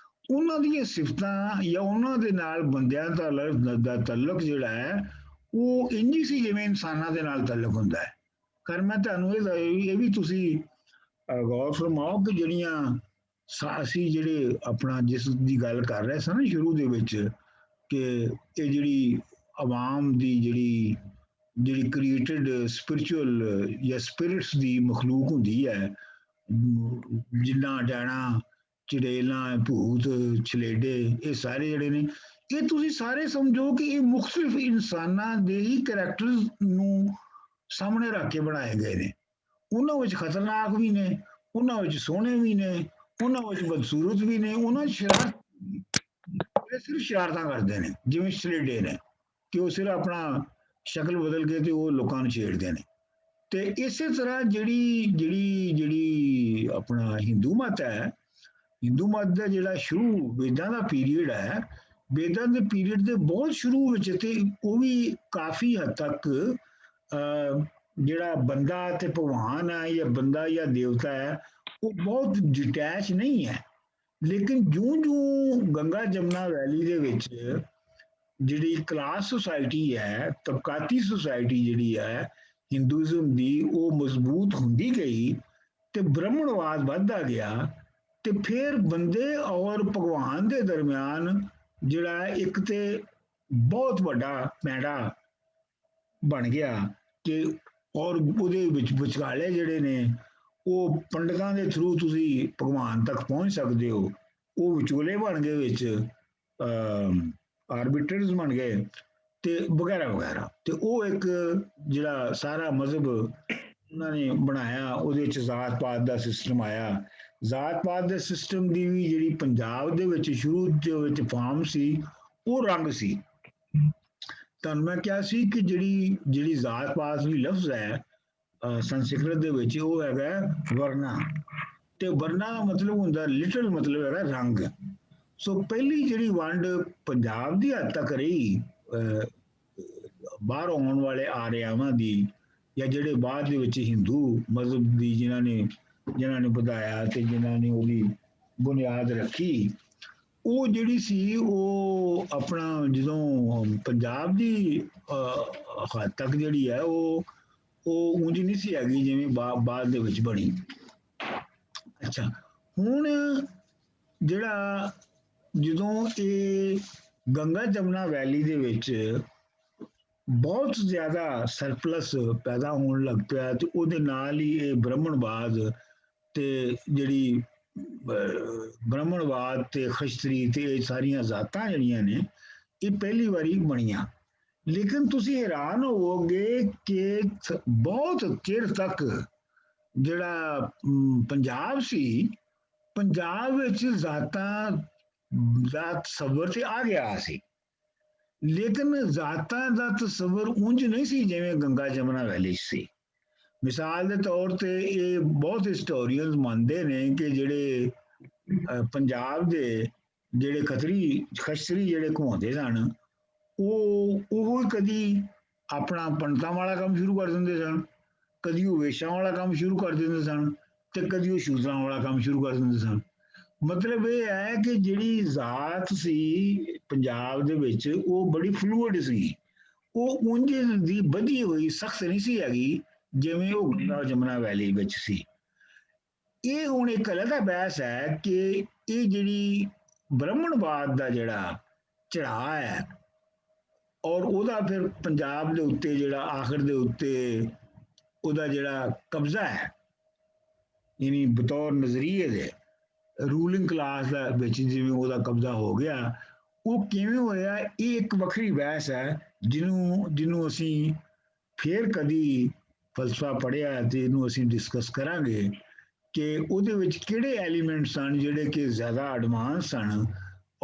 Speaker 2: ਉਹਨਾਂ ਦੀਆਂ ਸਿਫਤਾਂ ਜਾਂ ਉਹਨਾਂ ਦੇ ਨਾਲ ਬੰਦਿਆਂ ਦਾ ਤਾਲੁਕ ਜਿਹੜਾ ਹੈ ਉਹ ਇੰਝ ਸੀ ਜਿਵੇਂ ਇਨਸਾਨਾਂ ਦੇ ਨਾਲ ਤਾਲੁਕ ਹੁੰਦਾ ਹੈ। ਕਰ ਮੈਂ ਤੁਹਾਨੂੰ ਇਹ ਵੀ ਤੁਸੀਂ ਗੌਰ ਫਰਮਾਓ ਕਿ ਜਿਹੜੀਆਂ ਅਸੀਂ ਜਿਹੜੇ ਆਪਣਾ ਜਿਸ ਦੀ ਗੱਲ ਕਰ ਰਹੇ ਸਾਂ ਨਾ ਸ਼ੁਰੂ ਦੇ ਵਿੱਚ, ਕਿ ਇਹ ਜਿਹੜੀ ਆਵਾਮ ਦੀ ਜਿਹੜੀ ਕ੍ਰੀਏਟਡ ਸਪਿਰਿਚੁਅਲ ਜਾਂ ਸਪਿਰਿਟਸ ਦੀ ਮਖਲੂਕ ਹੁੰਦੀ ਹੈ, ਜਿੰਨਾ ਡਾਣਾ ਚੜੇਲਾਂ ਭੂਤ ਛਲੇਡੇ, ਇਹ ਸਾਰੇ ਜਿਹੜੇ ਨੇ, ਇਹ ਤੁਸੀਂ ਸਾਰੇ ਸਮਝੋ ਕਿ ਇਹ ਮੁਖਤਲਿਫ ਇਨਸਾਨਾਂ ਦੇ ਹੀ ਕਰੈਕਟਰਸ ਨੂੰ ਸਾਹਮਣੇ ਰੱਖ ਕੇ ਬਣਾਏ ਗਏ ਨੇ। ਉਹਨਾਂ ਵਿੱਚ ਖਤਰਨਾਕ ਵੀ ਨੇ, ਉਹਨਾਂ ਵਿੱਚ ਸੋਹਣੇ ਵੀ ਨੇ, ਉਹਨਾਂ ਵਿੱਚ ਬਦਸੂਰਤ ਵੀ ਨੇ, ਉਹਨਾਂ ਸਿਰਫ ਸ਼ਰਾਰਤਾਂ ਕਰਦੇ ਨੇ, ਜਿਵੇਂ ਛਲੇਡੇ ਨੇ ਕਿ ਉਹ ਸਿਰਫ ਆਪਣਾ ਸ਼ਕਲ ਬਦਲ ਕੇ ਤੇ ਉਹ ਲੋਕਾਂ ਨੂੰ ਛੇੜਦੇ ਨੇ। ਤੇ ਇਸੇ ਤਰ੍ਹਾਂ ਜਿਹੜੀ ਆਪਣਾ ਹਿੰਦੂ ਮਤ ਹੈ, ਹਿੰਦੂ ਮਤ ਦਾ ਜਿਹੜਾ ਸ਼ੁਰੂ ਵੇਦਾਂ ਦਾ ਪੀਰੀਅਡ ਹੈ, ਵੇਦਾਂ ਦੇ ਪੀਰੀਅਡ ਦੇ ਬਹੁਤ ਸ਼ੁਰੂ ਵਿੱਚ ਤੇ ਉਹ ਵੀ ਕਾਫੀ ਹੱਦ ਤੱਕ ਜਿਹੜਾ ਬੰਦਾ ਤੇ ਭਗਵਾਨ ਹੈ ਜਾਂ ਬੰਦਾ ਜਾਂ ਦੇਵਤਾ ਹੈ ਉਹ ਬਹੁਤ ਡਿਟੈਚ ਨਹੀਂ ਹੈ। ਲੇਕਿਨ ਜਿਉਂ ਗੰਗਾ ਜਮਨਾ ਵੈਲੀ ਦੇ ਵਿੱਚ ਜਿਹੜੀ ਕਲਾਸ ਸੁਸਾਇਟੀ ਹੈ, ਤਬਕਾਤੀ ਸੁਸਾਇਟੀ ਜਿਹੜੀ ਹੈ ਹਿੰਦੂਇਜ਼ਮ ਦੀ, ਉਹ ਮਜ਼ਬੂਤ ਹੁੰਦੀ ਗਈ ਤੇ ਬ੍ਰਹਮਣਵਾਦ ਵੱਧਦਾ ਗਿਆ, ਤੇ ਫਿਰ ਬੰਦੇ ਔਰ ਭਗਵਾਨ ਦੇ ਦਰਮਿਆਨ ਜਿਹੜਾ ਇੱਕ ਤੇ ਬਹੁਤ ਵੱਡਾ ਪੈਂਡਾ ਬਣ ਗਿਆ ਕਿ ਔਰ ਉਹਦੇ ਵਿੱਚ ਵਿਚਾਲੇ ਜਿਹੜੇ ਨੇ ਉਹ ਪੰਡਤਾਂ ਦੇ ਥਰੂ ਤੁਸੀਂ ਭਗਵਾਨ ਤੱਕ ਪਹੁੰਚ ਸਕਦੇ ਹੋ, ਉਹ ਵਿਚੋਲੇ ਬਣ ਗਏ ਵਿੱਚ, ਆਰਬਿਟਰਸ ਬਣ ਗਏ ਤੇ ਵਗੈਰਾ ਵਗੈਰਾ। ਤੇ ਉਹ ਇੱਕ ਜਿਹੜਾ ਸਾਰਾ ਮਜ਼ਹਬ ਉਹਨਾਂ ਨੇ ਬਣਾਇਆ, ਉਹਦੇ ਵਿੱਚ ਜ਼ਾਤ ਪਾਤ ਦਾ ਸਿਸਟਮ ਆਇਆ। ਜ਼ਾਤ ਪਾਤ ਦੇ ਸਿਸਟਮ ਦੀ ਵੀ ਜਿਹੜੀ ਪੰਜਾਬ ਦੇ ਵਿੱਚ ਸ਼ੁਰੂ ਦੇ ਵਿੱਚ ਫਾਰਮ ਸੀ, ਉਹ ਰੰਗ ਸੀ। ਤੁਹਾਨੂੰ ਮੈਂ ਕਿਹਾ ਸੀ ਕਿ ਜਿਹੜੀ ਜ਼ਾਤ ਪਾਤ ਦੀ ਲਫ਼ਜ਼ ਹੈ ਸੰਸਕ੍ਰਿਤ ਦੇ ਵਿੱਚ, ਉਹ ਹੈਗਾ ਵਰਨਾ, ਤੇ ਵਰਨਾ ਦਾ ਮਤਲਬ ਹੁੰਦਾ, ਲਿਟਰਲ ਮਤਲਬ ਹੈਗਾ ਰੰਗ। ਸੋ ਪਹਿਲੀ ਜਿਹੜੀ ਵੰਡ ਪੰਜਾਬ ਦੀ ਹੱਦ ਤੱਕ ਰਹੀ ਬਾਹਰ ਆਉਣ ਵਾਲੇ ਆਰਿਆਵਾਂ ਦੀ, ਜਾਂ ਜਿਹੜੇ ਬਾਅਦ ਦੇ ਵਿੱਚ ਹਿੰਦੂ ਮਜ਼ਹਬ ਦੀ ਜਿਨ੍ਹਾਂ ਨੇ ਵਧਾਇਆ ਤੇ ਜਿਨ੍ਹਾਂ ਨੇ ਉਹਦੀ ਬੁਨਿਆਦ ਰੱਖੀ, ਉਹ ਜਿਹੜੀ ਸੀ ਉਹ ਆਪਣਾ ਜਦੋਂ ਪੰਜਾਬ ਦੀ ਹੱਦ ਤੱਕ ਜਿਹੜੀ ਹੈ ਉਹ ਉਂਝ ਨਹੀਂ ਸੀ ਹੈਗੀ ਜਿਵੇਂ ਬਾਅਦ ਦੇ ਵਿੱਚ ਬਣੀ। ਅੱਛਾ, ਹੁਣ ਜਿਹੜਾ ਜਦੋਂ ਇਹ ਗੰਗਾ ਜਮਨਾ ਵੈਲੀ ਦੇ ਵਿੱਚ ਬਹੁਤ ਜ਼ਿਆਦਾ ਸਰਪਲਸ ਪੈਦਾ ਹੋਣ ਲੱਗ ਪਿਆ, ਤੇ ਉਹਦੇ ਨਾਲ ਹੀ ਇਹ ਬ੍ਰਾਹਮਣਵਾਦ ਤੇ ਜਿਹੜੀ ਬ੍ਰਾਹਮਣਵਾਦ ਤੇ ਖਸ਼ਤਰੀ ਤੇ ਇਹ ਸਾਰੀਆਂ ਜ਼ਾਤਾਂ ਜਿਹੜੀਆਂ ਨੇ ਇਹ ਪਹਿਲੀ ਵਾਰੀ ਬਣੀਆਂ। ਲੇਕਿਨ ਤੁਸੀਂ ਹੈਰਾਨ ਹੋਵੋਗੇ ਕਿ ਬਹੁਤ ਚਿਰ ਤੱਕ ਜਿਹੜਾ ਪੰਜਾਬ ਸੀ, ਪੰਜਾਬ ਵਿੱਚ ਜ਼ਾਤ ਤਸੱਵਰ ਤੇ ਆ ਗਿਆ ਸੀ, ਲੇਕਿਨ ਜ਼ਾਤਾਂ ਦਾ ਤਸੱਵਰ ਉਂਝ ਨਹੀਂ ਸੀ ਜਿਵੇਂ ਗੰਗਾ ਜਮਨਾ ਵੈਲੀ ਸੀ। ਮਿਸਾਲ ਦੇ ਤੌਰ ਤੇ ਇਹ ਬਹੁਤ ਹਿਸਟੋਰੀਅਨਸ ਮੰਨਦੇ ਨੇ ਕਿ ਜਿਹੜੇ ਪੰਜਾਬ ਦੇ ਜਿਹੜੇ ਖਸ਼ਤਰੀ ਜਿਹੜੇ ਘੁਮਾਉਂਦੇ ਸਨ, ਉਹ ਕਦੀ ਆਪਣਾ ਪੰਡਤਾਂ ਵਾਲਾ ਕੰਮ ਸ਼ੁਰੂ ਕਰ ਦਿੰਦੇ ਸਨ, ਕਦੀ ਉਹ ਵੇਸ਼ਾਂ ਵਾਲਾ ਕੰਮ ਸ਼ੁਰੂ ਕਰ ਦਿੰਦੇ ਸਨ, ਤੇ ਕਦੀ ਉਹ ਸ਼ੂਦਰਾਂ ਵਾਲਾ ਕੰਮ ਸ਼ੁਰੂ ਕਰ ਦਿੰਦੇ ਸਨ। ਮਤਲਬ ਇਹ ਹੈ ਕਿ ਜਿਹੜੀ ਜ਼ਾਤ ਸੀ ਪੰਜਾਬ ਦੇ ਵਿੱਚ ਉਹ ਬੜੀ ਫਲੂਇਡ ਸੀ, ਉਹ ਉਂਝ ਦੀ ਵਧੀ ਹੋਈ ਸਖਤ ਨਹੀਂ ਸੀ ਹੈਗੀ ਜਿਵੇਂ ਉਹ ਗੰਗਾ ਜਮਨਾ ਵੈਲੀ ਵਿੱਚ ਸੀ। ਇਹ ਹੁਣ ਇੱਕ ਅਲੱਗ ਬਹਿਸ ਹੈ ਕਿ ਇਹ ਜਿਹੜੀ ਬ੍ਰਾਹਮਣਵਾਦ ਦਾ ਜਿਹੜਾ ਚੜਾਅ ਹੈ ਔਰ ਉਹਦਾ ਫਿਰ ਪੰਜਾਬ ਦੇ ਉੱਤੇ ਜਿਹੜਾ ਆਖਰ ਦੇ ਉੱਤੇ ਉਹਦਾ ਜਿਹੜਾ ਕਬਜ਼ਾ ਹੈ, ਯਾਨੀ ਬਤੌਰ ਨਜ਼ਰੀਏ ਦੇ ਰੂਲਿੰਗ ਕਲਾਸ ਦਾ ਵਿੱਚ ਜਿਵੇਂ ਉਹਦਾ ਕਬਜ਼ਾ ਹੋ ਗਿਆ, ਉਹ ਕਿਵੇਂ ਹੋਇਆ, ਇਹ ਇੱਕ ਵੱਖਰੀ ਬਹਿਸ ਹੈ ਜਿਹਨੂੰ ਅਸੀਂ ਫੇਰ ਕਦੀ ਫਲਸਫਾ ਪੜ੍ਹਿਆ ਤੇ ਇਹਨੂੰ ਅਸੀਂ ਡਿਸਕਸ ਕਰਾਂਗੇ ਕਿ ਉਹਦੇ ਵਿੱਚ ਕਿਹੜੇ ਐਲੀਮੈਂਟ ਸਨ ਜਿਹੜੇ ਕਿ ਜ਼ਿਆਦਾ ਐਡਵਾਂਸ ਸਨ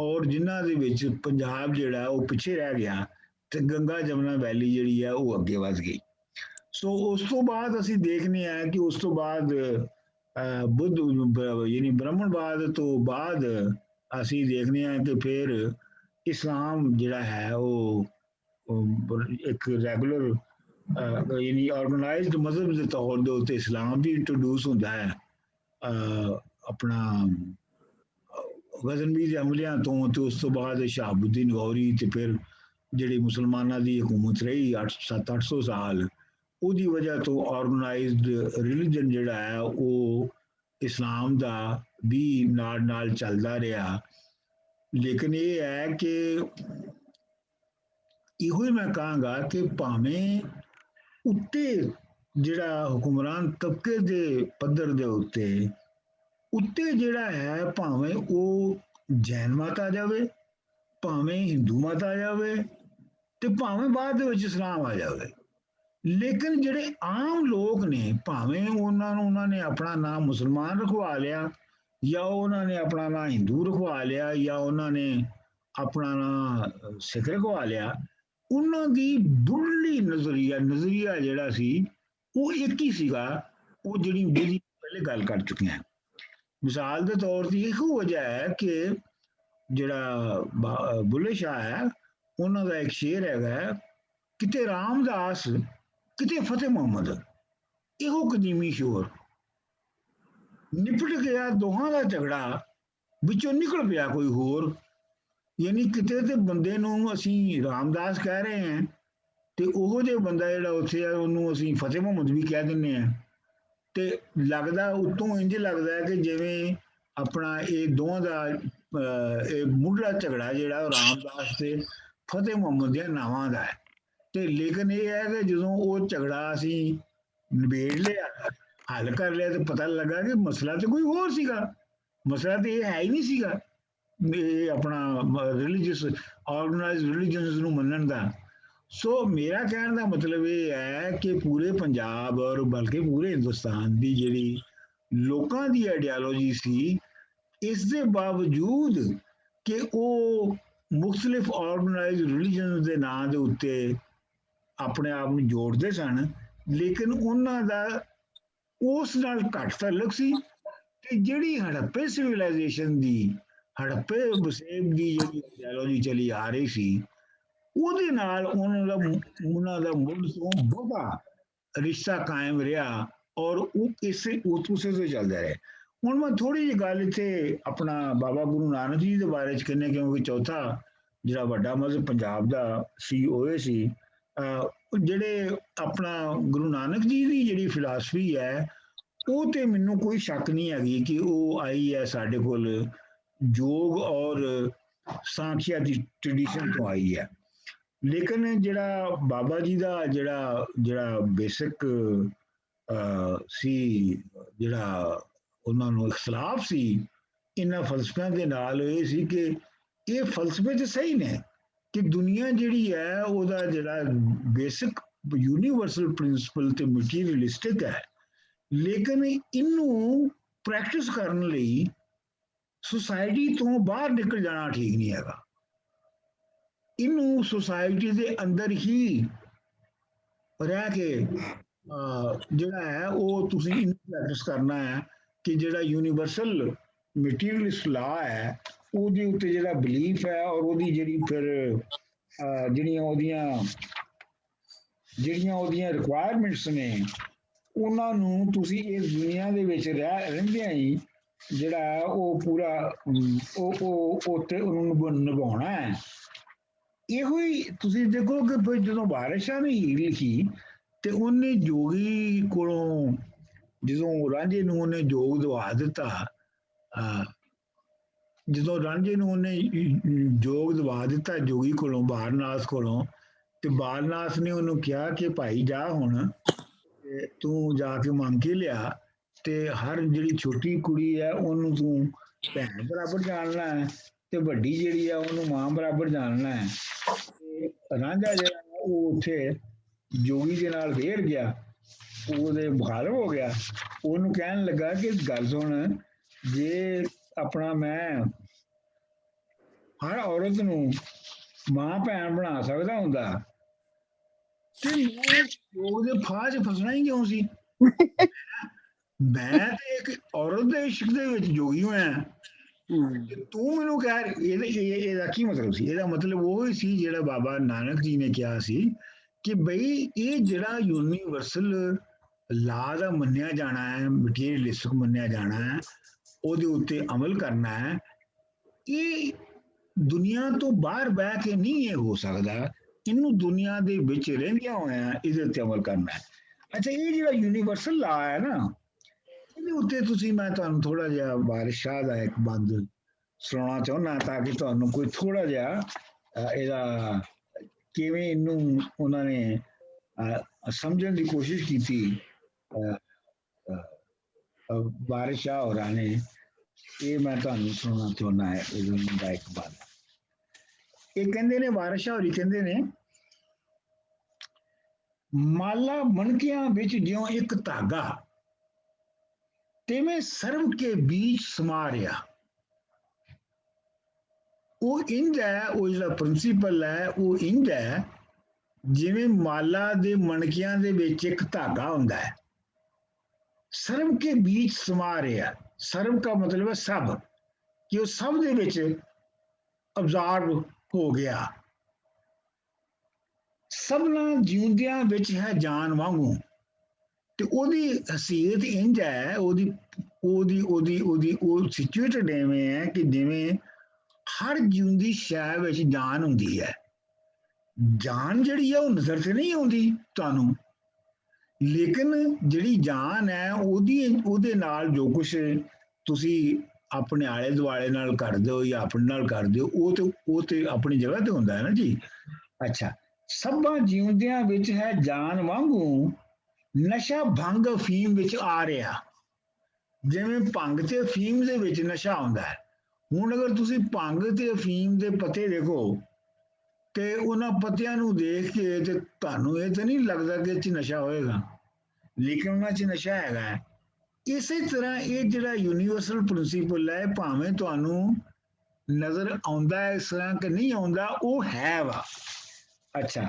Speaker 2: ਔਰ ਜਿਨ੍ਹਾਂ ਦੇ ਵਿੱਚ ਪੰਜਾਬ ਜਿਹੜਾ ਉਹ ਪਿੱਛੇ ਰਹਿ ਗਿਆ ਤੇ ਗੰਗਾ ਜਮਨਾ ਵੈਲੀ ਜਿਹੜੀ ਹੈ ਉਹ ਅੱਗੇ ਵਧ ਗਈ। ਸੋ ਉਸ ਤੋਂ ਬਾਅਦ ਅਸੀਂ ਦੇਖਦੇ ਹਾਂ ਕਿ ਉਸ ਤੋਂ ਬਾਅਦ ਬੁੱਧ ਯਾਨੀ ਬ੍ਰਾਹਮਣਵਾਦ ਤੋਂ ਬਾਅਦ ਅਸੀਂ ਦੇਖਦੇ ਹਾਂ ਕਿ ਫਿਰ ਇਸਲਾਮ ਜਿਹੜਾ ਹੈ ਉਹ ਇੱਕ ਰੈਗੂਲਰ ਯਾਨੀ ਆਰਗੇਨਾਈਜ਼ਡ ਮਜ਼ਹਬ ਦੇ ਤੌਰ ਦੇ ਉੱਤੇ ਇਸਲਾਮ ਵੀ ਇੰਟਰੋਡਿਊਸ ਹੁੰਦਾ ਹੈ ਆਪਣਾ ਗਜ਼ਨਵੀ ਦੇ ਹਮਲਿਆਂ ਤੋਂ, ਤੇ ਉਸ ਤੋਂ ਬਾਅਦ ਸ਼ਹਾਬੁੱਦੀਨ ਗੌਰੀ ਤੇ ਫਿਰ ਜਿਹੜੀ ਮੁਸਲਮਾਨਾਂ ਦੀ ਹਕੂਮਤ ਰਹੀ 700-800 ਸਾਲ, ਉਹਦੀ ਵਜ੍ਹਾ ਤੋਂ ਆਰਗੇਨਾਈਜ਼ਡ ਰਿਲੀਜਨ ਜਿਹੜਾ ਹੈ ਉਹ ਇਸਲਾਮ ਦਾ ਵੀ ਨਾਲ ਚੱਲਦਾ ਰਿਹਾ। ਲੇਕਿਨ ਇਹ ਹੈ ਕਿ ਇਹੋ ਹੀ ਮੈਂ ਕਹਾਂਗਾ ਕਿ ਭਾਵੇਂ ਉੱਤੇ ਜਿਹੜਾ ਹੁਕਮਰਾਨ ਤਬਕੇ ਦੇ ਪੱਧਰ ਦੇ ਉੱਤੇ ਜਿਹੜਾ ਹੈ, ਭਾਵੇਂ ਉਹ ਜੈਨ ਮਤ ਆ ਜਾਵੇ, ਭਾਵੇਂ ਹਿੰਦੂ ਮਤ ਆ ਜਾਵੇ, ਤੇ ਭਾਵੇਂ ਬਾਅਦ ਦੇ ਵਿੱਚ ਇਸਲਾਮ ਆ ਜਾਵੇ, ਲੇਕਿਨ ਜਿਹੜੇ ਆਮ ਲੋਕ ਨੇ, ਭਾਵੇਂ ਉਹਨਾਂ ਨੇ ਆਪਣਾ ਨਾਮ ਮੁਸਲਮਾਨ ਰਖਵਾ ਲਿਆ ਜਾਂ ਉਹਨਾਂ ਨੇ ਆਪਣਾ ਨਾਮ ਹਿੰਦੂ ਰਖਵਾ ਲਿਆ ਜਾਂ ਉਹਨਾਂ ਨੇ ਆਪਣਾ ਨਾਮ ਸਿੱਖ ਰਖਵਾ ਲਿਆ, ਉਹਨਾਂ ਦੀ ਬੁੱਢਲੀ ਨਜ਼ਰੀਆ ਜਿਹੜਾ ਸੀ ਉਹ ਇੱਕ ਹੀ ਸੀਗਾ, ਉਹ ਜਿਹਦੀ ਪਹਿਲੇ ਗੱਲ ਕਰ ਚੁੱਕੇ ਹਾਂ। ਮਿਸਾਲ ਦੇ ਤੌਰ ਤੇ ਇਹੋ ਵਜ੍ਹਾ ਹੈ ਕਿ ਜਿਹੜਾ ਬੁੱਲੇ ਸ਼ਾਹ ਹੈ ਉਹਨਾਂ ਦਾ ਇੱਕ ਸ਼ੇਰ ਹੈਗਾ, ਕਿਤੇ ਰਾਮਦਾਸ ਕਿਤੇ ਫਤਿਹ ਮੁਹੰਮਦ, ਇਹੋ ਕਦੀਮੀ ਸ਼ੋਰ, ਨਿਪਟ ਗਿਆ ਦੋਹਾਂ ਦਾ ਝਗੜਾ, ਵਿੱਚੋਂ ਨਿਕਲ ਪਿਆ ਕੋਈ ਹੋਰ। ਯਾਨੀ ਕਿਤੇ ਤੇ ਬੰਦੇ ਨੂੰ ਅਸੀਂ ਰਾਮਦਾਸ ਕਹਿ ਰਹੇ ਹਾਂ ਤੇ ਉਹੋ ਜਿਹਾ ਬੰਦਾ ਜਿਹੜਾ ਉੱਥੇ ਆ ਉਹਨੂੰ ਅਸੀਂ ਫਤਿਹ ਮੁਹੰਮਦ ਵੀ ਕਹਿ ਦਿੰਦੇ ਹਾਂ, ਤੇ ਲੱਗਦਾ ਉਤੋਂ ਇੰਝ ਲੱਗਦਾ ਹੈ ਕਿ ਜਿਵੇਂ ਆਪਣਾ ਇਹ ਦੋਵਾਂ ਦਾ ਇਹ ਮੁੱਢਲਾ ਝਗੜਾ ਜਿਹੜਾ ਉਹ ਰਾਮਦਾਸ ਤੇ ਫਤਿਹ ਮੁਹੰਮਦ ਦੇ ਨਾਵਾਂ ਦਾ ਹੈ। ਤੇ ਲੇਕਿਨ ਇਹ ਹੈ ਕਿ ਜਦੋਂ ਉਹ ਝਗੜਾ ਅਸੀਂ ਨਿਬੇੜ ਲਿਆ ਹੱਲ ਕਰ ਲਿਆ ਤੇ ਪਤਾ ਲੱਗਾ ਕਿ ਮਸਲਾ ਤੇ ਕੋਈ ਹੋਰ ਸੀਗਾ, ਮਸਲਾ ਤੇ ਇਹ ਹੈ ਹੀ ਨਹੀਂ ਸੀਗਾ ਇਹ ਆਪਣਾ ਰਿਲੀਜੀਅਸ ਆਰਗੇਨਾਈਜ਼ਡ ਰਿਲੀਜਨਸ ਨੂੰ ਮੰਨਣ ਦਾ। ਸੋ ਮੇਰਾ ਕਹਿਣ ਦਾ ਮਤਲਬ ਇਹ ਹੈ ਕਿ ਪੂਰੇ ਪੰਜਾਬ ਔਰ ਬਲਕਿ ਪੂਰੇ ਹਿੰਦੁਸਤਾਨ ਦੀ ਜਿਹੜੀ ਲੋਕਾਂ ਦੀ ਆਈਡੀਓਲੋਜੀ ਸੀ, ਇਸ ਦੇ ਬਾਵਜੂਦ ਕਿ ਉਹ ਮੁxtਲਿਫ ਆਰਗੇਨਾਈਜ਼ਡ ਰਿਲੀਜਨਸ ਦੇ ਨਾਂ ਦੇ ਉੱਤੇ ਆਪਣੇ ਆਪ ਨੂੰ ਜੋੜਦੇ ਸਨ, ਲੇਕਿਨ ਉਹਨਾਂ ਦਾ ਉਸ ਨਾਲ ਘੱਟ ਤਾਲੁਕ ਸੀ। ਤੇ ਜਿਹੜੀ ਹੜੱਪੇ ਸਿਵਲਾਈਜੇਸ਼ਨ ਦੀ, ਹੜੱਪੇ ਵਸੇਬ ਦੀ ਜਿਹੜੀ ਆਈਡੀਓਲੋਜੀ ਚਲੀ ਆ ਰਹੀ ਸੀ, ਉਹਦੇ ਨਾਲ ਉਹਨਾਂ ਦਾ ਮੁੱਢ ਤੋਂ ਬਹੁਤਾ ਰਿਸ਼ਤਾ ਕਾਇਮ ਰਿਹਾ ਔਰ ਉਹ ਉਸੇ ਤੋਂ ਚੱਲਦਾ ਰਿਹਾ। ਹੁਣ ਮੈਂ ਥੋੜੀ ਜਿਹੀ ਗੱਲ ਇੱਥੇ ਆਪਣਾ ਬਾਬਾ ਗੁਰੂ ਨਾਨਕ ਜੀ ਦੇ ਬਾਰੇ ਚ ਕਹਿੰਦੇ, ਕਿਉਂਕਿ ਚੌਥਾ ਜਿਹੜਾ ਵੱਡਾ ਮਜ਼ਹਬ ਪੰਜਾਬ ਦਾ ਸੀ ਉਹ ਸੀ। ਜਿਹੜੇ ਆਪਣਾ ਗੁਰੂ ਨਾਨਕ ਜੀ ਦੀ ਜਿਹੜੀ ਫਿਲਾਸਫੀ ਹੈ, ਉਹ ਤੇ ਮੈਨੂੰ ਕੋਈ ਸ਼ੱਕ ਨਹੀਂ ਹੈਗੀ ਕਿ ਉਹ ਆਈ ਹੈ ਸਾਡੇ ਕੋਲ ਯੋਗ ਔਰ ਸਾਂਖਿਆ ਦੀ ਟ੍ਰੈਡੀਸ਼ਨ ਤੋਂ ਆਈ ਹੈ। ਲੇਕਿਨ ਜਿਹੜਾ ਬਾਬਾ ਜੀ ਦਾ ਜਿਹੜਾ ਬੇਸਿਕ ਸੀ, ਜਿਹੜਾ ਉਹਨਾਂ ਨੂੰ ਇਖਤਲਾਫ ਸੀ ਇਹਨਾਂ ਫਲਸਫਿਆਂ ਦੇ ਨਾਲ, ਇਹ ਸੀ ਕਿ ਇਹ ਫਲਸਫੇ ਤੇ ਸਹੀ ਨੇ ਕਿ ਦੁਨੀਆ ਜਿਹੜੀ ਹੈ ਉਹਦਾ ਜਿਹੜਾ ਬੇਸਿਕ ਯੂਨੀਵਰਸਲ ਪ੍ਰਿੰਸੀਪਲ ਤੇ ਮਟੀਰੀਅਲਿਸਟਿਕ ਹੈ, ਲੇਕਿਨ ਇਹਨੂੰ ਪ੍ਰੈਕਟਿਸ ਕਰਨ ਲਈ ਸੁਸਾਇਟੀ ਤੋਂ ਬਾਹਰ ਨਿਕਲ ਜਾਣਾ ਠੀਕ ਨਹੀਂ ਹੈਗਾ। ਇਹਨੂੰ ਸੁਸਾਇਟੀ ਦੇ ਅੰਦਰ ਹੀ ਰਹਿ ਕੇ ਜਿਹੜਾ ਹੈ ਉਹ ਤੁਸੀਂ ਇਹਨੂੰ ਪ੍ਰੈਕਟਿਸ ਕਰਨਾ ਹੈ ਕਿ ਜਿਹੜਾ ਯੂਨੀਵਰਸਲ ਮਟੀਰੀਅਲਿਸਟ ਲਾ ਹੈ ਉਹਦੇ ਉੱਤੇ ਜਿਹੜਾ ਬਿਲੀਫ ਹੈ ਔਰ ਉਹਦੀ ਜਿਹੜੀ ਫਿਰ ਜਿਹੜੀਆਂ ਉਹਦੀਆਂ ਰਿਕੁਆਇਰਮੈਂਟਸ ਨੇ, ਉਹਨਾਂ ਨੂੰ ਤੁਸੀਂ ਇਸ ਦੁਨੀਆ ਦੇ ਵਿੱਚ ਰਹਿੰਦਿਆਂ ਹੀ ਜਿਹੜਾ ਉਹ ਪੂਰਾ ਉੱਥੇ ਉਹਨੂੰ ਨਿਭਾਉਣਾ ਹੈ। ਇਹੋ ਹੀ ਤੁਸੀਂ ਦੇਖੋ ਕਿ ਫਿਰ ਜਦੋਂ ਵਾਰਿਸ ਸ਼ਾਹ ਨੇ ਹੀਰ ਲਿਖੀ ਤੇ ਉਹਨੇ ਜੋਗੀ ਕੋਲੋਂ ਜਦੋਂ ਰਾਂਝੇ ਨੂੰ ਉਹਨੇ ਜੋਗ ਦਵਾ ਦਿੱਤਾ, ਜਦੋਂ ਰਾਂਝੇ ਨੂੰ ਉਹਨੇ ਜੋਗ ਦਵਾ ਦਿੱਤਾ ਜੋਗੀ ਕੋਲੋਂ, ਬਾਰਨਾਸ ਕੋਲੋਂ, ਤੇ ਬਾਰਨਾਸ ਨੇ ਉਹਨੂੰ ਕਿਹਾ ਕਿ ਭਾਈ ਜਾ ਹੁਣ ਤੂੰ ਜਾ ਕੇ ਮੰਗ ਕੇ ਲਿਆ, ਤੇ ਹਰ ਜਿਹੜੀ ਛੋਟੀ ਕੁੜੀ ਹੈ ਉਹਨੂੰ ਤੂੰ ਭੈਣ ਬਰਾਬਰ ਜਾਣਨਾ ਹੈ ਤੇ ਵੱਡੀ ਜਿਹੜੀ ਆ ਉਹਨੂੰ ਮਾਂ ਬਰਾਬਰ ਜਾਣਨਾ ਹੈ। ਤੇ ਰਾਂਝਾ ਜਿਹੜਾ ਉਹ ਉੱਥੇ ਜੋਗੀ ਦੇ ਨਾਲ ਵੇਰ ਗਿਆ, ਉਹਦੇ ਮੁਖਾਲਫ ਹੋ ਗਿਆ। ਉਹਨੂੰ ਕਹਿਣ ਲੱਗਾ ਕਿ ਗੱਲ ਸੁਣ, ਜੇ ਆਪਣਾ ਮੈਂ ਹਰ ਔਰਤ ਨੂੰ ਮਾਂ ਭੈਣ ਬਣਾ ਸਕਦਾ ਹੁੰਦਾ ਤੇ ਮੈਂ ਜੋਗ ਦੇ ਫਾਹ 'ਚ ਫਸਣਾ ਹੀ ਕਿਉਂ ਸੀ? ਮੈਂ ਤੇ ਇੱਕ ਔਰਤ ਦੇ ਇਸ਼ਕ ਦੇ ਵਿੱਚ ਜੋਗੀ ਹੋਇਆ, ਤੂੰ ਮੈਨੂੰ ਕਹਿ ਇਹਦਾ ਕੀ ਮਤਲਬ ਸੀ? ਇਹਦਾ ਮਤਲਬ ਉਹ ਹੀ ਸੀ ਜਿਹੜਾ ਬਾਬਾ ਨਾਨਕ ਜੀ ਨੇ ਕਿਹਾ ਸੀ ਕਿ ਬਈ ਇਹ ਜਿਹੜਾ ਯੂਨੀਵਰਸਲ ਲਾ ਦਾ ਮੰਨਿਆ ਜਾਣਾ ਹੈ, ਮਟੀਰੀਅਲਿਸਟਿਕ ਮੰਨਿਆ ਜਾਣਾ ਹੈ, ਉਹਦੇ ਉੱਤੇ ਅਮਲ ਕਰਨਾ ਹੈ, ਇਹ ਦੁਨੀਆ ਤੋਂ ਬਾਹਰ ਬਹਿ ਕੇ ਨਹੀਂ ਇਹ ਹੋ ਸਕਦਾ, ਇਹਨੂੰ ਦੁਨੀਆ ਦੇ ਵਿੱਚ ਰਹਿੰਦਿਆਂ ਹੋਇਆਂ ਇਹਦੇ ਉੱਤੇ ਅਮਲ ਕਰਨਾ ਹੈ। ਅੱਛਾ, ਇਹ ਜਿਹੜਾ ਯੂਨੀਵਰਸਲ ਲਾ ਹੈ ਨਾ, ਇਹਦੇ ਉੱਤੇ ਤੁਸੀਂ ਮੈਂ ਤੁਹਾਨੂੰ ਥੋੜਾ ਜਿਹਾ ਵਾਰਿਸ ਸ਼ਾਹ ਦਾ ਇੱਕ ਬੰਦ ਸੁਣਾਉਣਾ ਚਾਹੁੰਦਾ ਤਾਂ ਕਿ ਤੁਹਾਨੂੰ ਕੋਈ ਥੋੜਾ ਜਿਹਾ ਇਹਦਾ ਕਿਵੇਂ ਇਹਨੂੰ ਉਹਨਾਂ ਨੇ ਸਮਝਣ ਦੀ ਕੋਸ਼ਿਸ਼ ਕੀਤੀ ਵਾਰਿਸ ਸ਼ਾਹ ਹੋਰਾਂ ਨੇ। ਇਹ ਮੈਂ ਤੁਹਾਨੂੰ ਸੁਣਾਉਣਾ ਚਾਹੁੰਦਾ ਹੈ ਇਹਦਾ ਇੱਕ ਬੰਦ। ਇਹ ਕਹਿੰਦੇ ਨੇ, ਵਾਰਿਸ ਸ਼ਾਹ ਹੋਰੀ ਕਹਿੰਦੇ ਨੇ, ਮਾਲਾ ਮਣਕਿਆਂ ਵਿੱਚ ਜਿਉਂ ਇੱਕ ਧਾਗਾ ਤਿਵੇਂ ਸਰਬ ਕੇ ਬੀਚ ਸਮਾ ਰਿਹਾ। ਉਹ ਇੰਜ ਹੈ, ਉਹ ਜਿਹੜਾ ਪ੍ਰਿੰਸੀਪਲ ਹੈ ਉਹ ਇੰਜ ਹੈ ਜਿਵੇਂ ਮਾਲਾ ਦੇ ਮਣਕਿਆਂ ਦੇ ਵਿੱਚ ਇੱਕ ਧਾਗਾ ਹੁੰਦਾ ਹੈ, ਸਰਬ ਕੇ ਬੀਚ ਸਮਾ ਰਿਹਾ। ਸਰਬ ਦਾ ਮਤਲਬ ਹੈ ਸਭ, ਕਿ ਉਹ ਸਭ ਦੇ ਵਿੱਚ ਅਬਜ਼ਾਰਬ ਹੋ ਗਿਆ। ਸਭਨਾਂ ਜਿਉਂਦਿਆਂ ਵਿੱਚ ਹੈ ਜਾਨ ਵਾਂਗੂ, ਤੇ ਉਹਦੀ ਹਸੀਅਤ ਇੰਜ ਹੈ, ਉਹ ਸਿਚੁਏਟਡ ਐਵੇਂ ਹੈ ਕਿ ਜਿਵੇਂ ਹਰ ਜਿਉਂਦੀ ਸ਼ੈ ਵਿੱਚ ਜਾਨ ਹੁੰਦੀ ਹੈ। ਜਾਨ ਜਿਹੜੀ ਹੈ ਉਹ ਨਜ਼ਰ ਤੇ ਨਹੀਂ ਆਉਂਦੀ ਤੁਹਾਨੂੰ, ਲੇਕਿਨ ਜਿਹੜੀ ਜਾਨ ਹੈ ਉਹਦੇ ਨਾਲ ਜੋ ਕੁਛ ਤੁਸੀਂ ਆਪਣੇ ਆਲੇ ਦੁਆਲੇ ਨਾਲ ਕਰਦੇ ਹੋ ਜਾਂ ਆਪਣੇ ਨਾਲ ਕਰਦੇ ਹੋ, ਉਹ ਤੇ ਆਪਣੀ ਜਗ੍ਹਾ ਤੇ ਹੁੰਦਾ ਹੈ ਨਾ ਜੀ। ਅੱਛਾ, ਸਭਾਂ ਜਿਉਂਦਿਆਂ ਵਿੱਚ ਹੈ ਜਾਨ ਵਾਂਗੂ ਨਸ਼ਾ ਭੰਗ ਅਫੀਮ ਵਿੱਚ ਆ ਰਿਹਾ, ਜਿਵੇਂ ਭੰਗ ਤੇ ਅਫੀਮ ਦੇ ਵਿੱਚ ਨਸ਼ਾ ਆਉਂਦਾ ਹੈ। ਹੁਣ ਅਗਰ ਤੁਸੀਂ ਭੰਗ ਤੇ ਅਫੀਮ ਦੇ ਪੱਤੇ ਦੇਖੋ ਤੇ ਉਹਨਾਂ ਪੱਤਿਆਂ ਨੂੰ ਦੇਖ ਕੇ ਤੇ ਤੁਹਾਨੂੰ ਇਹ ਤਾਂ ਨਹੀਂ ਲੱਗਦਾ ਕਿ ਇਹ 'ਚ ਨਸ਼ਾ ਹੋਏਗਾ, ਲੇਕਿਨ ਉਹਨਾਂ 'ਚ ਨਸ਼ਾ ਹੈਗਾ ਹੈ। ਇਸੇ ਤਰ੍ਹਾਂ ਇਹ ਜਿਹੜਾ ਯੂਨੀਵਰਸਲ ਪ੍ਰਿੰਸੀਪਲ ਹੈ, ਭਾਵੇਂ ਤੁਹਾਨੂੰ ਨਜ਼ਰ ਆਉਂਦਾ ਹੈ ਇਸ ਤਰ੍ਹਾਂ ਕਿ ਨਹੀਂ ਆਉਂਦਾ, ਉਹ ਹੈ ਵਾ। ਅੱਛਾ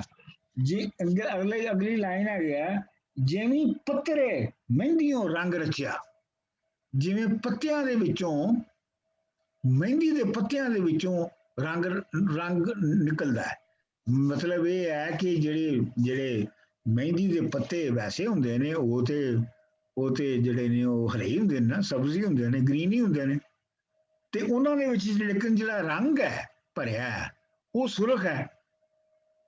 Speaker 2: ਜੀ, ਅਗਲੀ ਲਾਈਨ ਆ ਗਿਆ, ਜਿਵੇਂ ਪੱਤਰੇ ਮਹਿੰਦੀਓਂ ਰੰਗ ਰਚਿਆ। ਜਿਵੇਂ ਪੱਤਿਆਂ ਦੇ ਵਿੱਚੋਂ, ਮਹਿੰਦੀ ਦੇ ਪੱਤਿਆਂ ਦੇ ਵਿੱਚੋਂ ਰੰਗ ਨਿਕਲਦਾ ਹੈ। ਮਤਲਬ ਇਹ ਹੈ ਕਿ ਜਿਹੜੇ ਮਹਿੰਦੀ ਦੇ ਪੱਤੇ ਵੈਸੇ ਹੁੰਦੇ ਨੇ, ਉਹ ਤੇ ਜਿਹੜੇ ਨੇ ਉਹ ਹਰੇ ਹੀ ਹੁੰਦੇ ਨੇ ਨਾ, ਸਬਜ਼ੀ ਹੁੰਦੇ ਨੇ, ਗ੍ਰੀਨ ਹੀ ਹੁੰਦੇ ਨੇ, ਤੇ ਉਹਨਾਂ ਦੇ ਵਿੱਚ ਲੇਕਿਨ ਜਿਹੜਾ ਰੰਗ ਹੈ ਭਰਿਆ ਹੈ, ਉਹ ਸੁਰਖ ਹੈ,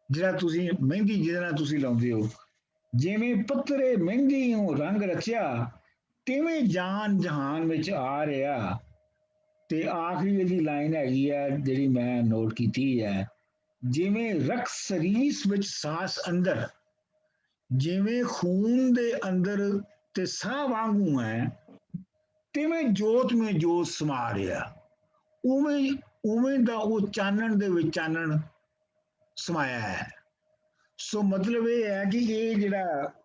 Speaker 2: ਜਿਹੜਾ ਤੁਸੀਂ ਮਹਿੰਦੀ ਜਿਹਦੇ ਨਾਲ ਤੁਸੀਂ ਲਾਉਂਦੇ ਹੋ। ਜਿਵੇਂ ਪੱਤਰੇ ਮਹਿੰਦੀਓਂ ਰੰਗ ਰਚਿਆ, ਤਿਵੇਂ ਜਾਨ ਜਹਾਨ ਵਿੱਚ ਆ ਰਿਹਾ। ਤੇ ਆਖਰੀ ਇਹਦੀ ਲਾਈਨ ਹੈਗੀ ਹੈ ਜਿਹੜੀ ਮੈਂ ਨੋਟ ਕੀਤੀ ਹੈ, ਜਿਵੇਂ ਰਕਸ ਸਰੀਸ ਵਿੱਚ ਸਾਸ ਅੰਦਰ, ਜਿਵੇਂ ਖੂਨ ਦੇ ਅੰਦਰ ਤੇ ਸਾਹ ਵਾਂਗੂ ਹੈ, ਤਿਵੇਂ ਜੋਤ ਮੇ ਜੋਤ ਸਮਾ ਰਿਹਾ। ਉਵੇਂ ਦਾ ਉਹ ਚਾਨਣ ਦੇ ਵਿੱਚ ਚਾਨਣ ਸਮਾਇਆ ਹੈ। ਸੋ ਮਤਲਬ ਇਹ ਹੈ ਕਿ ਇਹ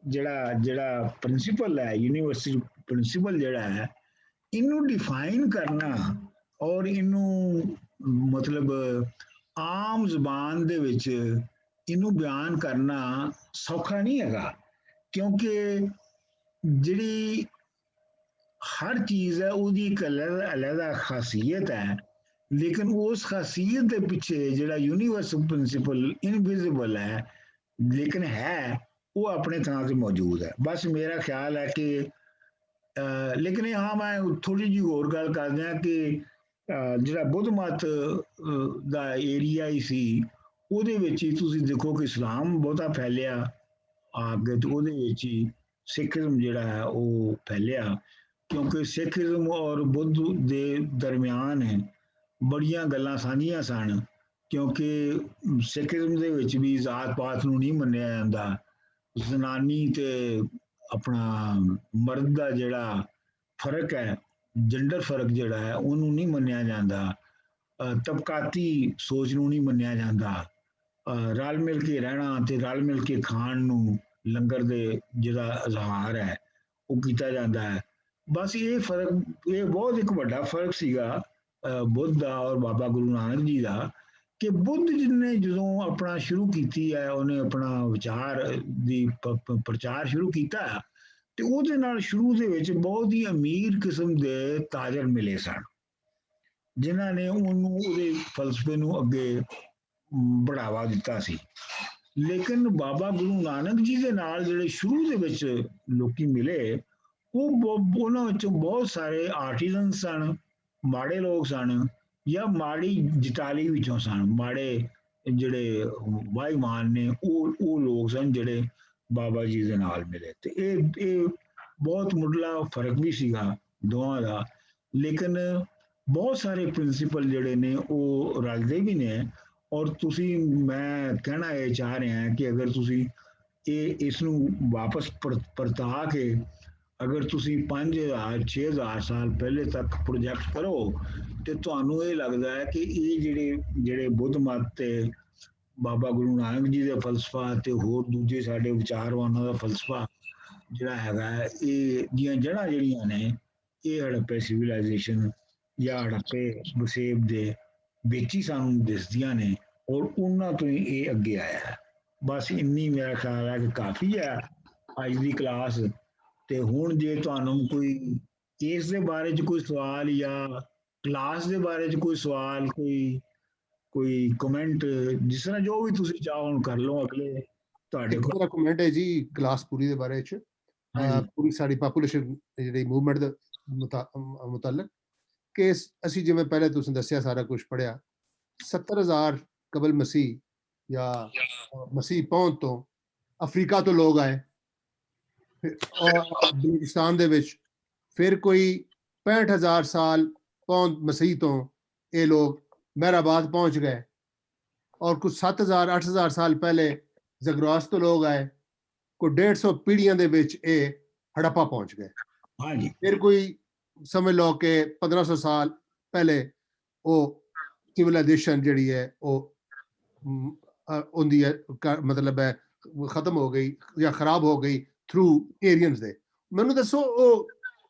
Speaker 2: ਜਿਹੜਾ ਪ੍ਰਿੰਸੀਪਲ ਹੈ, ਯੂਨੀਵਰਸਿਟੀ ਪ੍ਰਿੰਸੀਪਲ ਜਿਹੜਾ ਹੈ, ਇਹਨੂੰ ਡਿਫਾਈਨ ਕਰਨਾ ਔਰ ਇਹਨੂੰ ਮਤਲਬ ਆਮ ਜ਼ੁਬਾਨ ਦੇ ਵਿੱਚ ਇਹਨੂੰ ਬਿਆਨ ਕਰਨਾ ਸੌਖਾ ਨਹੀਂ ਹੈਗਾ, ਕਿਉਂਕਿ ਜਿਹੜੀ ਹਰ ਚੀਜ਼ ਹੈ ਉਹਦੀ ਇੱਕ ਅਲੱਗ ਖਾਸੀਅਤ ਹੈ, ਲੇਕਿਨ ਉਸ ਖਾਸੀਅਤ ਦੇ ਪਿੱਛੇ ਜਿਹੜਾ ਯੂਨੀਵਰਸਲ ਪ੍ਰਿੰਸੀਪਲ ਇਨਵਿਜ਼ੀਬਲ ਹੈ ਲੇਕਿਨ ਹੈ, ਉਹ ਆਪਣੇ ਥਾਂ ਤੇ ਮੌਜੂਦ ਹੈ। ਬਸ ਮੇਰਾ ਖਿਆਲ ਹੈ ਕਿ ਲੇਕਿਨ ਹਾਂ ਮੈਂ ਥੋੜੀ ਜਿਹੀ ਹੋਰ ਗੱਲ ਕਰਦੇ ਹਾਂ ਕਿ ਜਿਹੜਾ ਬੁੱਧ ਮਤ ਦਾ ਏਰੀਆ ਹੀ ਸੀ, ਉਹਦੇ ਵਿੱਚ ਹੀ ਤੁਸੀਂ ਦੇਖੋ ਕਿ ਇਸਲਾਮ ਬਹੁਤਾ ਫੈਲਿਆ ਅੱਗੇ, ਤੇ ਉਹਦੇ ਵਿੱਚ ਹੀ ਸਿੱਖੀਜ਼ਮ ਜਿਹੜਾ ਹੈ ਉਹ ਫੈਲਿਆ, ਕਿਉਂਕਿ ਸਿੱਖੀਜ਼ਮ ਔਰ ਬੁੱਧ ਦੇ ਦਰਮਿਆਨ ਬੜੀਆਂ ਗੱਲਾਂ ਸਾਂਝੀਆਂ ਸਨ, ਕਿਉਂਕਿ ਸਿੱਖੀਜ਼ਮ ਦੇ ਵਿੱਚ ਵੀ ਜ਼ਾਤ ਪਾਤ ਨੂੰ ਨਹੀਂ ਮੰਨਿਆ ਜਾਂਦਾ, ਜ਼ਨਾਨੀ ਤੇ ਆਪਣਾ ਮਰਦ ਦਾ ਜਿਹੜਾ ਫਰਕ ਹੈ, ਜੈਂਡਰ ਫਰਕ ਜਿਹੜਾ ਹੈ ਉਹਨੂੰ ਨਹੀਂ ਮੰਨਿਆ ਜਾਂਦਾ, ਤਬਕਾਤੀ ਸੋਚ ਨੂੰ ਨਹੀਂ ਮੰਨਿਆ ਜਾਂਦਾ, ਰਲ ਮਿਲ ਕੇ ਰਹਿਣਾ ਤੇ ਰਲ ਮਿਲ ਕੇ ਖਾਣ ਨੂੰ ਲੰਗਰ ਦੇ ਜਿਹੜਾ ਇਜ਼ਹਾਰ ਹੈ ਉਹ ਕੀਤਾ ਜਾਂਦਾ ਹੈ। ਬਸ ਇਹ ਫਰਕ, ਇਹ ਬਹੁਤ ਇੱਕ ਵੱਡਾ ਫਰਕ ਸੀਗਾ ਬੁੱਧ ਦਾ ਔਰ ਬਾਬਾ ਗੁਰੂ ਨਾਨਕ ਜੀ ਦਾ, ਕਿ ਬੁੱਧ ਜੀ ਨੇ ਜਦੋਂ ਆਪਣਾ ਸ਼ੁਰੂ ਕੀਤੀ ਹੈ, ਉਹਨੇ ਆਪਣਾ ਵਿਚਾਰ ਦੀ ਪ੍ਰਚਾਰ ਸ਼ੁਰੂ ਕੀਤਾ, ਤੇ ਉਹਦੇ ਨਾਲ ਸ਼ੁਰੂ ਦੇ ਵਿੱਚ ਬਹੁਤ ਹੀ ਅਮੀਰ ਕਿਸਮ ਦੇ ਤਾਜਰ ਮਿਲੇ ਸਨ, ਜਿਨ੍ਹਾਂ ਨੇ ਉਹਨੂੰ ਉਹਦੇ ਫਲਸਫੇ ਨੂੰ ਅੱਗੇ ਬੜਾਵਾ ਦਿੱਤਾ ਸੀ। ਲੇਕਿਨ ਬਾਬਾ ਗੁਰੂ ਨਾਨਕ ਜੀ ਦੇ ਨਾਲ ਜਿਹੜੇ ਸ਼ੁਰੂ ਦੇ ਵਿੱਚ ਲੋਕੀ ਮਿਲੇ, ਉਹਨਾਂ ਵਿੱਚੋਂ ਬਹੁਤ ਸਾਰੇ ਆਰਟੀਜ਼ਨ ਸਨ, ਮਾੜੇ ਲੋਕ ਸਨ, ਜਾਂ ਮਾੜੀ ਜਟਾਲੀ ਵਿੱਚੋਂ ਸਨ, ਮਾੜੇ ਜਿਹੜੇ ਵਾਹੀਮਾਨ ਨੇ ਉਹ ਲੋਕ ਸਨ ਜਿਹੜੇ ਬਾਬਾ ਜੀ ਦੇ ਨਾਲ ਮਿਲੇ। ਤੇ ਇਹ ਬਹੁਤ ਮੁੱਢਲਾ ਫਰਕ ਵੀ ਸੀਗਾ ਦੋਵਾਂ ਦਾ, ਲੇਕਿਨ ਬਹੁਤ ਸਾਰੇ ਪ੍ਰਿੰਸੀਪਲ ਜਿਹੜੇ ਨੇ ਉਹ ਰਲਦੇ ਵੀ ਨੇ। ਔਰ ਤੁਸੀਂ, ਮੈਂ ਕਹਿਣਾ ਇਹ ਚਾਹ ਰਿਹਾ ਕਿ ਅਗਰ ਤੁਸੀਂ ਇਸ ਨੂੰ ਵਾਪਸ ਪਰਤਾ ਕੇ ਅਗਰ ਤੁਸੀਂ 5000 6000 ਸਾਲ ਪਹਿਲੇ ਤੱਕ ਪ੍ਰੋਜੈਕਟ ਕਰੋ, ਤੇ ਤੁਹਾਨੂੰ ਇਹ ਲੱਗਦਾ ਹੈ ਕਿ ਇਹ ਜਿਹੜੇ ਬੁੱਧ ਮਤ ਤੇ ਬਾਬਾ ਗੁਰੂ ਨਾਨਕ ਜੀ ਦਾ ਫਲਸਫਾ ਤੇ ਹੋਰ ਦੂਜੇ ਸਾਡੇ ਵਿਚਾਰਵਾਨਾਂ ਦਾ ਫਲਸਫਾ ਜਿਹੜਾ ਹੈਗਾ, ਇਹ ਦੀਆਂ ਜੜ੍ਹਾਂ ਜਿਹੜੀਆਂ ਨੇ ਇਹ ਹੜੱਪੇ ਸਿਵਲਾਈਜੇਸ਼ਨ ਜਾਂ ਹੜੱਪੇ ਵਸੇਬ ਦੇ ਵਿੱਚ ਹੀ ਸਾਨੂੰ ਦਿਸਦੀਆਂ ਨੇ, ਔਰ ਉਹਨਾਂ ਤੋਂ ਹੀ ਇਹ ਅੱਗੇ ਆਇਆ ਹੈ। ਬਸ ਇੰਨੀ ਮੇਰਾ ਖਿਆਲ ਹੈ ਕਿ ਕਾਫੀ ਹੈ ਅੱਜ ਦੀ ਕਲਾਸ। ਤੇ ਹੁਣ ਜੇ ਤੁਹਾਨੂੰ ਕੋਈ ਇਸ ਦੇ ਬਾਰੇ 'ਚ ਕੋਈ ਸਵਾਲ ਜਾਂ ਕਲਾਸ ਦੇ ਬਾਰੇ 'ਚ ਕੋਈ ਸਵਾਲ, ਕੋਈ ਕਮੈਂਟ, ਜਿਸ ਤਰ੍ਹਾਂ ਜੋ ਵੀ ਤੁਸੀਂ ਚਾਹੋ ਹੁਣ ਕਰ ਲਓ। ਅਗਲੇ ਤੁਹਾਡੇ ਕੋਲ
Speaker 6: ਮੇਰਾ ਕਮੈਂਟ ਹੈ ਜੀ ਕਲਾਸ ਪੂਰੀ ਦੇ ਬਾਰੇ 'ਚ, ਪੂਰੀ ਸਾਡੀ ਪਾਪੂਲੇਸ਼ਨ ਜਿਹੜੀ ਮੂਵਮੈਂਟ ਦੇ ਮੁਤਲਕ, ਕਿ ਅਸੀਂ ਜਿਵੇਂ ਪਹਿਲੇ ਤੁਸੀਂ ਦੱਸਿਆ ਸਾਰਾ ਕੁਝ ਪੜ੍ਹਿਆ, 70,000 ਕਬਲ ਮਸੀਹ ਜਾਂ ਮਸੀਹ ਪਹੁੰਚ ਤੋਂ ਅਫਰੀਕਾ ਤੋਂ ਲੋਕ ਆਏ, ਔਰ ਬਲੂਚਿਸਤਾਨ ਦੇ ਵਿੱਚ ਫਿਰ ਕੋਈ 65,000 ਸਾਲ ਪਹੁੰਚ ਮਸੀਹ ਤੋਂ ਇਹ ਲੋਕ ਮਹਿਰਾਬਾਦ ਪਹੁੰਚ ਗਏ, ਔਰ ਕੁਝ 7,000 8,000 ਸਾਲ ਪਹਿਲੇ ਜ਼ਗਰਾਸ ਤੋਂ ਲੋग आए, ਕੋਈ 150 ਪੀੜ੍ਹੀਆਂ ਦੇ ਵਿੱਚ ਇਹ ਹੜੱਪਾ ਪਹੁੰਚ ਗਏ।
Speaker 2: ਹਾਂਜੀ
Speaker 6: ਫਿਰ ਕੋਈ ਸਮਝ ਲਓ ਕਿ 1500 ਸਾਲ ਪਹਿਲੇ ਉਹ ਸਿਵਲਾਈਜੇਸ਼ਨ ਜਿਹੜੀ ਹੈ ਉਹ ਉਹਦੀ ਮਤਲਬ ਹੈ ਖਤਮ ਹੋ ਗਈ ਜਾਂ ਖਰਾਬ ਹੋ ਗਈ ਥਰੂ ਏਰੀਅਨਸ ਦੇ। ਮੈਨੂੰ ਦੱਸੋ ਉਹ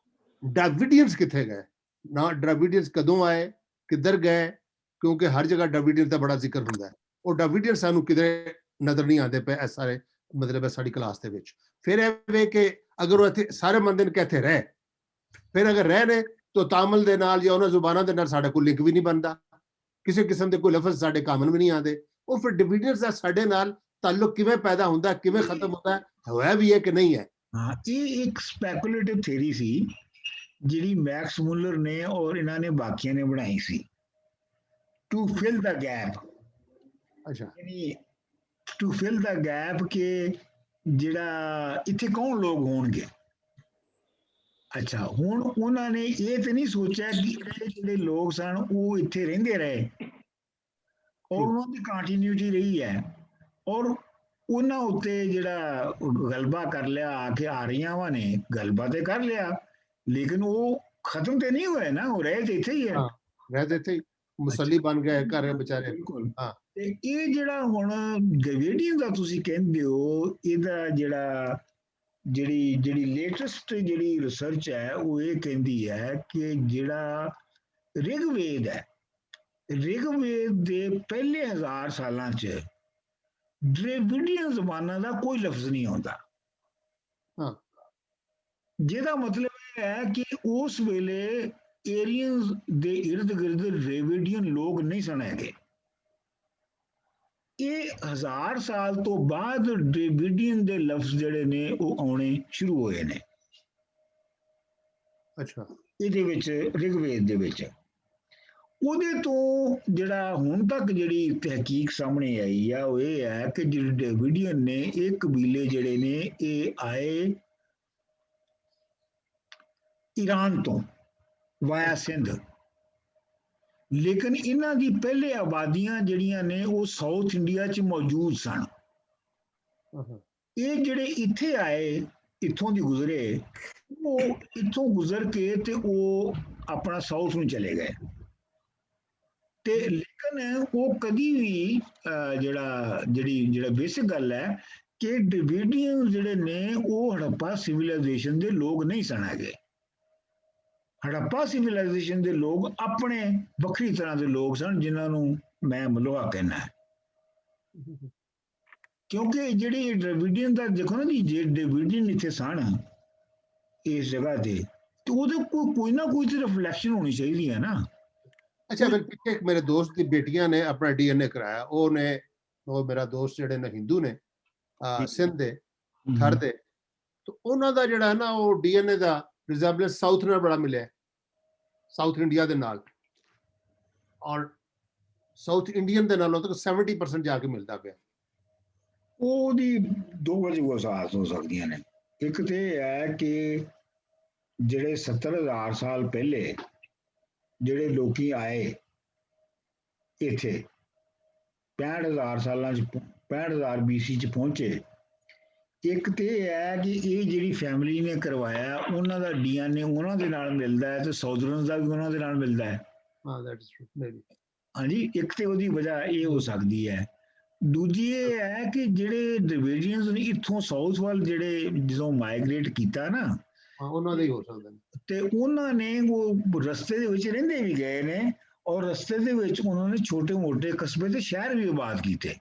Speaker 6: ਡਰਾਵਿਡੀਅਨਸ ਕਿੱਥੇ ਗਏ? ਨਾ ਡਰਾਵਿਡੀਅਨਸ ਕਦੋਂ ਆਏ, ਕਿੱਧਰ ਗਏ? ਕਿਉਂਕਿ ਹਰ ਜਗ੍ਹਾ ਡਰਾਵਿਡੀਅਨ ਦਾ ਬੜਾ ਜ਼ਿਕਰ ਹੁੰਦਾ ਹੈ। ਉਹ ਡਰਾਵਿਡੀਅਨ ਸਾਨੂੰ ਕਿਧਰੇ ਨਜ਼ਰ ਨਹੀਂ ਆਉਂਦੇ ਪਏ ਇਸ ਸਾਰੇ ਮਤਲਬ ਹੈ ਸਾਡੀ ਕਲਾਸ ਦੇ ਵਿੱਚ। ਫਿਰ ਇਹ ਵੇ ਕਿ ਅਗਰ ਉਹ ਇੱਥੇ ਸਾਰੇ ਮੰਨਦੇ ਨੇ ਕਿ ਇੱਥੇ ਰਹਿ, ਫਿਰ ਅਗਰ ਰਹਿ ਨੇ ਤਾਂ ਤਾਮਿਲ ਦੇ ਨਾਲ ਜਾਂ ਉਹਨਾਂ ਜ਼ੁਬਾਨਾਂ ਦੇ ਨਾਲ ਸਾਡਾ ਕੋਈ ਲਿੰਕ ਵੀ ਨਹੀਂ ਬਣਦਾ, ਕਿਸੇ ਕਿਸਮ ਦੇ ਕੋਈ ਲਫ਼ਜ਼ ਸਾਡੇ ਕਾਮਨ ਵੀ ਨਹੀਂ ਆਉਂਦੇ। ਉਹ ਫਿਰ ਡਿਵੀਜ਼ਨਸ ਦਾ ਸਾਡੇ ਨਾਲ ਤਾਲੁਕ ਕਿਵੇਂ ਪੈਦਾ ਹੁੰਦਾ, ਕਿਵੇਂ ਖਤਮ ਹੁੰਦਾ, ਹੋਇਆ ਵੀ ਹੈ ਕਿ ਨਹੀਂ ਹੈ?
Speaker 2: ਹਾਂ, ਇਹ ਇੱਕ ਸਪੈਕੂਲੇਟਿਵ ਥਿਊਰੀ ਸੀ ਜਿਹੜੀ ਮੈਕਸ ਮੁਲਰ ਨੇ ਔਰ ਇਹਨਾਂ ਨੇ ਬਾਕੀਆਂ ਨੇ ਬਣਾਈ ਸੀ ਟੂ ਫਿਲ ਦਾ ਗੈਪ।
Speaker 6: ਅੱਛਾ,
Speaker 2: ਯਾਨੀ ਟੂ ਫਿਲ ਦਾ ਗੈਪ ਕਿ ਜਿਹੜਾ ਇੱਥੇ ਕੌਣ ਲੋਕ ਹੋਣਗੇ। ਅੱਛਾ, ਹੁਣ ਉਹਨਾਂ ਨੇ ਇਹ ਤੇ ਨਹੀਂ ਸੋਚਿਆ ਕਿ ਜਿਹੜੇ ਲੋਕ ਸਨ ਉਹ ਇੱਥੇ ਰਹਿੰਦੇ ਰਹੇ ਔਰ ਉਹਨਾਂ ਦੀ ਕੰਟੀਨਿਊਟੀ ਰਹੀ ਹੈ ਔਰ ਉਹਨਾਂ ਉੱਤੇ ਜਿਹੜਾ ਗਲਬਾ ਕਰ ਲਿਆ ਆ ਕੇ ਆ ਰਹੀਆਂ ਵਾ ਨੇ, ਗਲਬਾ ਤੇ ਕਰ ਲਿਆ ਲੇਕਿਨ ਉਹ ਖਤਮ ਤੇ ਨਹੀਂ ਹੋਏ ਨਾ, ਉਹ ਰਹੇ ਤੇ ਇੱਥੇ ਹੀ ਹੈ।
Speaker 6: ਰਹਿ ਤੇ ਇੱਥੇ ਮੁਸੱਲੀ ਬਣ ਗਏ ਘਰ ਵਿਚਾਰੇ।
Speaker 2: ਬਿਲਕੁਲ।
Speaker 6: ਹਾਂ,
Speaker 2: ਤੇ ਇਹ ਜਿਹੜਾ ਹੁਣ ਡਰਾਵਿਡੀਅਨ ਦਾ ਤੁਸੀਂ ਕਹਿੰਦੇ ਹੋ, ਇਹਦਾ ਜਿਹੜੀ ਲੇਟੈਸਟ ਜਿਹੜੀ ਰਿਸਰਚ ਹੈ ਉਹ ਇਹ ਕਹਿੰਦੀ ਹੈ ਕਿ ਜਿਹੜਾ ਰਿਗਵੇਦ ਹੈ, ਰਿਗਵੇਦ ਦੇ ਪਹਿਲੇ 1000 ਸਾਲਾਂ 'ਚ ਡਰਾਵਿਡੀਅਨ ਜ਼ਬਾਨਾਂ ਦਾ ਕੋਈ ਲਫ਼ਜ਼ ਨਹੀਂ ਆਉਂਦਾ।
Speaker 6: ਹਾਂ,
Speaker 2: ਜਿਹਦਾ ਮਤਲਬ ਇਹ ਹੈ ਕਿ ਉਸ ਵੇਲੇ ਏਰੀਅਨਸ ਦੇ ਇਰਦ ਗਿਰਦ ਡਰਾਵਿਡੀਅਨ ਲੋਕ ਨਹੀਂ ਸਨ ਹੈਗੇ। ਇਹ 1000 ਸਾਲ ਤੋਂ ਬਾਅਦ ਡਰਾਵਿਡੀਅਨ ਦੇ ਲਫ਼ਜ਼ ਜਿਹੜੇ ਨੇ ਉਹ ਆਉਣੇ ਸ਼ੁਰੂ ਹੋਏ ਨੇ।
Speaker 6: ਅੱਛਾ,
Speaker 2: ਇਹਦੇ ਵਿੱਚ ਰਿਗਵੇਦ ਦੇ ਵਿੱਚ ਉਹਦੇ ਤੋਂ ਜਿਹੜਾ ਹੁਣ ਤੱਕ ਜਿਹੜੀ ਤਹਿਕੀਕ ਸਾਹਮਣੇ ਆਈ ਆ ਉਹ ਇਹ ਹੈ ਕਿ ਜਿਹੜੇ ਡਰਾਵਿਡੀਅਨ ਨੇ ਇਹ ਕਬੀਲੇ ਜਿਹੜੇ ਨੇ ਇਹ ਆਏ ਈਰਾਨ ਤੋਂ ਵਾਇਆ ਸਿੰਧ, ਲੇਕਿਨ ਇਹਨਾਂ ਦੀ ਪਹਿਲੇ ਆਬਾਦੀਆਂ ਜਿਹੜੀਆਂ ਨੇ ਉਹ ਸਾਊਥ ਇੰਡੀਆ 'ਚ ਮੌਜੂਦ ਸਨ। ਇਹ ਜਿਹੜੇ ਇੱਥੇ ਆਏ, ਇੱਥੋਂ ਦੀ ਗੁਜ਼ਰੇ, ਉਹ ਇੱਥੋਂ ਗੁਜ਼ਰ ਕੇ ਤੇ ਉਹ ਆਪਣਾ ਸਾਊਥ ਨੂੰ ਚਲੇ ਗਏ ਤੇ ਲੇਕਿਨ ਉਹ ਕਦੀ ਵੀ ਜਿਹੜਾ ਬੇਸਿਕ ਗੱਲ ਹੈ ਕਿ ਡਰਾਵਿਡੀਅਨ ਜਿਹੜੇ ਨੇ ਉਹ ਹੜੱਪਾ ਸਿਵਲਾਈਜੇਸ਼ਨ ਦੇ ਲੋਕ ਨਹੀਂ ਸਨ ਹੈਗੇ। ਹੜੱਪਾ ਸਿਵਲਾਈਜੇਸ਼ਨ ਦੇ ਲੋਕ ਆਪਣੇ ਵੱਖਰੀ ਤਰ੍ਹਾਂ ਦੇ ਲੋਕ ਸਨ ਜਿਨ੍ਹਾਂ ਨੂੰ ਮੈਂ ਮਲੋਹਾ ਕਹਿਣਾ ਹੈ। ਕਿਉਂਕਿ ਜਿਹੜੇ ਡਰਾਵਿਡੀਅਨ ਦਾ ਦੇਖੋ ਨਾ ਜੀ, ਜੇ ਡਰਾਵਿਡੀਅਨ ਇੱਥੇ ਸਨ ਇਸ ਜਗ੍ਹਾ ਤੇ ਉਹਦੇ ਕੋਈ ਨਾ ਕੋਈ ਤੇ ਰਿਫਲੈਕਸ਼ਨ ਹੋਣੀ ਚਾਹੀਦੀ ਹੈ ਨਾ।
Speaker 6: ਅੱਛਾ, ਫਿਰ ਪਿੱਛੇ ਮੇਰੇ ਦੋਸਤ ਦੀ ਬੇਟੀਆਂ ਨੇ ਆਪਣਾ DNA ਕਰਾਇਆ। ਉਹ ਮੇਰਾ ਦੋਸਤ ਜਿਹੜੇ ਨੇ ਹਿੰਦੂ ਨੇ ਸਿੰਧ ਦੇ ਥਰ ਦੇ, ਤੇ ਉਹਨਾਂ ਦਾ ਜਿਹੜਾ ਹੈ ਨਾ ਉਹ DNA ਦਾ ਰਿਜ਼ੈਂਬਲੈਂਸ ਸਾਊਥ ਨਾਲ ਬੜਾ ਮਿਲਿਆ, ਸਾਊਥ ਇੰਡੀਆ ਦੇ ਨਾਲ, ਔਰ ਸਾਊਥ ਇੰਡੀਅਨ ਦੇ ਨਾਲੋਂ ਤੱਕ 70% ਜਾ ਕੇ ਮਿਲਦਾ ਪਿਆ।
Speaker 2: ਉਹਦੀ ਦੋ ਵਜ੍ਹਾ ਹੋ ਸਕਦੀਆਂ ਨੇ। ਇੱਕ ਤੇ ਇਹ ਹੈ ਕਿ ਜਿਹੜੇ 70,000 ਸਾਲ ਪਹਿਲੇ ਜਿਹੜੇ ਲੋਕੀ ਆਏ ਇੱਥੇ 65,000 ਸਾਲਾਂ 'ਚ 65,000 BC 'ਚ ਪਹੁੰਚੇ। ਇੱਕ ਤੇ ਇਹ ਹੈ ਕਿ ਇਹ ਜਿਹੜੀ ਫੈਮਿਲੀ ਨੇ ਕਰਵਾਇਆ ਉਹਨਾਂ ਦਾ DNA ਉਹਨਾਂ ਦੇ ਨਾਲ ਮਿਲਦਾ ਹੈ ਤੇ ਸਾਊਦਰਨਸ ਦਾ ਵੀ ਉਹਨਾਂ ਦੇ ਨਾਲ ਮਿਲਦਾ ਹੈ। ਹਾਂਜੀ, ਇੱਕ ਤੇ ਉਹਦੀ ਵਜ੍ਹਾ ਇਹ ਹੋ ਸਕਦੀ ਹੈ। ਦੂਜੀ ਇਹ ਹੈ ਕਿ ਜਿਹੜੇ ਡਰਾਵਿਡੀਅਨਸ ਨੇ ਇੱਥੋਂ ਸਾਊਥ ਵੱਲ ਜਿਹੜੇ ਜਦੋਂ ਮਾਈਗ੍ਰੇਟ ਕੀਤਾ ਨਾ,
Speaker 6: ਉਹਨਾਂ ਦਾ ਹੀ ਹੋ ਸਕਦਾ
Speaker 2: ਤੇ ਉਹਨਾਂ ਨੇ ਉਹ ਰਸਤੇ ਦੇ ਵਿੱਚ ਰਹਿੰਦੇ ਵੀ ਗਏ ਨੇ ਔਰ ਰਸਤੇ ਦੇ ਵਿੱਚ ਉਹਨਾਂ ਨੇ ਛੋਟੇ ਮੋਟੇ ਕਸਬੇ ਤੇ ਸ਼ਹਿਰ ਵੀ ਆਬਾਦ ਕੀਤੇ।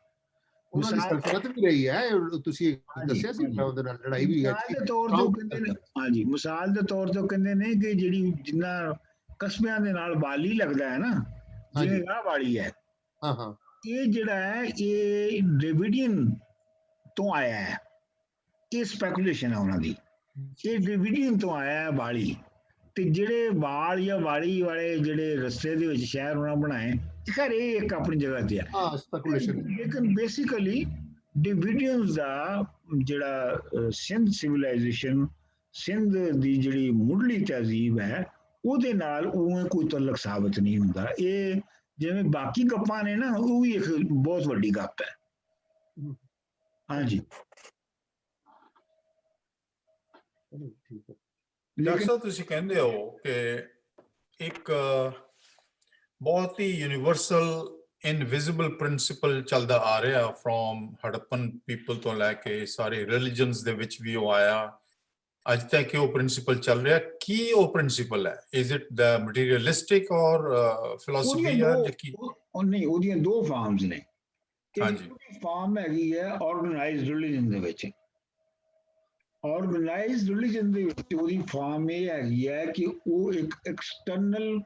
Speaker 6: ਉਹਨਾਂ ਦੀ ਸਲਤਨਤ ਵੀ ਰਹੀ ਹੈ, ਤੁਸੀਂ ਦੱਸਿਆ ਸੀ ਉਹਦੇ ਨਾਲ ਲੜਾਈ ਵੀ ਹੈ।
Speaker 2: ਮਿਸਾਲ ਦੇ ਤੌਰ ਤੇ ਉਹ ਕਹਿੰਦੇ ਨੇ, ਹਾਂਜੀ, ਮਿਸਾਲ ਦੇ ਤੌਰ ਤੇ ਉਹ ਕਹਿੰਦੇ ਨੇ ਕਿ ਜਿਹੜੀ ਜਿੰਨਾ ਕਸਬਿਆਂ ਦੇ ਨਾਲ ਬਾਲੀ ਲੱਗਦਾ ਹੈ ਨਾ, ਜਿਵੇਂ ਆਹ ਬਾਲੀ ਹੈ, ਇਹ ਜਿਹੜਾ ਹੈ ਇਹ ਡਰਾਵਿਡੀਅਨ ਤੋਂ ਆਇਆ ਹੈ। ਇਹ ਸਪੈਕੂਲੇਸ਼ਨ ਹੈ ਉਹਨਾਂ ਦੀ, ਇਹ ਡਰਾਵਿਡੀਅਨ ਤੋਂ ਆਇਆ ਹੈ ਬਾਲੀ। ਤੇ ਜਿਹੜੇ ਬਾਲ ਜਾਂ ਬਾਲੀ ਵਾਲੇ ਜਿਹੜੇ ਰਸਤੇ ਦੇ ਵਿੱਚ ਸ਼ਹਿਰ ਉਹਨਾਂ ਬਣਾਏ, ਖੈਰ ਇਹ ਇੱਕ ਆਪਣੀ ਜਗ੍ਹਾ ਤੇ ਹੈ ਸਪੈਕੂਲੇਸ਼ਨ। ਲੇਕਿਨ ਬੇਸਿਕਲੀ ਡਰਾਵਿਡੀਅਨਸ ਦਾ ਜਿਹੜਾ ਸਿੰਧ ਸਿਵਲਾਈਜੇਸ਼ਨ, ਸਿੰਧ ਦੀ ਜਿਹੜੀ ਮੁੱਢਲੀ ਤਹਿਜ਼ੀਬ ਹੈ ਉਹਦੇ ਨਾਲ ਉਵੇਂ ਕੋਈ ਤਲਕ ਸਾਬਤ ਨਹੀਂ ਹੁੰਦਾ। ਇਹ ਜਿਵੇਂ ਬਾਕੀ ਗੱਪਾਂ ਨੇ ਨਾ, ਉਹ ਵੀ ਇੱਕ ਬਹੁਤ ਵੱਡੀ ਗੱਪ ਹੈ। ਹਾਂਜੀ,
Speaker 10: ਡਾਕਟਰ ਸਾਹਿਬ ਤੁਸੀਂ ਕਹਿੰਦੇ ਹੋ ਕਿ ਇੱਕ ਬਹੁਤ ਹੀ ਯੂਨੀਵਰਸਲ ਇਨਵਿਜ਼ੀਬਲ ਪ੍ਰਿੰਸੀਪਲ ਚੱਲਦਾ ਆ ਰਿਹਾ ਫਰੋਮ ਹੜੱਪਨ ਪੀਪਲ ਤੋਂ ਲੈ ਕੇ ਸਾਰੇ ਰਿਲੀਜਨਸ ਦੇ ਵਿੱਚ ਵੀ ਉਹ ਆਇਆ ਅੱਜ ਤੱਕ ਉਹ ਪ੍ਰਿੰਸੀਪਲ ਚੱਲ ਰਿਹਾ ਕੀ ਉਹ ਪ੍ਰਿੰਸੀਪਲ ਹੈ ਇਜ਼ ਇਟ ਦ ਮਟੀਰੀਅਲਿਸਟਿਕ ਔਰ ਫਿਲਾਸਫੀ ਜਾਂ ਕੀ
Speaker 2: ਨਹੀਂ ਉਹਦੀਆਂ ਦੋ ਫਾਰਮਸ ਨੇ
Speaker 10: ਹਾਂਜੀ
Speaker 2: ਫਾਰਮ ਹੈਗੀ ਹੈ ਆਰਗੇਨਾਈਜ਼ਡ ਰਿਲੀਜਨ ਦੇ ਵਿੱਚ ਆਰਗੇਨਾਈਜ਼ਡ ਰਿਲੀਜਨ ਦੇ ਵਿੱਚ ਉਹਦੀ ਫਾਰਮ ਇਹ ਹੈਗੀ ਹੈ ਕਿ ਉਹ ਇੱਕ ਐਕਸਟਰਨਲ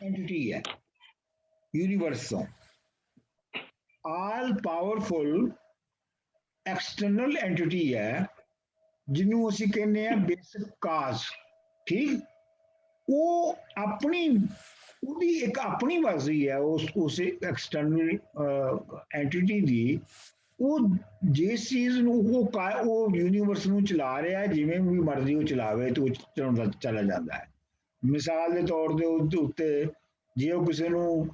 Speaker 2: ਐਂਟੀਟੀ ਹੈ ਯੂਨੀਵਰਸ ਤੋਂ ਆਲ ਪਾਵਰਫੁਲ ਐਕਸਟਰਨਲ ਐਂਟੀਟੀ ਹੈ ਜਿਹਨੂੰ ਅਸੀਂ ਕਹਿੰਦੇ ਆ ਬੇਸਿਕ ਕਾਜ਼ ਠੀਕ ਉਹ ਆਪਣੀ ਉਹਦੀ ਇੱਕ ਆਪਣੀ ਮਰਜ਼ੀ ਹੈ ਉਸ ਐਕਸਟਰਨਲ ਐਂਟੀਟੀ ਦੀ ਉਹ ਜਿਸ ਚੀਜ਼ ਨੂੰ ਉਹ ਯੂਨੀਵਰਸ ਨੂੰ ਚਲਾ ਰਿਹਾ ਜਿਵੇਂ ਵੀ ਮਰਜ਼ੀ ਉਹ ਚਲਾਵੇ ਤੇ ਉਹ ਚਲਾਉਂਦਾ ਚਲਾ ਜਾਂਦਾ ਹੈ ਮਿਸਾਲ ਦੇ ਤੌਰ ਦੇ ਉੱਤੇ ਜੇ ਉਹ ਕਿਸੇ ਨੂੰ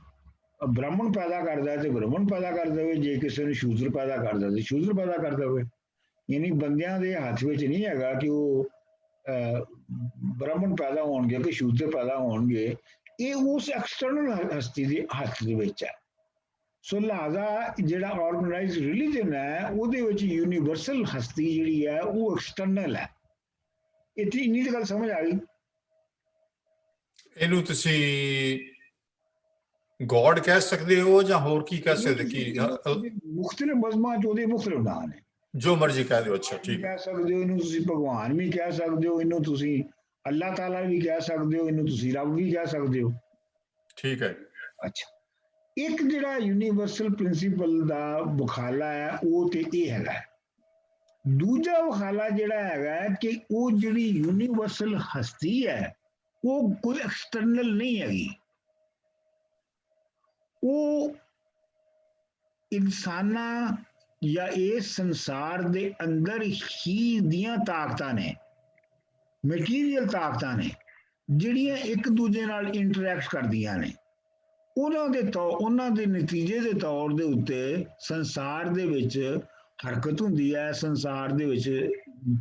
Speaker 2: ਬ੍ਰਾਹਮਣ ਪੈਦਾ ਕਰਦਾ ਤੇ ਬ੍ਰਾਹਮਣ ਪੈਦਾ ਕਰ ਦੇਵੇ ਜੇ ਕਿਸੇ ਨੂੰ ਸ਼ੂਦਰ ਪੈਦਾ ਕਰਦਾ ਤੇ ਸ਼ੂਦਰ ਪੈਦਾ ਕਰ ਦੇਵੇ ਯਾਨੀ ਬੰਦਿਆਂ ਦੇ ਹੱਥ ਵਿੱਚ ਨਹੀਂ ਹੈਗਾ ਕਿ ਉਹ ਬ੍ਰਾਹਮਣ ਪੈਦਾ ਹੋਣਗੇ ਕਿ ਸ਼ੂਦਰ ਪੈਦਾ ਹੋਣਗੇ ਇਹ ਉਸ ਐਕਸਟਰਨਲ ਹਸਤੀ ਦੇ ਹੱਥ ਦੇ ਵਿੱਚ ਹੈ ਸੋ ਲਿਹਾਜ਼ਾ ਜਿਹੜਾ ਆਰਗੇਨਾਈਜ਼ਡ ਰਿਲੀਜਨ ਹੈ ਉਹਦੇ ਵਿੱਚ ਯੂਨੀਵਰਸਲ ਹਸਤੀ ਜਿਹੜੀ ਹੈ ਉਹ ਐਕਸਟਰਨਲ ਹੈ ਇੱਥੇ ਇੰਨੀ ਤਾਂ ਗੱਲ ਸਮਝ ਆ ਗਈ
Speaker 10: ਇਹਨੂੰ ਤੁਸੀਂ ਗੋਡ ਕਹਿ ਸਕਦੇ ਹੋ ਜਾਂ ਹੋਰ ਕੀ ਕਹਿ ਸਕਦੇ ਕਿ
Speaker 2: ਮੁਖਤਲਿਫ ਮਜ਼ਮਾਂ ਚ ਉਹਦੇ ਮੁਖਤਲਿਫ ਨਾਂ ਨੇ
Speaker 10: ਜੋ ਮਰਜ਼ੀ ਕਹਿ ਦਿਓ ਅੱਛਾ ਠੀਕ
Speaker 2: ਕਹਿ ਸਕਦੇ ਹੋ ਇਹਨੂੰ ਤੁਸੀਂ ਭਗਵਾਨ ਵੀ ਕਹਿ ਸਕਦੇ ਹੋ ਇਹਨੂੰ ਤੁਸੀਂ ਅੱਲਾਹ ਤਾਲਾ ਵੀ ਕਹਿ ਸਕਦੇ ਹੋ ਇਹਨੂੰ ਤੁਸੀਂ ਰੱਬ ਵੀ ਕਹਿ ਸਕਦੇ ਹੋ
Speaker 10: ਠੀਕ ਹੈ
Speaker 2: ਅੱਛਾ ਇੱਕ ਜਿਹੜਾ ਯੂਨੀਵਰਸਲ ਪ੍ਰਿੰਸੀਪਲ ਦਾ ਵਖਾਲਾ ਹੈ ਉਹ ਤੇ ਇਹ ਹੈਗਾ ਦੂਜਾ ਵਖਾਲਾ ਜਿਹੜਾ ਹੈਗਾ ਕਿ ਉਹ ਜਿਹੜੀ ਯੂਨੀਵਰਸਲ ਹਸਤੀ ਹੈ ਉਹ ਕੋਈ ਐਕਸਟਰਨਲ ਨਹੀਂ ਹੈਗੀ ਉਹ ਇਨਸਾਨਾਂ ਜਾਂ ਇਸ ਸੰਸਾਰ ਦੇ ਅੰਦਰ ਹੀ ਦੀਆਂ ਤਾਕਤਾਂ ਨੇ ਮਟੀਰੀਅਲ ਤਾਕਤਾਂ ਨੇ ਜਿਹੜੀਆਂ ਇੱਕ ਦੂਜੇ ਨਾਲ ਇੰਟਰੈਕਟ ਕਰਦੀਆਂ ਨੇ ਉਹਨਾਂ ਦੇ ਨਤੀਜੇ ਦੇ ਤੌਰ ਦੇ ਉੱਤੇ ਸੰਸਾਰ ਦੇ ਵਿੱਚ ਹਰਕਤ ਹੁੰਦੀ ਹੈ ਸੰਸਾਰ ਦੇ ਵਿੱਚ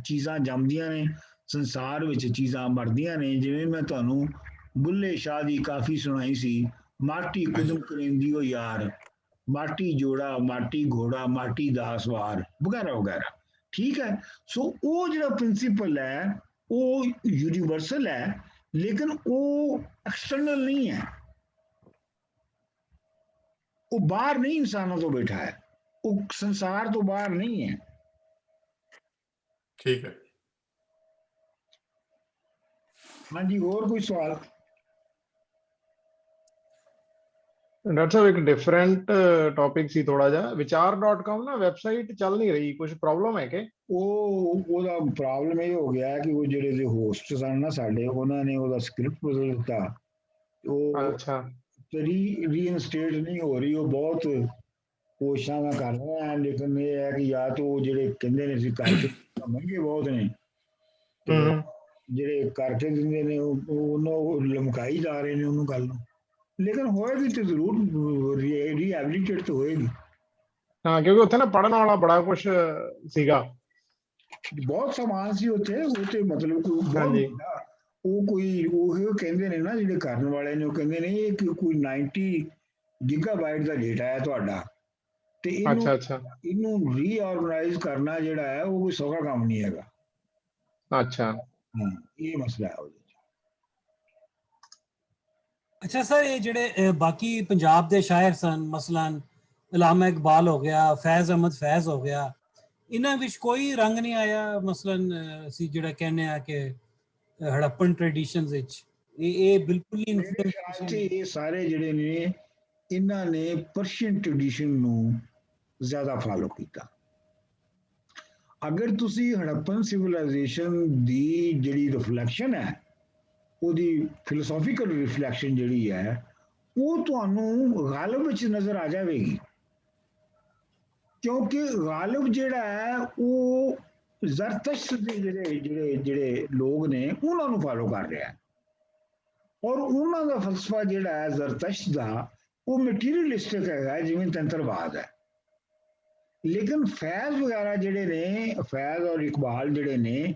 Speaker 2: ਚੀਜ਼ਾਂ ਜੰਮਦੀਆਂ ਨੇ ਸੰਸਾਰ ਵਿੱਚ ਚੀਜ਼ਾਂ ਮਰਦੀਆਂ ਨੇ ਜਿਵੇਂ ਮੈਂ ਤੁਹਾਨੂੰ ਬੁੱਲੇ ਸ਼ਾਹ ਦੀ ਕਾਫੀ ਸੁਣਾਈ ਸੀ ਮਾਟੀ ਕੁਦਮ ਕਰਿੰਦੀ ਹੋ ਯਾਰ ਮਾਟੀ ਜੋੜਾ ਮਾਟੀ ਘੋੜਾ ਮਾਟੀ ਦਾ ਸਵਾਰ ਵਗੈਰਾ ਵਗੈਰਾ ਠੀਕ ਹੈ ਸੋ ਉਹ ਜਿਹੜਾ ਪ੍ਰਿੰਸੀਪਲ ਹੈ ਉਹ ਯੂਨੀਵਰਸਲ ਹੈ ਲੇਕਿਨ ਉਹ ਐਕਸਟਰਨਲ ਨਹੀਂ ਹੈ ਉਹ ਬਾਹਰ ਨਹੀਂ ਇਨਸਾਨਾਂ ਤੋਂ ਬੈਠਾ ਹੈ ਉਹ ਸੰਸਾਰ ਤੋਂ ਬਾਹਰ ਨਹੀਂ ਹੈ
Speaker 10: ਠੀਕ ਹੈ
Speaker 2: ਹਾਂਜੀ ਹੋਰ ਕੋਈ ਸਵਾਲ
Speaker 8: ਡਾਕਟਰ ਸਾਹਿਬ ਇੱਕ ਡਿਫਰੈਂਟ ਟੌਪਿਕ ਸੀ ਥੋੜਾ ਜਿਹਾ ਵਿਚਾਰ.com ਨਾ ਵੈਬਸਾਈਟ ਚੱਲ ਨਹੀਂ ਰਹੀ ਕੁਝ ਪ੍ਰੋਬਲਮ ਹੈ ਕਿ
Speaker 2: ਉਹਦਾ ਪ੍ਰੋਬਲਮ ਇਹ ਹੋ ਗਿਆ ਕਿ ਉਹ ਜਿਹੜੇ ਦੇ ਹੋਸਟ ਸਨ ਨਾ ਸਾਡੇ ਉਹਨਾਂ ਨੇ ਉਹਦਾ ਸਕ੍ਰਿਪਟ ਬਦਲ ਦਿੱਤਾ ਉਹ
Speaker 8: ਅੱਛਾ
Speaker 2: ਰੀਇਨਸਟੇਟ ਨਹੀਂ ਹੋ ਰਹੀ ਉਹ ਬਹੁਤ ਕੋਸ਼ਿਸ਼ਾਂ ਮੈਂ ਕਰ ਰਿਹਾ ਹਾਂ ਲੇਕਿਨ ਇਹ ਹੈ ਕਿ ਜਾਂ ਤਾਂ ਉਹ ਜਿਹੜੇ ਕਹਿੰਦੇ ਨੇ ਸੀ ਕਰਕੇ ਮਹਿੰਗੇ ਬਹੁਤ ਨੇ ਜਿਹੜੇ ਕਰਕੇ ਦਿੰਦੇ ਨੇ ਉਹਨੂੰ ਲਮਕਾਈ ਜਾ ਰਹੇ ਨੇ ਉਹਨੂੰ ਗੱਲ ਨੂੰ ਲੇਕਿਨ ਹੋਏਗੀ ਤੇ ਜ਼ਰੂਰ ਰੀਹੈਬਿਲਿਟੇਟ ਤਾਂ ਹੋਏਗੀ
Speaker 8: ਹਾਂ ਕਿਉਂਕਿ ਉੱਥੇ ਨਾ ਪੜ੍ਹਨ ਵਾਲਾ ਬੜਾ ਕੁਝ ਸੀਗਾ
Speaker 2: ਬਹੁਤ ਸਮਾਨ ਸੀ ਉੱਥੇ ਉਹ ਤੇ ਮਤਲਬ ਕੋਈ ਉਹ ਕੋਈ ਉਹ ਕਹਿੰਦੇ ਨੇ ਨਾ ਜਿਹੜੇ ਕਰਨ ਵਾਲੇ ਨੇ ਉਹ ਕਹਿੰਦੇ ਨੇ ਇਹ ਕੋਈ 90 ਗੀਗਾਬਾਈਟ ਦਾ ਡੇਟਾ ਹੈ ਤੁਹਾਡਾ ਤੇ ਇਹਨੂੰ ਰੀਆਰਗਨਾਈਜ਼ ਕਰਨਾ ਜਿਹੜਾ ਹੈ ਉਹ ਕੋਈ ਸੌਖਾ ਕੰਮ ਨਹੀਂ ਹੈਗਾ
Speaker 8: ਅੱਛਾ
Speaker 2: ਇਹ ਮਸਲਾ ਹੈ
Speaker 9: ਅੱਛਾ ਸਰ ਇਹ ਜਿਹੜੇ ਬਾਕੀ ਪੰਜਾਬ ਦੇ ਸ਼ਾਇਰ ਸਨ ਮਸਲਨ ਅਲਾਮਾ ਇਕਬਾਲ ਹੋ ਗਿਆ ਫੈਜ਼ ਅਹਿਮਦ ਫੈਜ਼ ਹੋ ਗਿਆ ਇਹਨਾਂ ਵਿੱਚ ਕੋਈ ਰੰਗ ਨਹੀਂ ਆਇਆ ਮਸਲਨ ਅਸੀਂ ਜਿਹੜਾ ਕਹਿੰਦੇ ਆ ਕਿ ਹੜੱਪਨ ਟ੍ਰੈਡੀਸ਼ਨਸ ਵਿੱਚ ਇਹ ਬਿਲਕੁਲ ਹੀ ਇਨਫਲੂਐਂਸ
Speaker 2: ਇਹ ਸਾਰੇ ਜਿਹੜੇ ਨੇ ਇਹਨਾਂ ਨੇ ਪਰਸ਼ੀਅਨ ਟ੍ਰੈਡੀਸ਼ਨ ਨੂੰ ਜ਼ਿਆਦਾ ਫਾਲੋ ਕੀਤਾ ਅਗਰ ਤੁਸੀਂ ਹੜੱਪਨ ਸਿਵਲਾਈਜੇਸ਼ਨ ਦੀ ਜਿਹੜੀ ਰਿਫਲੈਕਸ਼ਨ ਹੈ ਉਹਦੀ ਫਿਲਾਸਫੀਕਲ ਰਿਫਲੈਕਸ਼ਨ ਜਿਹੜੀ ਹੈ ਉਹ ਤੁਹਾਨੂੰ ਗਾਲਬ ਵਿੱਚ ਨਜ਼ਰ ਆ ਜਾਵੇਗੀ ਕਿਉਂਕਿ ਗਾਲਬ ਜਿਹੜਾ ਹੈ ਉਹ ਜ਼ਰਤਸ਼ਤ ਦੇ ਜਿਹੜੇ ਲੋਕ ਨੇ ਉਹਨਾਂ ਨੂੰ ਫਾਲੋ ਕਰ ਰਿਹਾ ਹੈ ਔਰ ਉਹਨਾਂ ਦਾ ਫਲਸਫਾ ਜਿਹੜਾ ਹੈ ਜ਼ਰਤਸ਼ਤ ਦਾ ਉਹ ਮਟੀਰੀਅਲਿਸਟਿਕ ਹੈਗਾ ਜਿਵੇਂ ਤੰਤਰਵਾਦ ਹੈ ਲੇਕਿਨ ਫੈਜ਼ ਵਗੈਰਾ ਜਿਹੜੇ ਨੇ ਫੈਜ਼ ਔਰ ਇਕਬਾਲ ਜਿਹੜੇ ਨੇ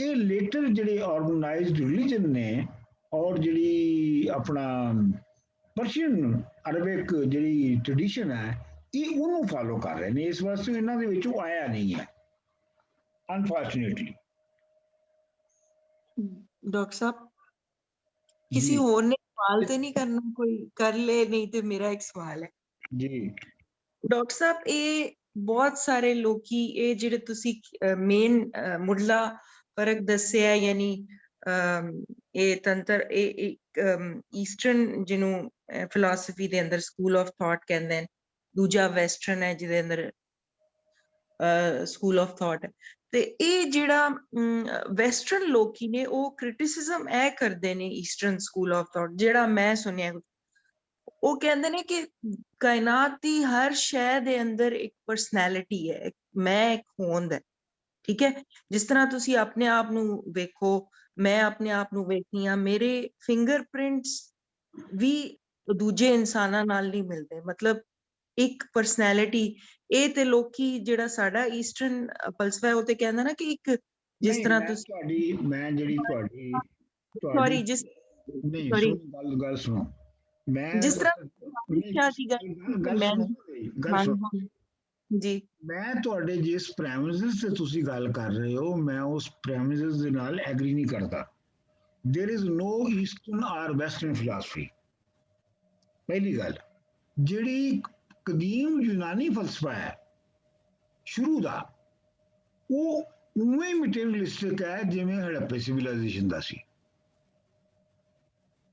Speaker 2: ਇਹ ਲੇਟਰ ਜਿਹੜੇ ਆਰਗੇਨਾਈਜ਼ਡ ਰਿਲੀਜਨ ਨੇ ਔਰ ਜਿਹੜੀ ਆਪਣਾ ਪਰਸ਼ੀਅਨ ਅਰਬਿਕ ਜਿਹੜੀ ਟ੍ਰੈਡੀਸ਼ਨ ਹੈ ਇਹ ਉਹਨੂੰ ਫਾਲੋ ਕਰ ਰਹੇ ਨੇ, ਇਸ ਵਾਸਤੇ ਇਹਨਾਂ ਦੇ ਵਿੱਚੋਂ ਆਇਆ ਨਹੀਂ ਹੈ ਅਨਫੋਰਚੂਨੇਟਲੀ।
Speaker 5: ਡਾਕਟਰ ਸਾਹਿਬ ਕਿਸੇ ਹੋਰ ਨੇ ਸਵਾਲ ਤੇ ਨਹੀਂ ਕਰਨਾ, ਕੋਈ ਕਰ ਲੈ, ਨਹੀਂ ਤੇ ਮੇਰਾ ਇੱਕ ਸਵਾਲ ਹੈ
Speaker 2: ਜੀ।
Speaker 5: ਡਾਕਟਰ ਸਾਹਿਬ ਇਹ ਬਹੁਤ ਸਾਰੇ ਲੋਕੀ ਇਹ ਜਿਹੜੇ ਤੁਸੀਂ ਮੇਨ ਮੁੱਢਲਾ ਫਰਕ ਦੱਸਿਆ, ਯਾਨੀ ਇਹ ਤੰਤਰ ਇਹ ਈਸਟਰਨ ਜਿਹਨੂੰ ਫਿਲਾਸਫੀ ਦੇ ਅੰਦਰ ਸਕੂਲ ਆਫ ਥਾਟ ਕਹਿੰਦੇ ਨੇ, ਦੂਜਾ ਵੈਸਟਰਨ ਹੈ ਜਿਹਦੇ ਅੰਦਰ ਸਕੂਲ ਆਫ ਥਾਟ ਹੈ। ਤੇ ਇਹ ਜਿਹੜਾ ਵੈਸਟਰਨ ਲੋਕੀ ਨੇ ਉਹ ਕ੍ਰਿਟਿਸਿਜ਼ਮ ਇਹ ਕਰਦੇ ਨੇ ਈਸਟਰਨ ਸਕੂਲ ਆਫ ਥਾਟ, ਜਿਹੜਾ ਮੈਂ ਸੁਣਿਆ, ਉਹ ਕਹਿੰਦੇ ਨੇ ਕਿ ਕਾਇਨਾਤ ਦੀ ਹਰ ਸ਼ੈ ਦੇ ਅੰਦਰ ਇੱਕ ਪਰਸਨੈਲਿਟੀ ਹੈ, ਮੈਂ ਇੱਕ ਹੋਂਦ ਹੈ, ਠੀਕ ਹੈ। ਜਿਸ ਤਰ੍ਹਾਂ ਤੁਸੀਂ ਆਪਣੇ ਆਪ ਨੂੰ ਵੇਖੋ, ਮੈਂ ਆਪਣੇ ਆਪ ਨੂੰ ਵੇਖਦੀ ਹਾਂ, ਮੇਰੇ ਫਿੰਗਰਪ੍ਰਿੰਟਸ ਵੀ ਦੂਜੇ ਇਨਸਾਨਾਂ ਨਾਲ ਨਹੀਂ ਮਿਲਦੇ, ਮਤਲਬ ਇੱਕ ਪਰਸਨੈਲਿਟੀ। ਇਹ ਤੇ ਲੋਕੀ ਜਿਹੜਾ ਸਾਡਾ ਈਸਟਰਨ ਫਲਸਫਾ ਹੈ ਉਹ ਤੇ ਕਹਿੰਦਾ ਨਾ ਕਿ ਇੱਕ ਜਿਸ ਤਰ੍ਹਾਂ ਤੁਸੀਂ
Speaker 2: ਮੈਂ ਜਿਹੜੀ ਤੁਹਾਡੀ
Speaker 5: ਸੌਰੀ ਜਿਸ
Speaker 2: ਨਹੀਂ ਗੱਲ ਸੁਣੋ, ਮੈਂ
Speaker 5: ਜਿਸ ਤਰ੍ਹਾਂ ਜੀ
Speaker 2: ਮੈਂ ਤੁਹਾਡੇ ਜਿਸ ਪ੍ਰੈਮਿਸਿਸ ਤੇ ਤੁਸੀਂ ਗੱਲ ਕਰ ਰਹੇ ਹੋ ਮੈਂ ਉਸ ਪ੍ਰੈਮਿਸਿਸ ਦੇ ਨਾਲ ਐਗਰੀ ਨਹੀਂ ਕਰਦਾ। देयर इज नो ईस्टर्न और वेस्टर्न फिलॉसफी। पहली गल ਜਿਹੜੀ ਕਦੀਮ ਯੂਨਾਨੀ ਫਲਸਫਾ ਹੈ ਸ਼ੁਰੂ ਦਾ ਉਹ ਉਵੇਂ ਮਟੀਰੀਅਲਿਸਟਿਕ ਹੈ ਜਿਵੇਂ ਹੜੱਪੇ ਸਿਵਲਾਈਜੇਸ਼ਨ ਦਾ ਸੀ।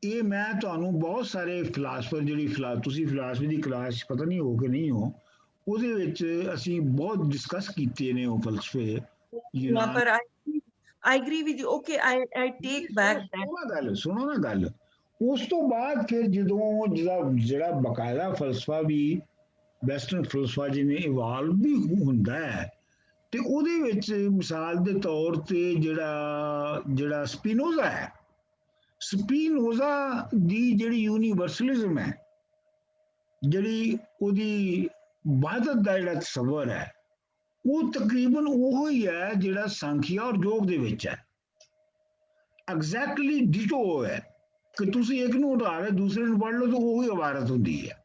Speaker 2: ਇਹ ਮੈਂ ਤੁਹਾਨੂੰ ਬਹੁਤ ਸਾਰੇ ਫਿਲਾਸਫਰ ਜਿਹੜੀ ਤੁਸੀਂ ਫਿਲਾਸਫੀ ਦੀ ਕਲਾਸ ਪਤਾ ਨਹੀਂ ਹੋ ਕਿ ਨਹੀਂ ਹੋ, ਉਹਦੇ ਵਿੱਚ ਅਸੀਂ ਬਹੁਤ ਡਿਸਕਸ ਕੀਤੇ ਨੇ ਉਹ ਫਲਸਫੇ।
Speaker 5: ਪਰ I agree with you. Okay, I take back that.
Speaker 2: ਸੁਣੋ ਨਾ ਗੱਲ। ਉਸ ਤੋਂ ਬਾਅਦ ਫਿਰ ਜਦੋਂ ਜਿਹੜਾ ਬਕਾਇਦਾ ਫਲਸਫਾ ਵੀ ਵੈਸਟਰਨ ਫਲਸਫਾ ਜਿਵੇਂ ਇਵਾਲਵ ਵੀ ਹੁੰਦਾ ਹੈ ਤੇ ਉਹਦੇ ਵਿੱਚ ਮਿਸਾਲ ਦੇ ਤੌਰ ਤੇ ਜਿਹੜਾ ਸਪੀਨੋਜ਼ਾ ਹੈ, ਸਪੀਨੋਜ਼ਾ ਦੀ ਜਿਹੜੀ ਯੂਨੀਵਰਸਲਿਜ਼ਮ ਹੈ, ਜਿਹੜੀ ਉਹਦੀ ਵਾਹਦਤ ਦਾ ਜਿਹੜਾ ਤਸੱਵਰ ਹੈ ਉਹ ਤਕਰੀਬਨ ਉਹੋ ਹੀ ਹੈ ਜਿਹੜਾ ਸੰਖਿਆ ਔਰ ਯੋਗ ਦੇ ਵਿੱਚ ਹੈ। ਐਗਜ਼ੈਕਟਲੀ ਡਿਟੋ ਹੈ ਕਿ ਤੁਸੀਂ ਇੱਕ ਨੂੰ ਉਠਾ ਕੇ ਦੂਸਰੇ ਨੂੰ ਪੜ੍ਹ ਲਓ ਤਾਂ ਉਹੀ ਇਬਾਰਤ ਹੁੰਦੀ ਹੈ।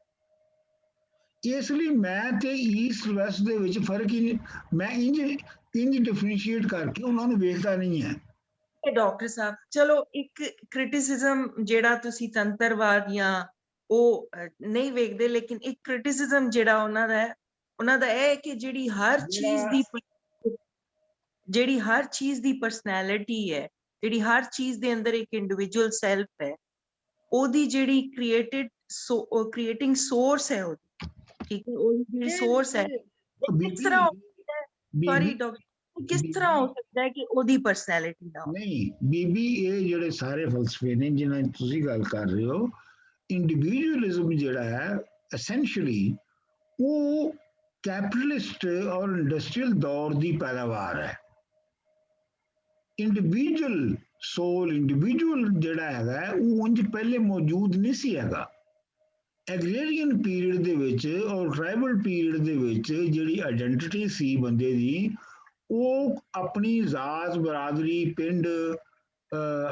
Speaker 2: ਇਸ ਲਈ ਮੈਂ ਤੇ ਈਸਟ ਵੈਸਟ ਦੇ ਵਿੱਚ ਫਰਕ ਹੀ ਨਹੀਂ, ਮੈਂ ਇੰਜ ਡਿਫਰੈਂਸ਼ੀਏਟ ਕਰਕੇ ਉਹਨਾਂ ਨੂੰ ਵੇਖਦਾ ਨਹੀਂ ਹੈ।
Speaker 5: ਡਾਕਟਰ ਸਾਹਿਬ ਚਲੋ ਇੱਕ ਕ੍ਰਿਟਿਸਿਜ਼ਮ ਜਿਹੜਾ ਤੁਸੀਂ ਤੰਤਰਵਾਦ ਜਾਂ ਉਹ ਨਹੀਂ ਵੇਖਦੇ, ਲੇਕਿਨ ਇੱਕ ਕ੍ਰਿਟਿਸਿਜ਼ਮ ਜਿਹੜਾ ਉਹਨਾਂ ਦਾ ਇਹ ਹੈ ਕਿ ਜਿਹੜੀ ਹਰ ਚੀਜ਼ ਦੀ ਪਰਸਨੈਲਿਟੀ ਹੈ, ਜਿਹੜੀ ਹਰ ਚੀਜ਼ ਦੇ ਅੰਦਰ ਇੱਕ ਇੰਡੀਵਿਜੂਅਲ ਸੈਲਫ ਹੈ, ਉਹਦੀ ਜਿਹੜੀ ਕ੍ਰੀਏਟਿੰਗ ਸੋਰਸ ਹੈ ਉਹਦੀ, ਠੀਕ ਹੈ, ਉਹਦੀ ਜਿਹੜੀ ਸੋਰਸ ਹੈ ਕਿਸ ਤਰ੍ਹਾਂ ਸੌਰੀ ਡਾਕਟਰ ਕਿਸ ਤਰ੍ਹਾਂ ਹੋ ਸਕਦਾ ਹੈ ਕਿ ਉਹਦੀ ਪਰਸਨੈਲਿਟੀ ਨਾ ਹੋ?
Speaker 2: ਨਹੀਂ ਬੀਬੀ, ਇਹ ਜਿਹੜੇ ਸਾਰੇ ਫਲਸਫੇ ਨੇ ਜਿਨ੍ਹਾਂ ਦੀ ਤੁਸੀਂ ਗੱਲ ਕਰ ਰਹੇ ਹੋ, ਇੰਡੀਵਿਜੂਅਲਿਜ਼ਮ ਜਿਹੜਾ ਹੈ ਐਸੈਂਸ਼ੀਅਲੀ ਉਹ ਕੈਪੀਟਲਿਸਟ ਔਰ ਇੰਡਸਟਰੀਅਲ ਦੌਰ ਦੀ ਪੈਦਾਵਾਰ ਹੈ। ਇੰਡੀਵਿਜੂਅਲ ਸੋਲ, ਇੰਡੀਵਿਜੂਅਲ ਜਿਹੜਾ ਹੈਗਾ ਉਹ ਉਂਝ ਪਹਿਲੇ ਮੌਜੂਦ ਨਹੀਂ ਸੀ ਹੈਗਾ। ਐਗਰੇਰੀਅਨ ਪੀਰੀਅਡ ਦੇ ਵਿੱਚ ਔਰ ਟ੍ਰਾਈਬਲ ਪੀਰੀਅਡ ਦੇ ਵਿੱਚ ਜਿਹੜੀ ਆਇਡੈਂਟੀਟੀ ਸੀ ਬੰਦੇ ਦੀ, ਉਹ ਆਪਣੀ ਜ਼ਾਤ, ਬਰਾਦਰੀ, ਪਿੰਡ,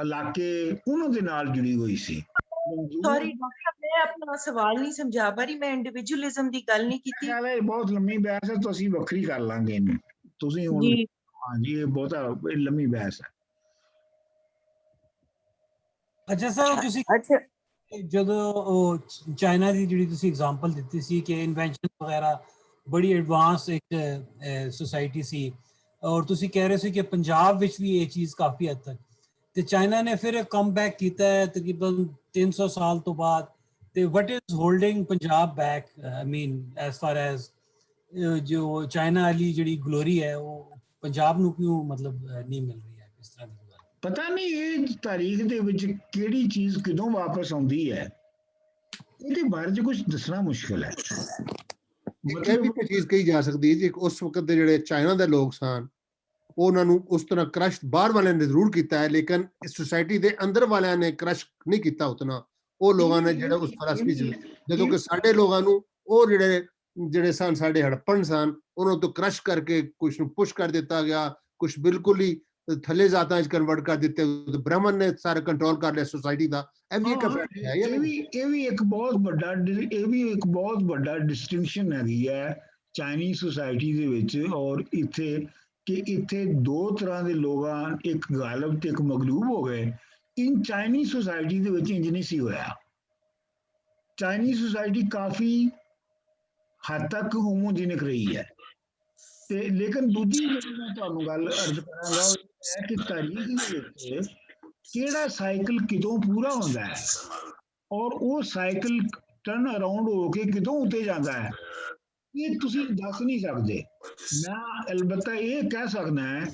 Speaker 2: ਇਲਾਕੇ ਉਹਨਾਂ ਦੇ ਨਾਲ ਜੁੜੀ ਹੋਈ ਸੀ।
Speaker 5: ਸੌਰੀ ਡਾਕਟਰ, ਮੈਂ ਆਪਣਾ ਸਵਾਲ ਨਹੀਂ ਸਮਝਾ ਪਾ ਰਹੀ, ਮੈਂ ਇੰਡੀਵਿਜੂਅਲਿਜ਼ਮ ਦੀ ਗੱਲ ਨਹੀਂ ਕੀਤੀ।
Speaker 2: ਇਹ ਬਹੁਤ ਲੰਮੀ ਬਹਿਸ ਹੈ, ਤੁਸੀਂ ਵੱਖਰੀ ਕਰ ਲਾਂਗੇ ਇਹਨੂੰ। ਤੁਸੀਂ ਹੁਣ ਹਾਂਜੀ ਇਹ ਬਹੁਤਾ ਲੰਮੀ ਬਹਿਸ ਹੈ।
Speaker 9: ਅੱਛਾ ਸਰ, ਤੁਸੀਂ ਜਦੋਂ ਚਾਈਨਾ ਦੀ ਜਿਹੜੀ ਤੁਸੀਂ ਐਗਜ਼ਾਮਪਲ ਦਿੱਤੀ ਸੀ ਕਿ ਇਨਵੈਂਸ਼ਨ ਵਗੈਰਾ ਬੜੀ ਐਡਵਾਂਸ ਇੱਕ ਸੋਸਾਇਟੀ ਸੀ, ਔਰ ਤੁਸੀਂ ਕਹਿ ਰਹੇ ਸੀ ਕਿ ਪੰਜਾਬ ਵਿੱਚ ਵੀ ਇਹ ਚੀਜ਼ ਕਾਫੀ ਹੱਦ ਤੱਕ, ਤੇ ਚਾਈਨਾ ਨੇ ਫਿਰ ਕਮ ਬੈਕ ਕੀਤਾ ਹੈ ਤਕਰੀਬਨ 300 ਸਾਲ ਤੋਂ ਬਾਅਦ। ਤੇ what is holding Punjab back, I mean as for as ਜੋ ਚਾਈਨਾ ਵਾਲੀ ਜਿਹੜੀ ਗਲੋਰੀ ਹੈ ਉਹ ਪੰਜਾਬ ਨੂੰ ਕਿਉਂ ਮਤਲਬ ਨਹੀਂ ਮਿਲ ਰਹੀ ਹੈ? ਇਸ ਤਰ੍ਹਾਂ ਦੀ ਗੱਲ
Speaker 2: ਪਤਾ ਨਹੀਂ ਇਹ ਤਾਰੀਖ ਦੇ ਵਿੱਚ ਕਿਹੜੀ ਚੀਜ਼ ਕਦੋਂ ਵਾਪਸ ਆਉਂਦੀ ਹੈ, ਇਹਦੇ ਬਾਰੇ ਚ ਕੁਝ ਦੱਸਣਾ ਮੁਸ਼ਕਿਲ ਹੈ।
Speaker 6: ਮਤਲਬ ਇੱਕ ਚੀਜ਼ ਕਹੀ ਜਾ ਸਕਦੀ ਹੈ ਜੀ, ਉਸ ਵਕਤ ਦੇ ਜਿਹੜੇ ਚਾਈਨਾ ਦੇ ਲੋਕ ਸਨ ਉਹਨਾਂ ਨੂੰ ਉਸ ਤਰ੍ਹਾਂ ਕ੍ਰਸ਼ ਬਾਹਰ ਵਾਲਿਆਂ ਨੇ ਜ਼ਰੂਰ ਕੀਤਾ ਹੈ, ਲੇਕਿਨ ਇਸ ਸੋਸਾਇਟੀ ਦੇ ਅੰਦਰ ਵਾਲਿਆਂ ਨੇ ਕ੍ਰਸ਼ ਨਹੀਂ ਕੀਤਾ ਉਤਨਾ। ਉਹ ਲੋਕਾਂ ਨੇ ਜਿਹੜਾ ਉਸ ਫਲਸਫੇ ਚ, ਜਦੋਂ ਕਿ ਸਾਡੇ ਲੋਕਾਂ ਨੂੰ ਉਹ ਜਿਹੜੇ ਸਨ ਸਾਡੇ ਹੜੱਪਣ ਸਨ, ਉਹਨਾਂ ਤੋਂ ਕ੍ਰਸ਼ ਕਰਕੇ ਕੁਝ ਨੂੰ ਪੁਸ਼ ਕਰ ਦਿੱਤਾ ਗਿਆ, ਕੁਝ ਬਿਲਕੁਲ ਹੀ ਥੱਲੇ ਜ਼ਾਤਾਂ 'ਚ ਕਨਵਰਟ ਕਰ ਦਿੱਤੇ, ਬ੍ਰਾਹਮਣ ਨੇ ਸਾਰਾ ਕੰਟਰੋਲ ਕਰ ਲਿਆ ਸੋਸਾਇਟੀ ਦਾ। ਇਹ ਵੀ ਇੱਕ effect ਹੈ ਜਾਂ ਨਹੀਂ?
Speaker 2: ਇਹ ਵੀ ਇੱਕ ਬਹੁਤ ਵੱਡਾ ਡਿਸਟਿੰਕਸ਼ਨ ਹੈਗੀ ਹੈ ਚਾਈਨੀਜ਼ ਸੁਸਾਇਟੀ ਦੇ ਵਿੱਚ ਔਰ ਇੱਥੇ, ਕਿ ਇੱਥੇ ਦੋ ਤਰ੍ਹਾਂ ਦੇ ਲੋਕਾਂ, ਇੱਕ ਗਾਲਬ ਤੇ ਇੱਕ ਮਗਲੂਬ ਹੋ ਗਏ। ਇਨ ਚਾਈਨੀਜ਼ ਸੁਸਾਇਟੀ ਦੇ ਵਿੱਚ ਇੰਜ ਨਹੀਂ ਸੀ ਹੋਇਆ। ਚਾਈਨੀਜ਼ ਸੁਸਾਇਟੀ ਕਾਫੀ ਹੱਦ ਤੱਕ ਹੋਮੋਜੀਨਿਕ ਰਹੀ ਹੈ। ਤੇ ਲੇਕਿਨ ਦੂਜੀ ਜਿਹੜੀ ਮੈਂ ਤੁਹਾਨੂੰ ਗੱਲ ਅਰਜ਼ ਕਰਾਂਗਾ ਉਹ ਇਹ ਹੈ ਕਿ ਤਾਰੀਖ ਦੇ ਵਿੱਚ ਕਿਹੜਾ ਸਾਈਕਲ ਕਿਦੋਂ ਪੂਰਾ ਹੁੰਦਾ ਹੈ ਔਰ ਉਹ ਸਾਈਕਲ ਟਰਨ ਅਰਾਊਂਡ ਹੋ ਕੇ ਕਿਦੋਂ ਉੱਤੇ ਜਾਂਦਾ ਹੈ, ਇਹ ਤੁਸੀਂ ਦੱਸ ਨਹੀਂ ਸਕਦੇ। ਮੈਂ ਅਲਬੱਤਾ ਇਹ ਕਹਿ ਸਕਦਾ ਹੈ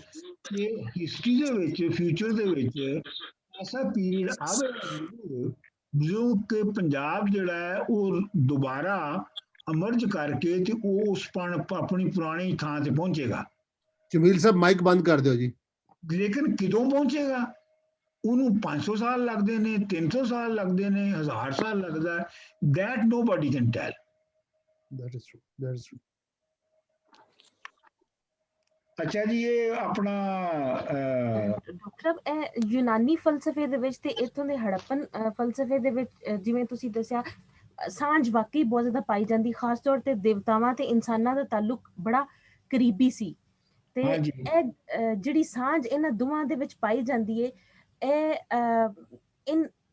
Speaker 2: ਕਿ ਹਿਸਟਰੀ ਦੇ ਵਿੱਚ, ਫਿਊਚਰ ਦੇ ਵਿੱਚ ਐਸਾ ਪੀਰੀਅਡ ਆਵੇਗਾ ਜੋ ਕਿ ਪੰਜਾਬ ਜਿਹੜਾ ਹੈ ਉਹ ਦੁਬਾਰਾ ਅਮਰਜ ਕਰਕੇ ਤੇ ਉਹ ਉਸ ਆਪਣੀ ਪੁਰਾਣੀ ਥਾਂ ਤੇ ਪਹੁੰਚੇਗਾ।
Speaker 6: ਜਮੀਲ ਸਾਹਿਬ ਮਾਈਕ ਬੰਦ ਕਰ ਦਿਓ ਜੀ।
Speaker 2: ਲੇਕਿਨ ਕਿਦੋਂ ਪਹੁੰਚੇਗਾ ਉਹਨੂੰ 500 ਸਾਲ ਲੱਗਦੇ ਨੇ, 300 ਸਾਲ ਲੱਗਦੇ ਨੇ, 1000 ਸਾਲ ਲੱਗਦਾ, that nobody can tell.
Speaker 6: That is true. That is true.
Speaker 2: ਅੱਛਾ ਜੀ, ਇਹ ਆਪਣਾ
Speaker 7: ਡਾਕਟਰ ਸਾਹਿਬ ਇਹ ਯੂਨਾਨੀ ਫਲਸਫੇ ਦੇ ਵਿੱਚ ਤੇ ਇੱਥੋਂ ਦੇ ਹੜੱਪਨ ਫਲਸਫੇ ਦੇ ਵਿੱਚ ਜਿਵੇਂ ਤੁਸੀਂ ਦੱਸਿਆ ਸਾਂਝ ਵਾਕਈ ਬਹੁਤ ਜ਼ਿਆਦਾ ਪਾਈ ਜਾਂਦੀ, ਖਾਸ ਤੌਰ ਤੇ ਦੇਵਤਾਵਾਂ ਤੇ ਇਨਸਾਨਾਂ ਦਾ ਤਾਲੁਕ ਬੜਾ ਕਰੀਬੀ ਸੀ। ਤੇ ਇਹ ਜਿਹੜੀ ਸਾਂਝ ਇਹਨਾਂ ਦੋਵਾਂ ਦੇ ਵਿੱਚ ਪਾਈ ਜਾਂਦੀ ਹੈ,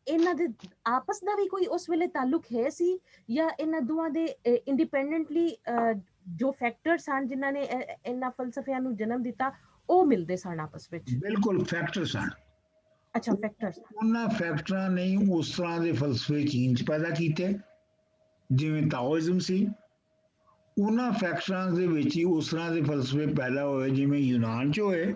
Speaker 7: ਇਹਨਾਂ ਦੇ ਆਪਸ ਦਾ ਵੀ ਕੋਈ ਉਸ ਵੇਲੇ ਤਾਲੁਕ ਹੈ ਸੀ ਜਾਂ ਇਹਨਾਂ ਦੋਵਾਂ ਦੇ ਇੰਡੀਪੈਂਡੈਂਟਲੀ ਜੋ ਫੈਕਟਰ ਸਨ ਜਿਨ੍ਹਾਂ ਨੇ ਇਹਨਾਂ ਫਲਸਫਿਆਂ ਨੂੰ ਜਨਮ ਦਿੱਤਾ ਉਹ ਮਿਲਦੇ ਸਨ ਆਪਸ ਵਿੱਚ?
Speaker 2: ਬਿਲਕੁਲ ਫੈਕਟਰ ਸਨ।
Speaker 7: ਅੱਛਾ, ਫੈਕਟਰਸ।
Speaker 2: ਉਹਨਾਂ ਫੈਕਟਰਾਂ ਨੇ ਉਸ ਤਰ੍ਹਾਂ ਦੇ ਫਲਸਫੇ ਚੀਨ 'ਚ ਪੈਦਾ ਕੀਤੇ ਜਿਵੇਂ ਤਾਓਇਜ਼ਮ ਸੀ, ਉਹਨਾਂ ਫੈਕਟਰਾਂ ਦੇ ਵਿੱਚ ਹੀ ਉਸ ਤਰ੍ਹਾਂ ਦੇ ਫਲਸਫੇ ਪੈਦਾ ਹੋਏ ਜਿਵੇਂ ਯੂਨਾਨ 'ਚ ਹੋਏ,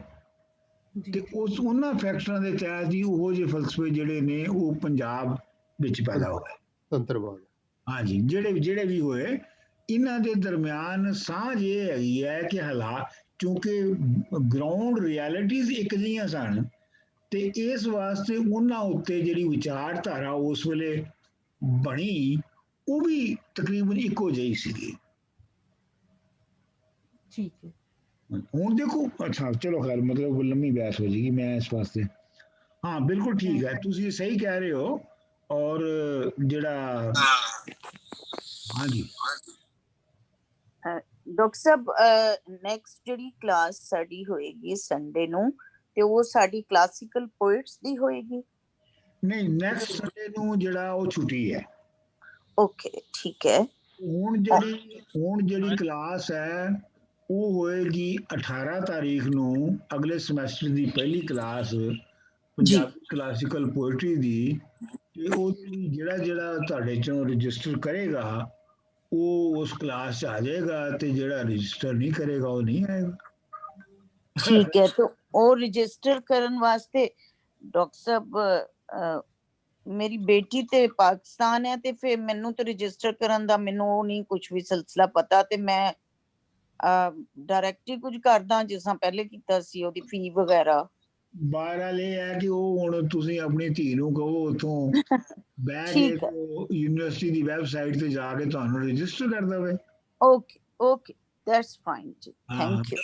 Speaker 2: ਤੇ ਉਹਨਾਂ ਫੈਕਟਰਾਂ ਦੇ ਤਹਿਤ ਹੀ ਉਹੋ ਜਿਹੇ ਫਲਸਫੇ ਜਿਹੜੇ ਨੇ ਉਹ ਪੰਜਾਬ ਵਿੱਚ ਪੈਦਾ ਹੋਏ।
Speaker 6: ਤੰਤਰਵਾਦ,
Speaker 2: ਹਾਂਜੀ, ਜਿਹੜੇ ਵੀ ਹੋਏ, ਇਹਨਾਂ ਦੇ ਦਰਮਿਆਨ ਸਾਂਝ ਇਹ ਹੈਗੀ ਹੈ ਕਿ ਹਾਲਾਤ ਕਿਉਂਕਿ ਗਰਾਊਂਡ ਰਿਐਲਿਟੀਜ਼ ਇੱਕ ਜਿਹੀਆਂ ਸਨ ਤੇ ਇਸ ਵਾਸਤੇ ਉਹਨਾਂ ਉੱਤੇ ਜਿਹੜੀ ਵਿਚਾਰਧਾਰਾ ਉਸ ਵੇਲੇ ਬਣੀ ਉਹ ਵੀ ਤਕਰੀਬਨ ਇੱਕੋ ਜਿਹੀ ਸੀਗੀ।
Speaker 7: ਠੀਕ ਹੈ,
Speaker 2: ਹੁਣ ਦੇਖੋ, ਅੱਛਾ ਚਲੋ ਖੈਰ ਮਤਲਬ ਲੰਮੀ ਬਹਿਸ ਹੋ ਜਾਏਗੀ, ਮੈਂ ਇਸ ਵਾਸਤੇ ਹਾਂ ਬਿਲਕੁਲ ਠੀਕ ਹੈ, ਤੁਸੀਂ ਸਹੀ ਕਹਿ ਰਹੇ ਹੋ। ਔਰ ਜਿਹੜਾ ਹਾਂਜੀ
Speaker 4: ਡਾਕਟਰ ਸਾਹਿਬ ਨੈਕਸਟ ਜਿਹੜੀ ਕਲਾਸ ਸਾਡੀ ਹੋਏਗੀ ਸੰਡੇ ਨੂੰ ਤੇ ਉਹ ਸਾਡੀ ਕਲਾਸੀਕਲ ਪੋਇਟਸ ਦੀ ਹੋਏਗੀ?
Speaker 2: ਨਹੀਂ, ਨੈਕਸਟ ਸੰਡੇ ਨੂੰ ਜਿਹੜਾ ਉਹ ਛੁੱਟੀ ਹੈ।
Speaker 4: ਓਕੇ, ਠੀਕ ਹੈ।
Speaker 2: ਹੁਣ ਜਿਹੜੀ ਕਲਾਸ ਹੈ ਉਹ ਹੋਏਗੀ 18 ਤਾਰੀਖ ਨੂੰ, ਅਗਲੇ ਸਮੈਸਟਰ ਦੀ ਪਹਿਲੀ ਕਲਾਸ ਪੰਜਾਬੀ ਕਲਾਸੀਕਲ ਪੋਇਟਰੀ ਦੀ। ਤੇ ਉਹ ਜਿਹੜਾ ਤੁਹਾਡੇ ਚੋਂ ਰਜਿਸਟਰ ਕਰੇਗਾ ਉਹ ਉਸ ਕਲਾਸ 'ਚ ਆ ਜਾਏਗਾ ਤੇ ਜਿਹੜਾ ਰਜਿਸਟਰ ਨਹੀਂ ਕਰੇਗਾ ਉਹ ਨਹੀਂ ਆਏਗਾ।
Speaker 4: ਠੀਕ ਹੈ, ਤੇ ਉਹ ਰਜਿਸਟਰ ਕਰਨ ਵਾਸਤੇ ਡਾਕਟਰ ਸਾਹਿਬ ਮੇਰੀ ਬੇਟੀ ਤੇ ਪਾਕਿਸਤਾਨ ਹੈ ਤੇ ਫਿਰ ਮੈਨੂੰ ਤੇ ਰਜਿਸਟਰ ਕਰਨ ਦਾ ਮੈਨੂੰ ਉਹ ਨਹੀਂ ਕੁਝ ਵੀ ਸਿਲਸਿਲਾ ਪਤਾ, ਤੇ ਮੈਂ ਡਾਇਰੈਕਟ ਹੀ ਕੁਝ ਕਰਦਾ ਜਿਸ ਤਰ੍ਹਾਂ ਪਹਿਲੇ ਕੀਤਾ ਸੀ, ਉਹਦੀ ਫੀ ਵਗੈਰਾ।
Speaker 2: ਬਹਰਹਾਲ ਇਹ ਹੈ ਕਿ ਉਹ ਹੁਣ ਤੁਸੀਂ ਆਪਣੀ ਧੀ ਨੂੰ ਕਹੋ ਉੱਥੋਂ ਬੈਠ ਕੇ ਯੂਨੀਵਰਸਿਟੀ ਦੀ ਵੈਬਸਾਈਟ ਤੇ ਜਾ ਕੇ ਤੁਹਾਨੂੰ ਰਜਿਸਟਰ ਕਰ ਦੇਵੇ।
Speaker 4: ਓਕੇ ਦੈਟਸ ਫਾਈਨ ਜੀ, ਥੈਂਕ ਯੂ।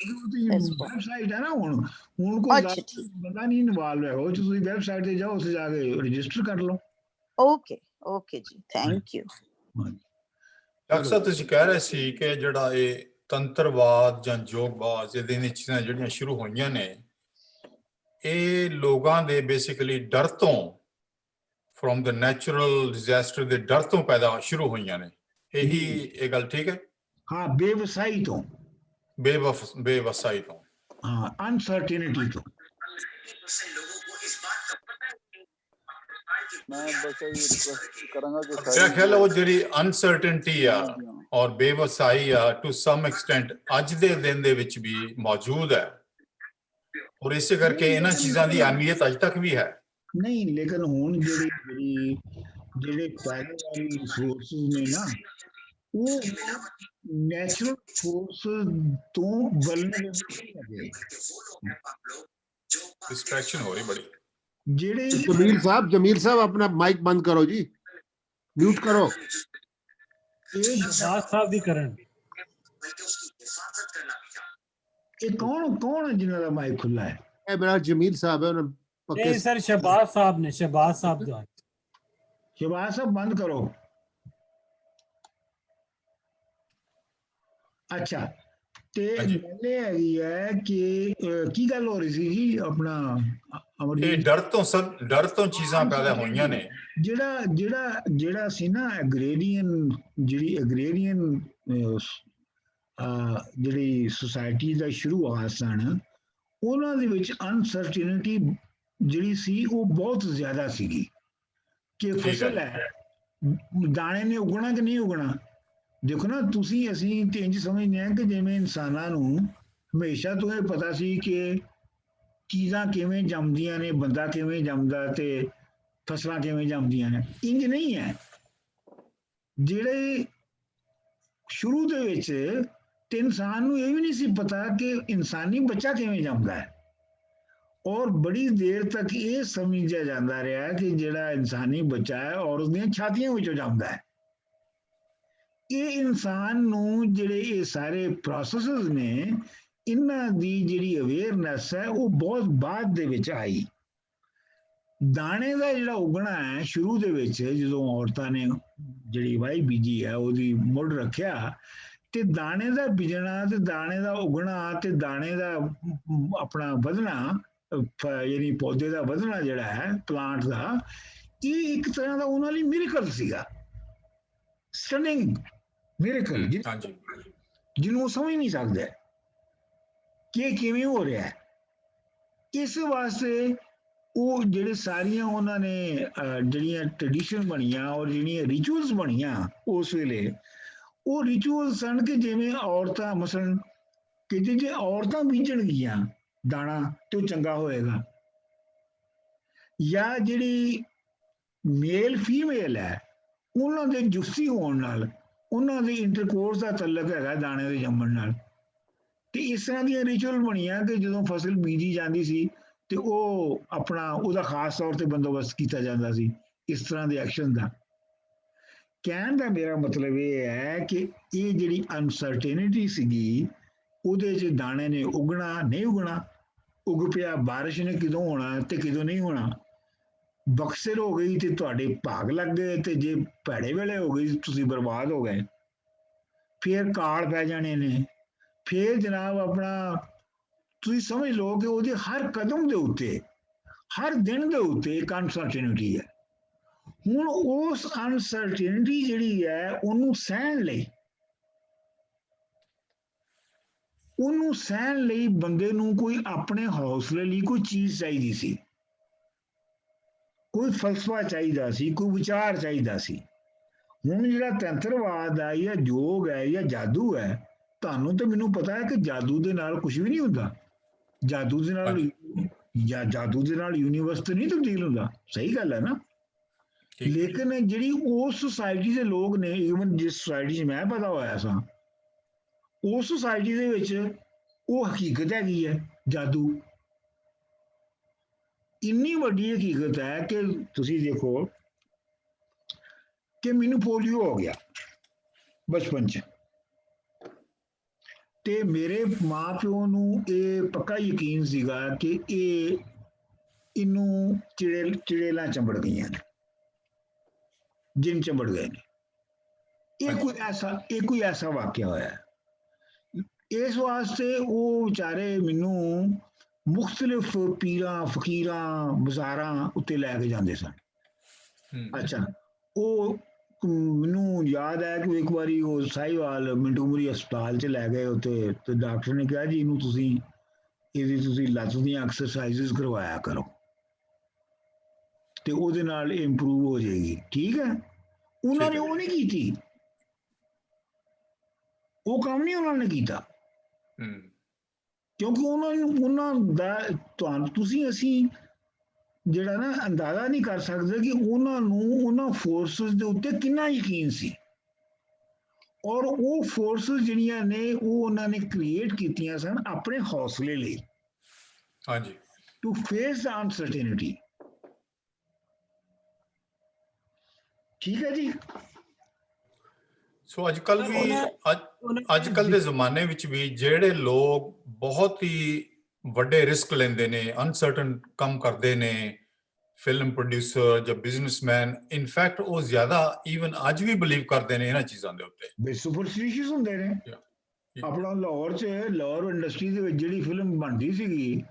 Speaker 2: ਵੈਬਸਾਈਟ ਹੈ ਨਾ, ਹੁਣ ਕੋਈ ਬੰਦਾ ਨਹੀਂ ਇਨਵੋਲਵ ਹੈ, ਉਹ ਤੁਸੀਂ ਵੈਬਸਾਈਟ ਤੇ ਜਾਓ, ਉੱਥੇ ਜਾ ਕੇ ਰਜਿਸਟਰ ਕਰ ਲਓ।
Speaker 4: ਓਕੇ ਜੀ, ਥੈਂਕ ਯੂ।
Speaker 10: ਡਾਕਟਰ ਸਾਹਿਬ ਤੁਸੀਂ ਕਹਿ ਰਹੇ ਸੀ ਕਿ ਜਿਹੜਾ ਇਹ ਤੰਤਰਵਾਦ ਜਾਂ ਯੋਗਵਾਦ ਇਹਦੀਆਂ ਚੀਜ਼ਾਂ ਜਿਹੜੀਆਂ ਸ਼ੁਰੂ ਹੋਈਆਂ ਨੇ ਇਹ ਲੋਕਾਂ ਦੇ ਬੇਸਿਕਲੀ ਡਰ ਤੋਂ, ਫਰੋਮ ਦ ਨੈਚੁਰਲ ਡਿਜ਼ਾਸਟਰ ਦੇ ਡਰ ਤੋਂ ਪੈਦਾ ਸ਼ੁਰੂ ਹੋਈਆਂ ਨੇ, ਇਹੀ ਇਹ ਗੱਲ ਠੀਕ ਹੈ?
Speaker 2: ਹਾਂ, ਬੇਵਸਾਈ ਤੋਂ,
Speaker 10: ਬੇਵਸਾਈ ਤੋਂ,
Speaker 2: ਹਾਂ, ਅਨਸਰਟੇਨਿਟੀ ਤੋਂ।
Speaker 3: ਮੈਂ ਬਸ ਇਹ ਰਿਕੁਐਸਟ ਕਰਾਂਗਾ ਕਿ
Speaker 10: ਮੇਰਾ ਖਿਆਲ ਹੈ ਉਹ ਜਿਹੜੀ ਅਨਸਰਟੇਨਟੀ ਆ ਔਰ ਬੇਵਸਾਈ ਆ ਟੂ ਸਮ ਐਕਸਟੈਂਟ ਅੱਜ ਦੇ ਦਿਨ ਦੇ ਵਿੱਚ ਵੀ ਮੌਜੂਦ ਹੈ, ਔਰ ਇਸੇ ਕਰਕੇ ਇਹਨਾਂ ਚੀਜ਼ਾਂ ਦੀ ਅਹਿਮੀਅਤ ਅੱਜ ਤੱਕ ਵੀ ਹੈ।
Speaker 2: ਨਹੀਂ, ਲੇਕਿਨ ਹੁਣ ਜਿਹੜੇ ਪਹਿਲੇ ਵਾਲੀ ਰਿਸੋਰਸਿਸ ਨੇ ਨਾ ਉਹ ਨੈਚੁਰਲ ਫੋਰਸ ਤੋਂ ਵਲਨਰੇਬਲ ਹੈਗੇ।
Speaker 10: ਡਿਸਟਰੈਕਸ਼ਨ ਹੋ ਰਹੀ ਬੜੀ।
Speaker 2: ਜਿਹੜੇ
Speaker 6: ਜਮੀਲ ਸਾਹਿਬ ਆਪਣਾ ਮਾਈਕ ਬੰਦ ਕਰੋ ਜੀ, ਮਿਊਟ ਕਰੋ।
Speaker 9: ਸਾਹਿਬ ਦੀ ਕਰਨ
Speaker 2: ਇਹ ਕੌਣ ਹੈ ਜਿਨ੍ਹਾਂ ਦਾ ਮਾਈਕ ਖੁੱਲਾ ਹੈ?
Speaker 6: ਇਹ ਮੇਰਾ ਜਮੀਲ ਸਾਹਿਬ ਹੈ, ਉਹਨਾਂ ਪੱਕੇ
Speaker 9: नहीं सर, शहबाज साहब ने, शहबाज साहब जो है।
Speaker 2: शहबाज साहब बंद करो। अच्छा, ਤੇ
Speaker 10: ਹਾਂਜੀ।
Speaker 2: ਗੱਲ ਇਹ ਹੈਗੀ ਹੈ ਕਿ ਕੀ ਗੱਲ ਹੋ ਰਹੀ ਸੀ ਜੀ ਆਪਣਾ
Speaker 10: ਇਹ
Speaker 2: ਅਮਰਜੀਤ?
Speaker 10: ਡਰ ਤੋਂ ਚੀਜ਼ਾਂ ਪੈਦਾ ਹੋਈਆਂ ਨੇ।
Speaker 2: ਜਿਹੜਾ ਸੀ ਨਾ ਐਗਰੇਰੀਅਨ, ਜਿਹੜੀ ਐਗਰੇਰੀਅਨ ਜਿਹੜੀ ਸੁਸਾਇਟੀ ਦਾ ਸ਼ੁਰੂਆਤ ਸਨ, ਉਹਨਾਂ ਦੇ ਵਿੱਚ ਅਨਸਰਟੇਨਿਟੀ ਜਿਹੜੀ ਸੀ ਉਹ ਬਹੁਤ ਜ਼ਿਆਦਾ ਸੀਗੀ ਕਿ ਫਸਲ ਹੈ, ਦਾਣੇ ਨੇ ਉਗਣਾ ਕਿ ਨਹੀਂ ਉਗਣਾ। ਦੇਖੋ ਨਾ, ਤੁਸੀਂ ਅਸੀਂ ਤੇ ਇੰਝ ਸਮਝਦੇ ਹਾਂ ਕਿ ਜਿਵੇਂ ਇਨਸਾਨਾਂ ਨੂੰ ਹਮੇਸ਼ਾ ਤੋਂ ਇਹ ਪਤਾ ਸੀ ਕਿ ਚੀਜ਼ਾਂ ਕਿਵੇਂ ਜੰਮਦੀਆਂ ਨੇ, ਬੰਦਾ ਕਿਵੇਂ ਜੰਮਦਾ ਤੇ ਫਸਲਾਂ ਕਿਵੇਂ ਜੰਮਦੀਆਂ ਨੇ। ਇੰਝ ਨਹੀਂ ਹੈ। ਜਿਹੜੇ ਸ਼ੁਰੂ ਦੇ ਵਿੱਚ ਤੇ ਇਨਸਾਨ ਨੂੰ ਇਹ ਵੀ ਨਹੀਂ ਸੀ ਪਤਾ ਕਿ ਇਨਸਾਨੀ ਬੱਚਾ ਕਿਵੇਂ ਜੰਮਦਾ ਹੈ, ਔਰ ਬੜੀ ਦੇਰ ਤੱਕ ਇਹ ਸਮਝਿਆ ਜਾਂਦਾ ਰਿਹਾ ਕਿ ਜਿਹੜਾ ਇਨਸਾਨੀ ਬੱਚਾ ਹੈ ਔਰਤ ਦੀਆਂ ਛਾਤੀਆਂ ਵਿੱਚੋਂ ਜੰਮਦਾ ਹੈ। ਇਹ ਇਨਸਾਨ ਨੂੰ ਜਿਹੜੇ ਇਹ ਸਾਰੇ ਪ੍ਰੋਸੈਸਸ ਨੇ, ਇਹਨਾਂ ਦੀ ਜਿਹੜੀ ਅਵੇਅਰਨੈਸ ਹੈ ਉਹ ਬਹੁਤ ਬਾਅਦ ਦੇ ਵਿੱਚ ਆਈ। ਦਾਣੇ ਦਾ ਜਿਹੜਾ ਉਗਣਾ ਹੈ ਸ਼ੁਰੂ ਦੇ ਵਿੱਚ, ਜਦੋਂ ਔਰਤਾਂ ਨੇ ਜਿਹੜੀ ਵਾਈ ਬੀਜੀ ਹੈ ਉਹਦੀ ਮੁੱਢ ਰੱਖਿਆ, ਤੇ ਦਾਣੇ ਦਾ ਬੀਜਣਾ ਤੇ ਦਾਣੇ ਦਾ ਉਗਣਾ ਤੇ ਦਾਣੇ ਦਾ ਆਪਣਾ ਵਧਣਾ, ਯਾਨੀ ਪੌਦੇ ਦਾ ਵਧਣਾ ਜਿਹੜਾ ਹੈ ਪਲਾਂਟ ਦਾ, ਇਹ ਇੱਕ ਤਰ੍ਹਾਂ ਦਾ ਉਹਨਾਂ ਲਈ ਮਿਰੇਕਲ ਸੀਗਾ, ਸਟਨਿੰਗ ਮਿਰੇਕਲ, ਜਿਹਨੂੰ ਸਮਝ ਨਹੀਂ ਸਕਦੇ ਕਿ ਕਿਵੇਂ ਹੋ ਰਿਹਾ ਹੈ। ਇਸ ਵਾਸਤੇ ਉਹ ਜਿਹੜੇ ਸਾਰੀਆਂ ਉਹਨਾਂ ਨੇ ਜਿਹੜੀਆਂ ਟ੍ਰੈਡੀਸ਼ਨ ਬਣੀਆਂ ਔਰ ਜਿਹੜੀਆਂ ਰਿਚੁਅਲਸ ਬਣੀਆਂ ਉਸ ਵੇਲੇ, ਉਹ ਰਿਚੁਅਲ ਸਨ ਕਿ ਜਿਵੇਂ ਔਰਤਾਂ ਮਸਲਨ ਕਿ ਜੇ ਔਰਤਾਂ ਬੀਜਣਗੀਆਂ ਦਾਣਾ ਤੇ ਉਹ ਚੰਗਾ ਹੋਏਗਾ, ਜਾਂ ਜਿਹੜੀ ਮੇਲ ਫੀਮੇਲ ਹੈ ਉਹਨਾਂ ਦੇ ਜੁਸਤੀ ਹੋਣ ਨਾਲ ਉਹਨਾਂ ਦੇ ਇੰਟਰਕੋਰਸ ਦਾ ਤਲਕ ਹੈਗਾ ਦਾਣੇ ਦੇ ਜੰਮਣ ਨਾਲ। ਤੇ ਇਸ ਤਰ੍ਹਾਂ ਦੀਆਂ ਰਿਚੁਅਲ ਬਣੀਆਂ ਕਿ ਜਦੋਂ ਫਸਲ ਬੀਜੀ ਜਾਂਦੀ ਸੀ ਤੇ ਉਹ ਆਪਣਾ ਉਹਦਾ ਖਾਸ ਤੌਰ ਤੇ ਬੰਦੋਬਸਤ ਕੀਤਾ ਜਾਂਦਾ ਸੀ ਇਸ ਤਰ੍ਹਾਂ ਦੇ ਐਕਸ਼ਨ ਦਾ। ਕਹਿਣ ਦਾ ਮੇਰਾ ਮਤਲਬ ਇਹ ਹੈ ਕਿ ਇਹ ਜਿਹੜੀ ਅਨਸਰਟੇਨਿਟੀ ਸੀਗੀ, ਉਹਦੇ 'ਚ ਦਾਣੇ ਨੇ ਉਗਣਾ ਨਹੀਂ ਉਗਣਾ, ਉਗ ਪਿਆ, ਬਾਰਿਸ਼ ਨੇ ਕਦੋਂ ਹੋਣਾ ਤੇ ਕਦੋਂ ਨਹੀਂ ਹੋਣਾ, ਬਕਸਰ ਹੋ ਗਈ ਤੇ ਤੁਹਾਡੇ ਭਾਗ ਲੱਗ ਗਏ, ਤੇ ਜੇ ਭੈੜੇ ਵੇਲੇ ਹੋ ਗਈ ਤੁਸੀਂ ਬਰਬਾਦ ਹੋ ਗਏ। ਫੇਰ ਕਾਲ ਪੈ ਜਾਣੇ ਨੇ, ਫੇਰ ਜਨਾਬ ਆਪਣਾ ਤੁਸੀਂ ਸਮਝ ਲਓ ਕਿ ਉਹਦੇ ਹਰ ਕਦਮ ਦੇ ਉੱਤੇ, ਹਰ ਦਿਨ ਦੇ ਉੱਤੇ ਇੱਕ ਅਨਸਰਟੇਨਿਟੀ ਹੈ। ਹੁਣ ਉਸ ਅਨਸਰਟੇਨਿਟੀ ਜਿਹੜੀ ਹੈ ਉਹਨੂੰ ਸਹਿਣ ਲਈ ਬੰਦੇ ਨੂੰ ਕੋਈ ਆਪਣੇ ਹੌਸਲੇ ਲਈ ਕੋਈ ਚੀਜ਼ ਚਾਹੀਦੀ ਸੀ, ਕੋਈ ਫਲਸਫਾ ਚਾਹੀਦਾ ਸੀ, ਕੋਈ ਵਿਚਾਰ ਚਾਹੀਦਾ ਸੀ। ਹੁਣ ਜਿਹੜਾ ਤੰਤਰਵਾਦ ਹੈ ਜਾਂ ਯੋਗ ਹੈ ਜਾਂ ਜਾਦੂ ਹੈ, ਤੁਹਾਨੂੰ ਤੇ ਮੈਨੂੰ ਪਤਾ ਹੈ ਕਿ ਜਾਦੂ ਦੇ ਨਾਲ ਕੁਝ ਵੀ ਨਹੀਂ ਹੁੰਦਾ। ਜਾਦੂ ਦੇ ਨਾਲ ਯੂਨੀਵਰਸ ਤੇ ਨਹੀਂ ਤਬਦੀਲ ਹੁੰਦਾ, ਸਹੀ ਗੱਲ ਹੈ ਨਾ। ਲੇਕਿਨ ਜਿਹੜੀ ਉਸ ਸੁਸਾਇਟੀ ਦੇ ਲੋਕ ਨੇ, ਈਵਨ ਜਿਸ ਸੁਸਾਇਟੀ 'ਚ ਮੈਂ ਪੈਦਾ ਹੋਇਆ ਸਾਂ, ਉਸ ਸੁਸਾਇਟੀ ਦੇ ਵਿੱਚ ਉਹ ਹਕੀਕਤ ਹੈਗੀ ਹੈ ਜਾਦੂ। ਇੰਨੀ ਵੱਡੀ ਹਕੀਕਤ ਹੈ ਕਿ ਤੁਸੀਂ ਦੇਖੋ ਕਿ ਮੈਨੂੰ ਪੋਲੀਓ ਹੋ ਗਿਆ ਬਚਪਨ 'ਚ, ਤੇ ਮੇਰੇ ਮਾਂ-ਪਿਓ ਨੂੰ ਇਹ ਪੱਕਾ ਯਕੀਨ ਸੀਗਾ ਕਿ ਇਹਨੂੰ ਚਿੜੇਲਾਂ ਚੰਬੜ ਗਈਆਂ ਨੇ, ਜਿੰਨ ਚੰਬੜ ਗਏ ਨੇ। ਇਹ ਕੋਈ ਐਸਾ ਵਾਕਿਆ ਹੋਇਆ। ਇਸ ਵਾਸਤੇ ਉਹ ਵਿਚਾਰੇ ਮੈਨੂੰ ਮੁਖਤਲਿਫ ਪੀਰਾਂ ਫਕੀਰਾਂ ਬਾਜ਼ਾਰਾਂ ਉੱਤੇ ਲੈ ਕੇ ਜਾਂਦੇ ਸਨ। ਅੱਛਾ, ਉਹ ਮੈਨੂੰ ਯਾਦ ਹੈ ਕਿ ਇੱਕ ਵਾਰੀ ਉਹ ਸਾਹੀਵਾਲ ਮਿੰਟੂਮਰੀ ਹਸਪਤਾਲ 'ਚ ਲੈ ਗਏ ਉੱਥੇ, ਤੇ ਡਾਕਟਰ ਨੇ ਕਿਹਾ ਜੀ ਇਹਨੂੰ ਤੁਸੀਂ ਲੱਤ ਦੀਆਂ ਐਕਸਰਸਾਈਜ਼ਸ ਕਰਵਾਇਆ ਕਰੋ ਤੇ ਉਹਦੇ ਨਾਲ ਇੰਪਰੂਵ ਹੋ ਜਾਏਗੀ। ਠੀਕ ਹੈ, ਉਹਨਾਂ ਨੇ ਉਹ ਨਹੀਂ ਕੀਤੀ, ਉਹ ਕੰਮ ਨਹੀਂ ਉਹਨਾਂ ਨੇ ਕੀਤਾ, ਕਿਉਂਕਿ ਉਹਨਾਂ ਦਾ ਅਸੀਂ ਜਿਹੜਾ ਨਾ ਅੰਦਾਜ਼ਾ ਨਹੀਂ ਕਰ ਸਕਦੇ ਕਿ ਉਹਨਾਂ ਨੂੰ ਉਹਨਾਂ ਫੋਰਸਸ ਦੇ ਉੱਤੇ ਕਿੰਨਾ ਯਕੀਨ ਸੀ, ਔਰ ਉਹ ਫੋਰਸਸ ਜਿਹੜੀਆਂ ਨੇ ਉਹ ਉਹਨਾਂ ਨੇ ਕ੍ਰੀਏਟ ਕੀਤੀਆਂ ਸਨ ਆਪਣੇ ਹੌਸਲੇ ਲਈ,
Speaker 10: ਹਾਂਜੀ,
Speaker 2: ਟੂ ਫੇਸ ਦ ਅਨਸਰਟੇਨਿਟੀ। ਠੀਕ ਹੈ ਜੀ।
Speaker 10: ਸੋ ਅੱਜ ਕੱਲ ਦੇ ਜ਼ਮਾਨੇ ਵਿੱਚ ਵੀ ਜਿਹੜੇ ਲੋਕ ਬਹੁਤ ਹੀ ਵੱਡੇ ਰਿਸਕ ਲੈਂਦੇ ਨੇ, ਅਨਸਰਟਨ ਕੰਮ ਕਰਦੇ ਨੇ, ਫਿਲਮ ਪ੍ਰੋਡਿਊਸਰ ਜਾਂ ਬਿਜ਼ਨਸਮੈਨ, ਇਨਫੈਕਟ ਉਹ ਜ਼ਿਆਦਾ ਈਵਨ ਅੱਜ ਵੀ ਬਿਲੀਵ ਕਰਦੇ ਨੇ ਇਹਨਾਂ ਚੀਜ਼ਾਂ ਦੇ ਉੱਤੇ।
Speaker 2: ਸੁਪਰਸਟੀਸ਼ੀਅਸ ਹੁੰਦੇ ਨੇ। ਆਪਣਾ ਲਾਹੌਰ 'ਚ ਲਾਹੌਰ ਇੰਡਸਟਰੀ ਦੇ ਵਿੱਚ ਜਿਹੜੀ ਫਿਲਮ ਬਣਦੀ ਸੀਗੀ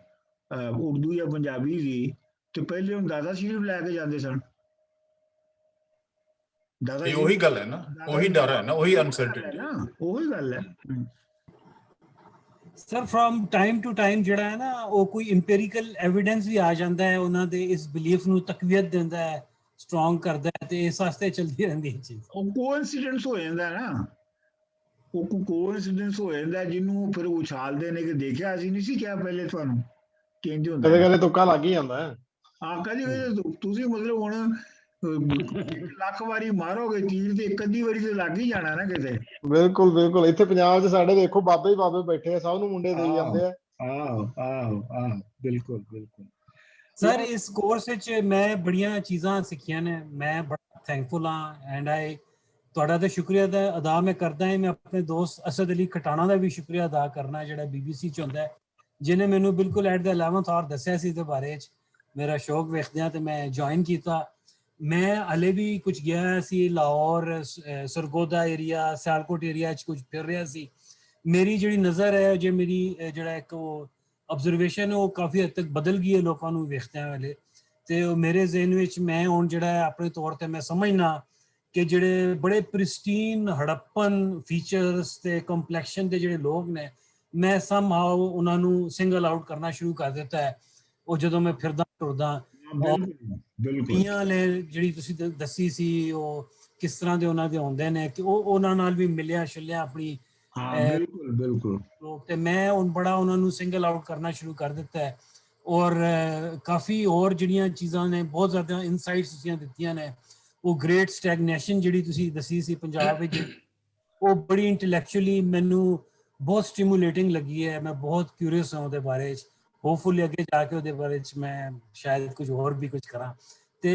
Speaker 2: ਉਰਦੂ ਜਾਂ ਪੰਜਾਬੀ ਦੀ, ਤੇ ਪਹਿਲੇ ਹੁਣ ਦਾਦਾ ਸ਼ਰੀਫ ਲੈ ਕੇ ਜਾਂਦੇ ਸਨ।
Speaker 10: ਇਹ ਉਹੀ ਗੱਲ ਹੈ ਨਾ, ਉਹੀ ਡਰ ਹੈ ਨਾ, ਉਹੀ ਅਨਸਰਟਨਟੀ,
Speaker 2: ਉਹੀ ਗੱਲ ਹੈ।
Speaker 9: Sir firm time to time ਜਿਹੜਾ ਹੈ ਨਾ ਉਹ ਕੋਈ ਇੰਪੀਰੀਕਲ ਐਵੀਡੈਂਸ ਵੀ ਆ ਜਾਂਦਾ ਹੈ ਉਹਨਾਂ ਦੇ ਇਸ ਬਿਲੀਫ ਨੂੰ ਤਕਵੀਅਤ ਦਿੰਦਾ ਹੈ, ਸਟਰੋਂਗ ਕਰਦਾ ਹੈ, ਤੇ ਇਸ ਵਾਸਤੇ ਚਲਦੀ ਰਹਿੰਦੀ ਹੈ ਚੀਜ਼। ਉਹ
Speaker 2: ਕੋਇਨਸੀਡੈਂਸ ਹੋ ਜਾਂਦਾ ਨਾ, ਉਹ ਕੋਇਨਸੀਡੈਂਸ ਹੋ ਜਾਂਦਾ ਜਿਹਨੂੰ ਫਿਰ ਉਛਾਲਦੇ ਨੇ ਕਿ ਦੇਖਿਆ ਅਸੀਂ ਨਹੀਂ ਸੀ ਕਿਹਾ ਪਹਿਲੇ ਤੁਹਾਨੂੰ, ਕਿੰਜ ਹੁੰਦਾ।
Speaker 8: ਕਦੇ ਤੁੱਕਾ ਲੱਗ ਹੀ ਜਾਂਦਾ ਹੈ।
Speaker 2: ਹਾਂ ਕਦੇ ਤੁਸੀਂ ਮਤਲਬ ਹੁਣ ਲੱਖ ਵਾਰੀ ਮਾਰੋਗੇ ਤੀਰ ਤੇ ਇੱਕ ਅੱਧੀ ਵਾਰੀ ਤੇ ਲੱਗ ਹੀ ਜਾਣਾ ਨਾ ਕਿਤੇ।
Speaker 8: ਬਿਲਕੁਲ ਬਿਲਕੁਲ। ਇੱਥੇ ਪੰਜਾਬ 'ਚ ਸਾਡੇ ਦੇਖੋ ਬਾਬੇ ਹੀ ਬਾਬੇ ਬੈਠੇ ਆ, ਸਭ ਨੂੰ ਮੁੰਡੇ ਦੇਈ ਜਾਂਦੇ ਆ।
Speaker 2: ਆਹੋ ਬਿਲਕੁਲ ਬਿਲਕੁਲ।
Speaker 9: ਸਰ ਇਸ ਕੋਰਸ ਵਿੱਚ ਮੈਂ ਬੜੀਆਂ ਚੀਜ਼ਾਂ ਸਿੱਖੀਆਂ ਨੇ, ਮੈਂ ਬੜਾ ਥੈਂਕਫੁਲ ਹਾਂ ਐਂਡ ਤੁਹਾਡਾ ਤਾਂ ਸ਼ੁਕਰੀਆ ਅਦਾ ਮੈਂ ਕਰਦਾ ਹਾਂ। ਮੈਂ ਆਪਣੇ ਦੋਸਤ ਅਸਦ ਅਲੀ ਖਟਾਣਾ ਦਾ ਵੀ ਸ਼ੁਕਰੀਆ ਅਦਾ ਕਰਨਾ ਜਿਹੜਾ BBC 'ਚ ਹੁੰਦਾ, ਜਿਹਨੇ ਮੈਨੂੰ ਬਿਲਕੁਲ ਐਟ ਦ 11th ਆਵਰ ਦੱਸਿਆ ਸੀ ਇਹਦੇ ਬਾਰੇ 'ਚ। ਮੇਰਾ ਸ਼ੌਕ ਵੇਖਦਿਆਂ ਤੇ ਮੈਂ ਜੁਆਇਨ ਕੀਤਾ। ਮੈਂ ਹਲੇ ਵੀ ਕੁਝ ਗਿਆ ਸੀ ਲਾਹੌਰ, ਸਰਗੋਦਾ ਏਰੀਆ, ਸਿਆਲਕੋਟ ਏਰੀਆ 'ਚ ਕੁਝ ਫਿਰ ਰਿਹਾ ਸੀ। ਮੇਰੀ ਜਿਹੜੀ ਨਜ਼ਰ ਹੈ, ਜੇ ਮੇਰੀ ਜਿਹੜਾ ਇੱਕ ਉਹ ਆਬਜ਼ਰਵੇਸ਼ਨ ਉਹ ਕਾਫੀ ਹੱਦ ਤੱਕ ਬਦਲ ਗਈ ਹੈ ਲੋਕਾਂ ਨੂੰ ਵੇਖਦਿਆਂ ਵੇਲੇ। ਤੇ ਉਹ ਮੇਰੇ ਜ਼ਿਹਨ ਵਿੱਚ ਮੈਂ ਹੁਣ ਜਿਹੜਾ ਆਪਣੇ ਤੌਰ ਤੇ ਮੈਂ ਸਮਝਣਾ ਕਿ ਜਿਹੜੇ ਬੜੇ ਪ੍ਰਿਸਟੀਨ ਹੜੱਪਨ ਫੀਚਰਸ ਤੇ ਕੰਪਲੈਕਸ਼ਨ ਦੇ ਜਿਹੜੇ ਲੋਕ ਨੇ, ਮੈਂ ਸਮਹਾਉ ਉਹਨਾਂ ਨੂੰ ਸਿੰਗਲ ਆਊਟ ਕਰਨਾ ਸ਼ੁਰੂ ਕਰ ਦਿੱਤਾ ਹੈ। ਉਹ ਜਦੋਂ ਮੈਂ ਫਿਰਦਾ ਟੁਰਦਾ ਪੀਆਂ ਨੇ ਜਿਹੜੀ ਤੁਸੀਂ ਦੱਸੀ ਸੀ ਉਹ ਕਿਸ ਤਰ੍ਹਾਂ ਦੇ ਉਹਨਾਂ ਦੇ ਆਉਂਦੇ ਨੇ, ਕਿ ਉਹ ਉਹਨਾਂ ਨਾਲ ਵੀ ਮਿਲਿਆ ਛਿਲਿਆ ਆਪਣੀ।
Speaker 2: ਬਿਲਕੁਲ।
Speaker 9: ਤੇ ਮੈਂ ਹੁਣ ਬੜਾ ਉਹਨਾਂ ਨੂੰ ਸਿੰਗਲ ਆਊਟ ਕਰਨਾ ਸ਼ੁਰੂ ਕਰ ਦਿੱਤਾ ਹੈ। ਔਰ ਕਾਫੀ ਹੋਰ ਜਿਹੜੀਆਂ ਚੀਜ਼ਾਂ ਨੇ, ਬਹੁਤ ਜ਼ਿਆਦਾ ਇਨਸਾਈਟਸ ਤੁਸੀਂ ਦਿੱਤੀਆਂ ਨੇ। ਉਹ ਗ੍ਰੇਟ ਸਟੈਗਨੇਸ਼ਨ ਜਿਹੜੀ ਤੁਸੀਂ ਦੱਸੀ ਸੀ ਪੰਜਾਬ ਵਿੱਚ, ਉਹ ਬੜੀ ਇੰਟੈਲੈਕਚੁਅਲੀ ਮੈਨੂੰ ਬਹੁਤ ਸਟਿਮੂਲੇਟਿੰਗ ਲੱਗੀ ਹੈ। ਮੈਂ ਬਹੁਤ ਕਿਊਰੀਅਸ ਹਾਂ ਉਹਦੇ ਬਾਰੇ 'ਚ। ਹੋਪਫੁਲੀ ਅੱਗੇ ਜਾ ਕੇ ਉਹਦੇ ਬਾਰੇ 'ਚ ਮੈਂ ਸ਼ਾਇਦ ਕੁਝ ਹੋਰ ਵੀ ਕੁਝ ਕਰਾਂ। ਤੇ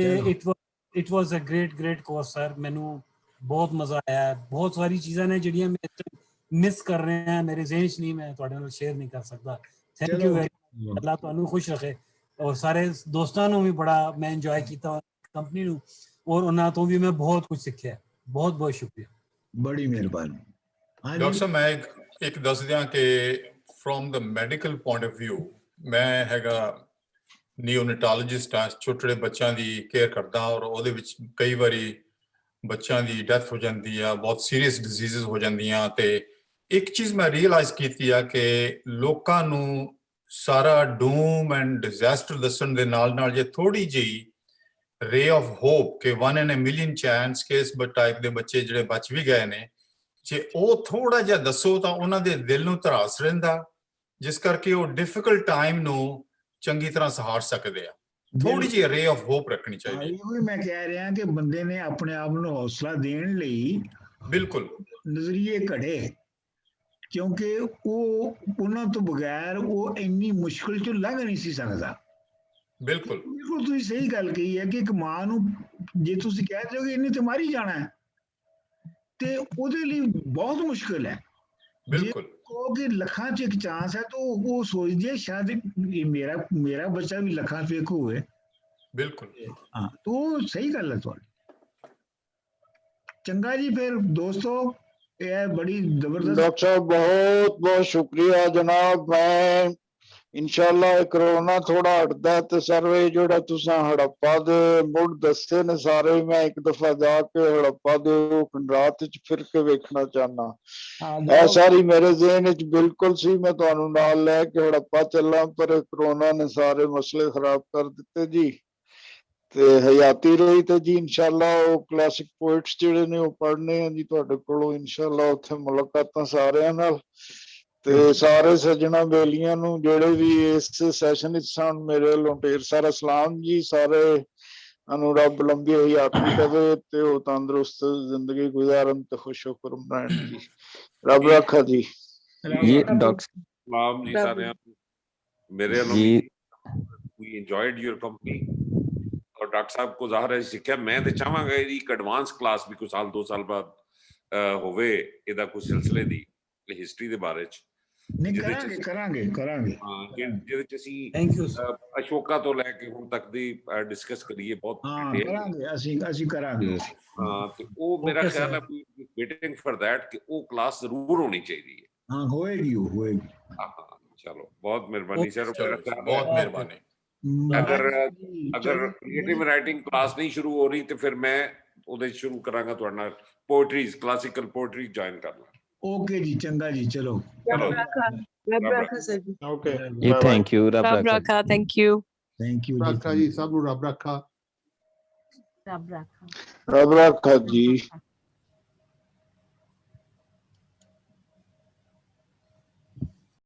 Speaker 9: it was a great course sir. ਮੈਨੂੰ ਬਹੁਤ ਮਜ਼ਾ ਆਇਆ। ਬਹੁਤ ਸਾਰੀ ਚੀਜ਼ਾਂ ਨੇ ਜਿਹੜੀਆਂ ਮੈਂ ਮਿਸ ਕਰ ਰਹੇ ਹਾਂ, ਮੇਰੇ ਜ਼ਿਹਨ 'ਚ ਨਹੀਂ, ਮੈਂ ਤੁਹਾਡੇ ਨਾਲ ਸ਼ੇਅਰ ਨਹੀਂ ਕਰ ਸਕਦਾ। Thank you very much. ਅੱਲਾ ਤੁਹਾਨੂੰ ਖੁਸ਼ ਰੱਖੇ। ਔਰ ਸਾਰੇ ਦੋਸਤਾਂ ਨੂੰ ਵੀ ਬੜਾ ਮੈਂ ਇੰਜੋਏ ਕੀਤਾ, ਕੰਪਨੀ ਨੂੰ, ਔਰ ਉਹਨਾਂ ਤੋਂ ਵੀ ਮੈਂ ਬਹੁਤ ਕੁਝ ਸਿੱਖਿਆ। ਬਹੁਤ ਬਹੁਤ ਸ਼ੁਕਰੀਆ।
Speaker 2: ਬੜੀ ਮਿਹਰਬਾਨੀ।
Speaker 10: ਡਾਕਟਰ ਸਾਹਿਬ ਮੈਂ ਇੱਕ ਦੱਸ ਦਿਆਂ ਕਿ from the medical point of view ਮੈਂ ਹੈਗਾ ਨਿਓਨੇਟੋਲੋਜਿਸਟ ਹਾਂ, ਛੋਟੇ ਬੱਚਿਆਂ ਦੀ ਕੇਅਰ ਕਰਦਾ। ਔਰ ਉਹਦੇ ਵਿੱਚ ਕਈ ਵਾਰੀ ਬੱਚਿਆਂ ਦੀ ਡੈਥ ਹੋ ਜਾਂਦੀ ਆ, ਬਹੁਤ ਸੀਰੀਅਸ ਡਿਜ਼ੀਜ਼ਸ ਹੋ ਜਾਂਦੀਆਂ। ਤੇ ਇੱਕ ਚੀਜ਼ ਮੈਂ ਰੀਅਲਾਈਜ਼ ਕੀਤੀ ਆ ਕਿ ਲੋਕਾਂ ਨੂੰ ਸਾਰਾ ਡੂਮ ਐਂਡ ਡਿਜ਼ਾਸਟਰ ਦੱਸਣ ਦੇ ਨਾਲ ਨਾਲ ਜੇ ਥੋੜੀ ਜਿਹੀ ਰੇ ਆਫ ਹੋਪ ਕਿ 1 in a million ਚਾਂਸ ਕਿ ਇਸ ਟਾਈਪ ਦੇ ਬੱਚੇ ਜਿਹੜੇ ਬਚ ਵੀ ਗਏ ਨੇ, ਜੇ ਉਹ ਥੋੜਾ ਜਿਹਾ ਦੱਸੋ ਤਾਂ ਉਹਨਾਂ ਦੇ ਦਿਲ ਨੂੰ ਧਰਾਸ ਰਹਿੰਦਾ, ਜਿਸ ਕਰਕੇ ਉਹ ਡਿਫਿਕਲਟ ਟਾਈਮ ਨੂੰ ਚੰਗੀ ਤਰ੍ਹਾਂ ਸਹਾਰ ਸਕਦੇ ਆ। ਥੋੜੀ ਜਿਹੀ ਰੇ ਆਫ ਹੋਪ ਰੱਖਣੀ ਚਾਹੀਦੀ ਹੈ।
Speaker 2: ਉਹੀ ਮੈਂ ਕਹਿ ਰਿਹਾ ਕਿ ਬੰਦੇ ਨੇ ਆਪਣੇ ਆਪ ਨੂੰ ਹੌਸਲਾ ਦੇਣ ਲਈ
Speaker 10: ਬਿਲਕੁਲ
Speaker 2: ਨਜ਼ਰੀਏ ਘੜੇ, ਕਿਉਂਕਿ ਉਹ ਉਹਨਾਂ ਤੋਂ ਬਗੈਰ ਉਹ ਇੰਨੀ ਮੁਸ਼ਕਿਲ ਚੋਂ ਲੰਘ ਨਹੀਂ ਸੀ ਸਕਦਾ।
Speaker 10: ਬਿਲਕੁਲ
Speaker 2: ਤੁਸੀਂ ਸਹੀ ਗੱਲ ਕਹੀ ਹੈ ਕਿ ਇੱਕ ਮਾਂ ਨੂੰ ਜੇ ਤੁਸੀਂ ਕਹਿ ਦਿਓ ਕਿ ਇਹਨੇ ਤੇ ਮਾਰੀ ਜਾਣਾ ਹੈ, ਤੇ ਉਹਦੇ ਲਈ ਬਹੁਤ ਮੁਸ਼ਕਿਲ ਹੈ।
Speaker 10: ਬਿਲਕੁਲ
Speaker 2: ਕਹੋ ਕਿ ਲੱਖਾਂ 'ਚ ਇੱਕ ਚਾਂਸ ਹੈ, ਤਾਂ ਉਹ ਸੋਚਦੀ ਹੈ ਸ਼ਾਇਦ ਮੇਰਾ ਬੱਚਾ ਵੀ ਲੱਖਾਂ 'ਚ ਇੱਕ ਹੋਵੇ।
Speaker 10: ਬਿਲਕੁਲ
Speaker 2: ਹਾਂ, ਤਾਂ ਸਹੀ ਗੱਲ ਹੈ ਤੁਹਾਡੀ। ਚੰਗਾ ਜੀ, ਫਿਰ ਦੋਸਤੋ ਇਹ ਬੜੀ ਜ਼ਬਰਦਸਤ।
Speaker 1: ਡਾਕਟਰ ਸਾਹਿਬ ਬਹੁਤ ਬਹੁਤ ਸ਼ੁਕਰੀਆ ਜਨਾਬ। ਮੈਂ ਇਨਸ਼ਾਅੱਲਾ ਕਰੋਨਾ ਥੋੜਾ ਹਟਦਾ ਤੇ ਸਰਵੇ ਜਿਹੜਾ ਤੁਸੀਂ ਹੜੱਪਾ ਦੇ ਮੁੱਢ ਦੱਸੇ ਨੇ ਸਾਰੇ, ਮੈਂ ਇੱਕ ਦਫਾ ਜਾ ਕੇ ਹੜੱਪਾ ਦੇ ਖੰਡਰਾਤ ਚ ਫਿਰ ਕੇ ਵੇਖਣਾ ਚਾਹਨਾ। ਇਹ ਸਾਰੀ ਮੇਰੇ ਜ਼ਿਹਨ ਚ ਬਿਲਕੁਲ ਸੀ, ਮੈਂ ਤੁਹਾਨੂੰ ਨਾਲ ਲੈ ਕੇ ਹੜੱਪਾ ਚੱਲਾਂ, ਪਰ ਕਰੋਨਾ ਨੇ ਸਾਰੇ ਮਸਲੇ ਖਰਾਬ ਕਰ ਦਿੱਤੇ ਜੀ। ਤੇ ਹਯਾਤੀ ਰਹੀ ਤੇ ਜੀ ਇਨਸ਼ਾਅੱਲਾ ਉਹ ਕਲਾਸਿਕ ਪੋਇਟਸ ਜਿਹੜੇ ਨੇ ਉਹ ਪੜ੍ਹਨੇ ਆ ਜੀ ਤੁਹਾਡੇ ਕੋਲੋਂ ਇਨਸ਼ਾਅੱਲਾ, ਉੱਥੇ ਮੁਲਾਕਾਤਾਂ ਸਾਰਿਆਂ ਨਾਲ। ਤੇ ਸਾਰੇ ਸੱਜਣਾ ਬੇਲੀਆਂ ਨੂੰ ਜਿਹੜੇ ਵੀ ਇਸ ਸੈਸ਼ਨ ਵਿੱਚ ਸਨ, ਮੇਰੇ ਵੱਲੋਂ ਢੇਰ ਸਾਰਾ ਸਲਾਮ ਜੀ। ਸਾਰੇ ਨੂੰ ਰੱਬ ਲੰਬੀ ਹਯਾਤੀ ਦੇਵੇ ਤੇ ਉਹ ਤੰਦਰੁਸਤ ਜ਼ਿੰਦਗੀ ਗੁਜ਼ਾਰਨ ਤੇ ਖੁਸ਼ੋ-ਖੁਰਮ ਰਹਿਣ ਜੀ। ਰੱਬ ਰੱਖਾ ਜੀ।
Speaker 11: ਜੀ ਡਾਕਟਰ ਸਲਾਮ ਜੀ ਸਾਰਿਆਂ ਨੂੰ ਮੇਰੇ ਵੱਲੋਂ ਵੀ। we enjoyed your company ਔਰ ਡਾਕਟਰ ਸਾਹਿਬ ਕੋ ਜ਼ਾਹਰ ਹੈ ਸਿੱਖਿਆ। ਮੈਂ ਤੇ ਚਾਹਾਂਗਾ ਇਹਦੀ ਇੱਕ ਐਡਵਾਂਸ ਕਲਾਸ ਵੀ ਕੋਈ ਸਾਲ 2 ਸਾਲ ਬਾਅਦ ਹੋਵੇ, ਇਹਦਾ ਕੋਈ ਸਿਲਸਿਲੇ ਦੀ ਹਿਸਟਰੀ ਦੇ ਬਾਰੇ 'ਚ।
Speaker 2: ਨਹੀਂ
Speaker 11: ਜਿਹਦੇ 'ਚ
Speaker 2: ਕਰਾਂਗੇ
Speaker 11: ਅਸੀਂ-
Speaker 2: ਕਰਾਂਗੇ ਕਰਾਂਗੇ
Speaker 11: ਹਾਂ ਜਿਹਦੇ ਚ ਅਸੀਂ
Speaker 9: ਥੈਂਕ ਯੂ
Speaker 11: ਅਸ਼ੋਕਾ ਤੋਂ ਲੈ ਕੇ ਹੁਣ ਤੱਕ ਦੀ ਡਿਸਕਸ ਕਰੀਏ ਬਹੁਤ
Speaker 2: ਹਾਂ
Speaker 11: detail।
Speaker 2: ਕਰਾਂਗੇ ਅਸੀਂ ਕਰਾਂਗੇ
Speaker 11: ਹਾਂ ਤੇ ਉਹ ਮੇਰਾ
Speaker 9: Okay,
Speaker 11: ਖਿਆਲ ਹੈ
Speaker 9: sir.
Speaker 11: ਵੇਟਿੰਗ ਫॉर दैट ਕਿ ਉਹ ਕਲਾਸ ਜ਼ਰੂਰ ਹੋਣੀ ਚਾਹੀਦੀ ਹੈ।
Speaker 2: ਹਾਂ ਹੋਏਗੀ ਉਹ ਹੋਏਗੀ
Speaker 11: ਹਾਂ ਚਲੋ ਬਹੁਤ ਮਿਹਰਬਾਨੀ ਸਰ।
Speaker 10: ਚਲੋ
Speaker 11: ਮੇਰਾ
Speaker 10: ਜੀ,
Speaker 11: ਖਿਆਲ
Speaker 10: ਬਹੁਤ
Speaker 11: ਹੈ
Speaker 10: ਮਿਹਰਬਾਨੀ।
Speaker 11: ਅਗਰ
Speaker 2: ਜੀ,
Speaker 11: ਅਗਰ
Speaker 2: ਚਲੋ,
Speaker 11: ਕ੍ਰੀਏਟਿਵ ਰਾਈਟਿੰਗ ਕਲਾਸ ਨਹੀਂ ਸ਼ੁਰੂ ਹੋ ਰਹੀ ਤੇ ਫਿਰ ਮੈਂ ਉਹਦੇ 'ਚ ਸ਼ੁਰੂ ਕਰਾਂਗਾ ਤੁਹਾਡੇ ਨਾਲ ਪੋਇਟਰੀਜ਼ ਕਲਾਸਿਕਲ ਪੋਇਟਰੀ ਜੁਆਇਨ ਕਰਨਾ।
Speaker 2: ਓਕੇ ਜੀ ਚੰਗਾ ਜੀ ਚਲੋ
Speaker 11: ਚਲੋ
Speaker 5: ਰੱਬ ਰਾਖਾ ਸਰ ਜੀ।
Speaker 8: ਓਕੇ
Speaker 12: ਜੀ ਥੈਂਕ ਯੂ ਰੱਬ
Speaker 13: ਰੱਬ
Speaker 12: ਰਾਖਾ
Speaker 13: ਰਾਖਾ ਥੈਂਕ ਯੂ
Speaker 2: ਥੈਂਕ ਯੂ
Speaker 6: ਰੱਖਾ ਜੀ ਸਭ ਨੂੰ ਰੱਬ ਰੱਖਾ।
Speaker 7: ਰੱਬ ਰਾਖਾ
Speaker 1: ਰੱਬ ਰਾਖਾ ਜੀ।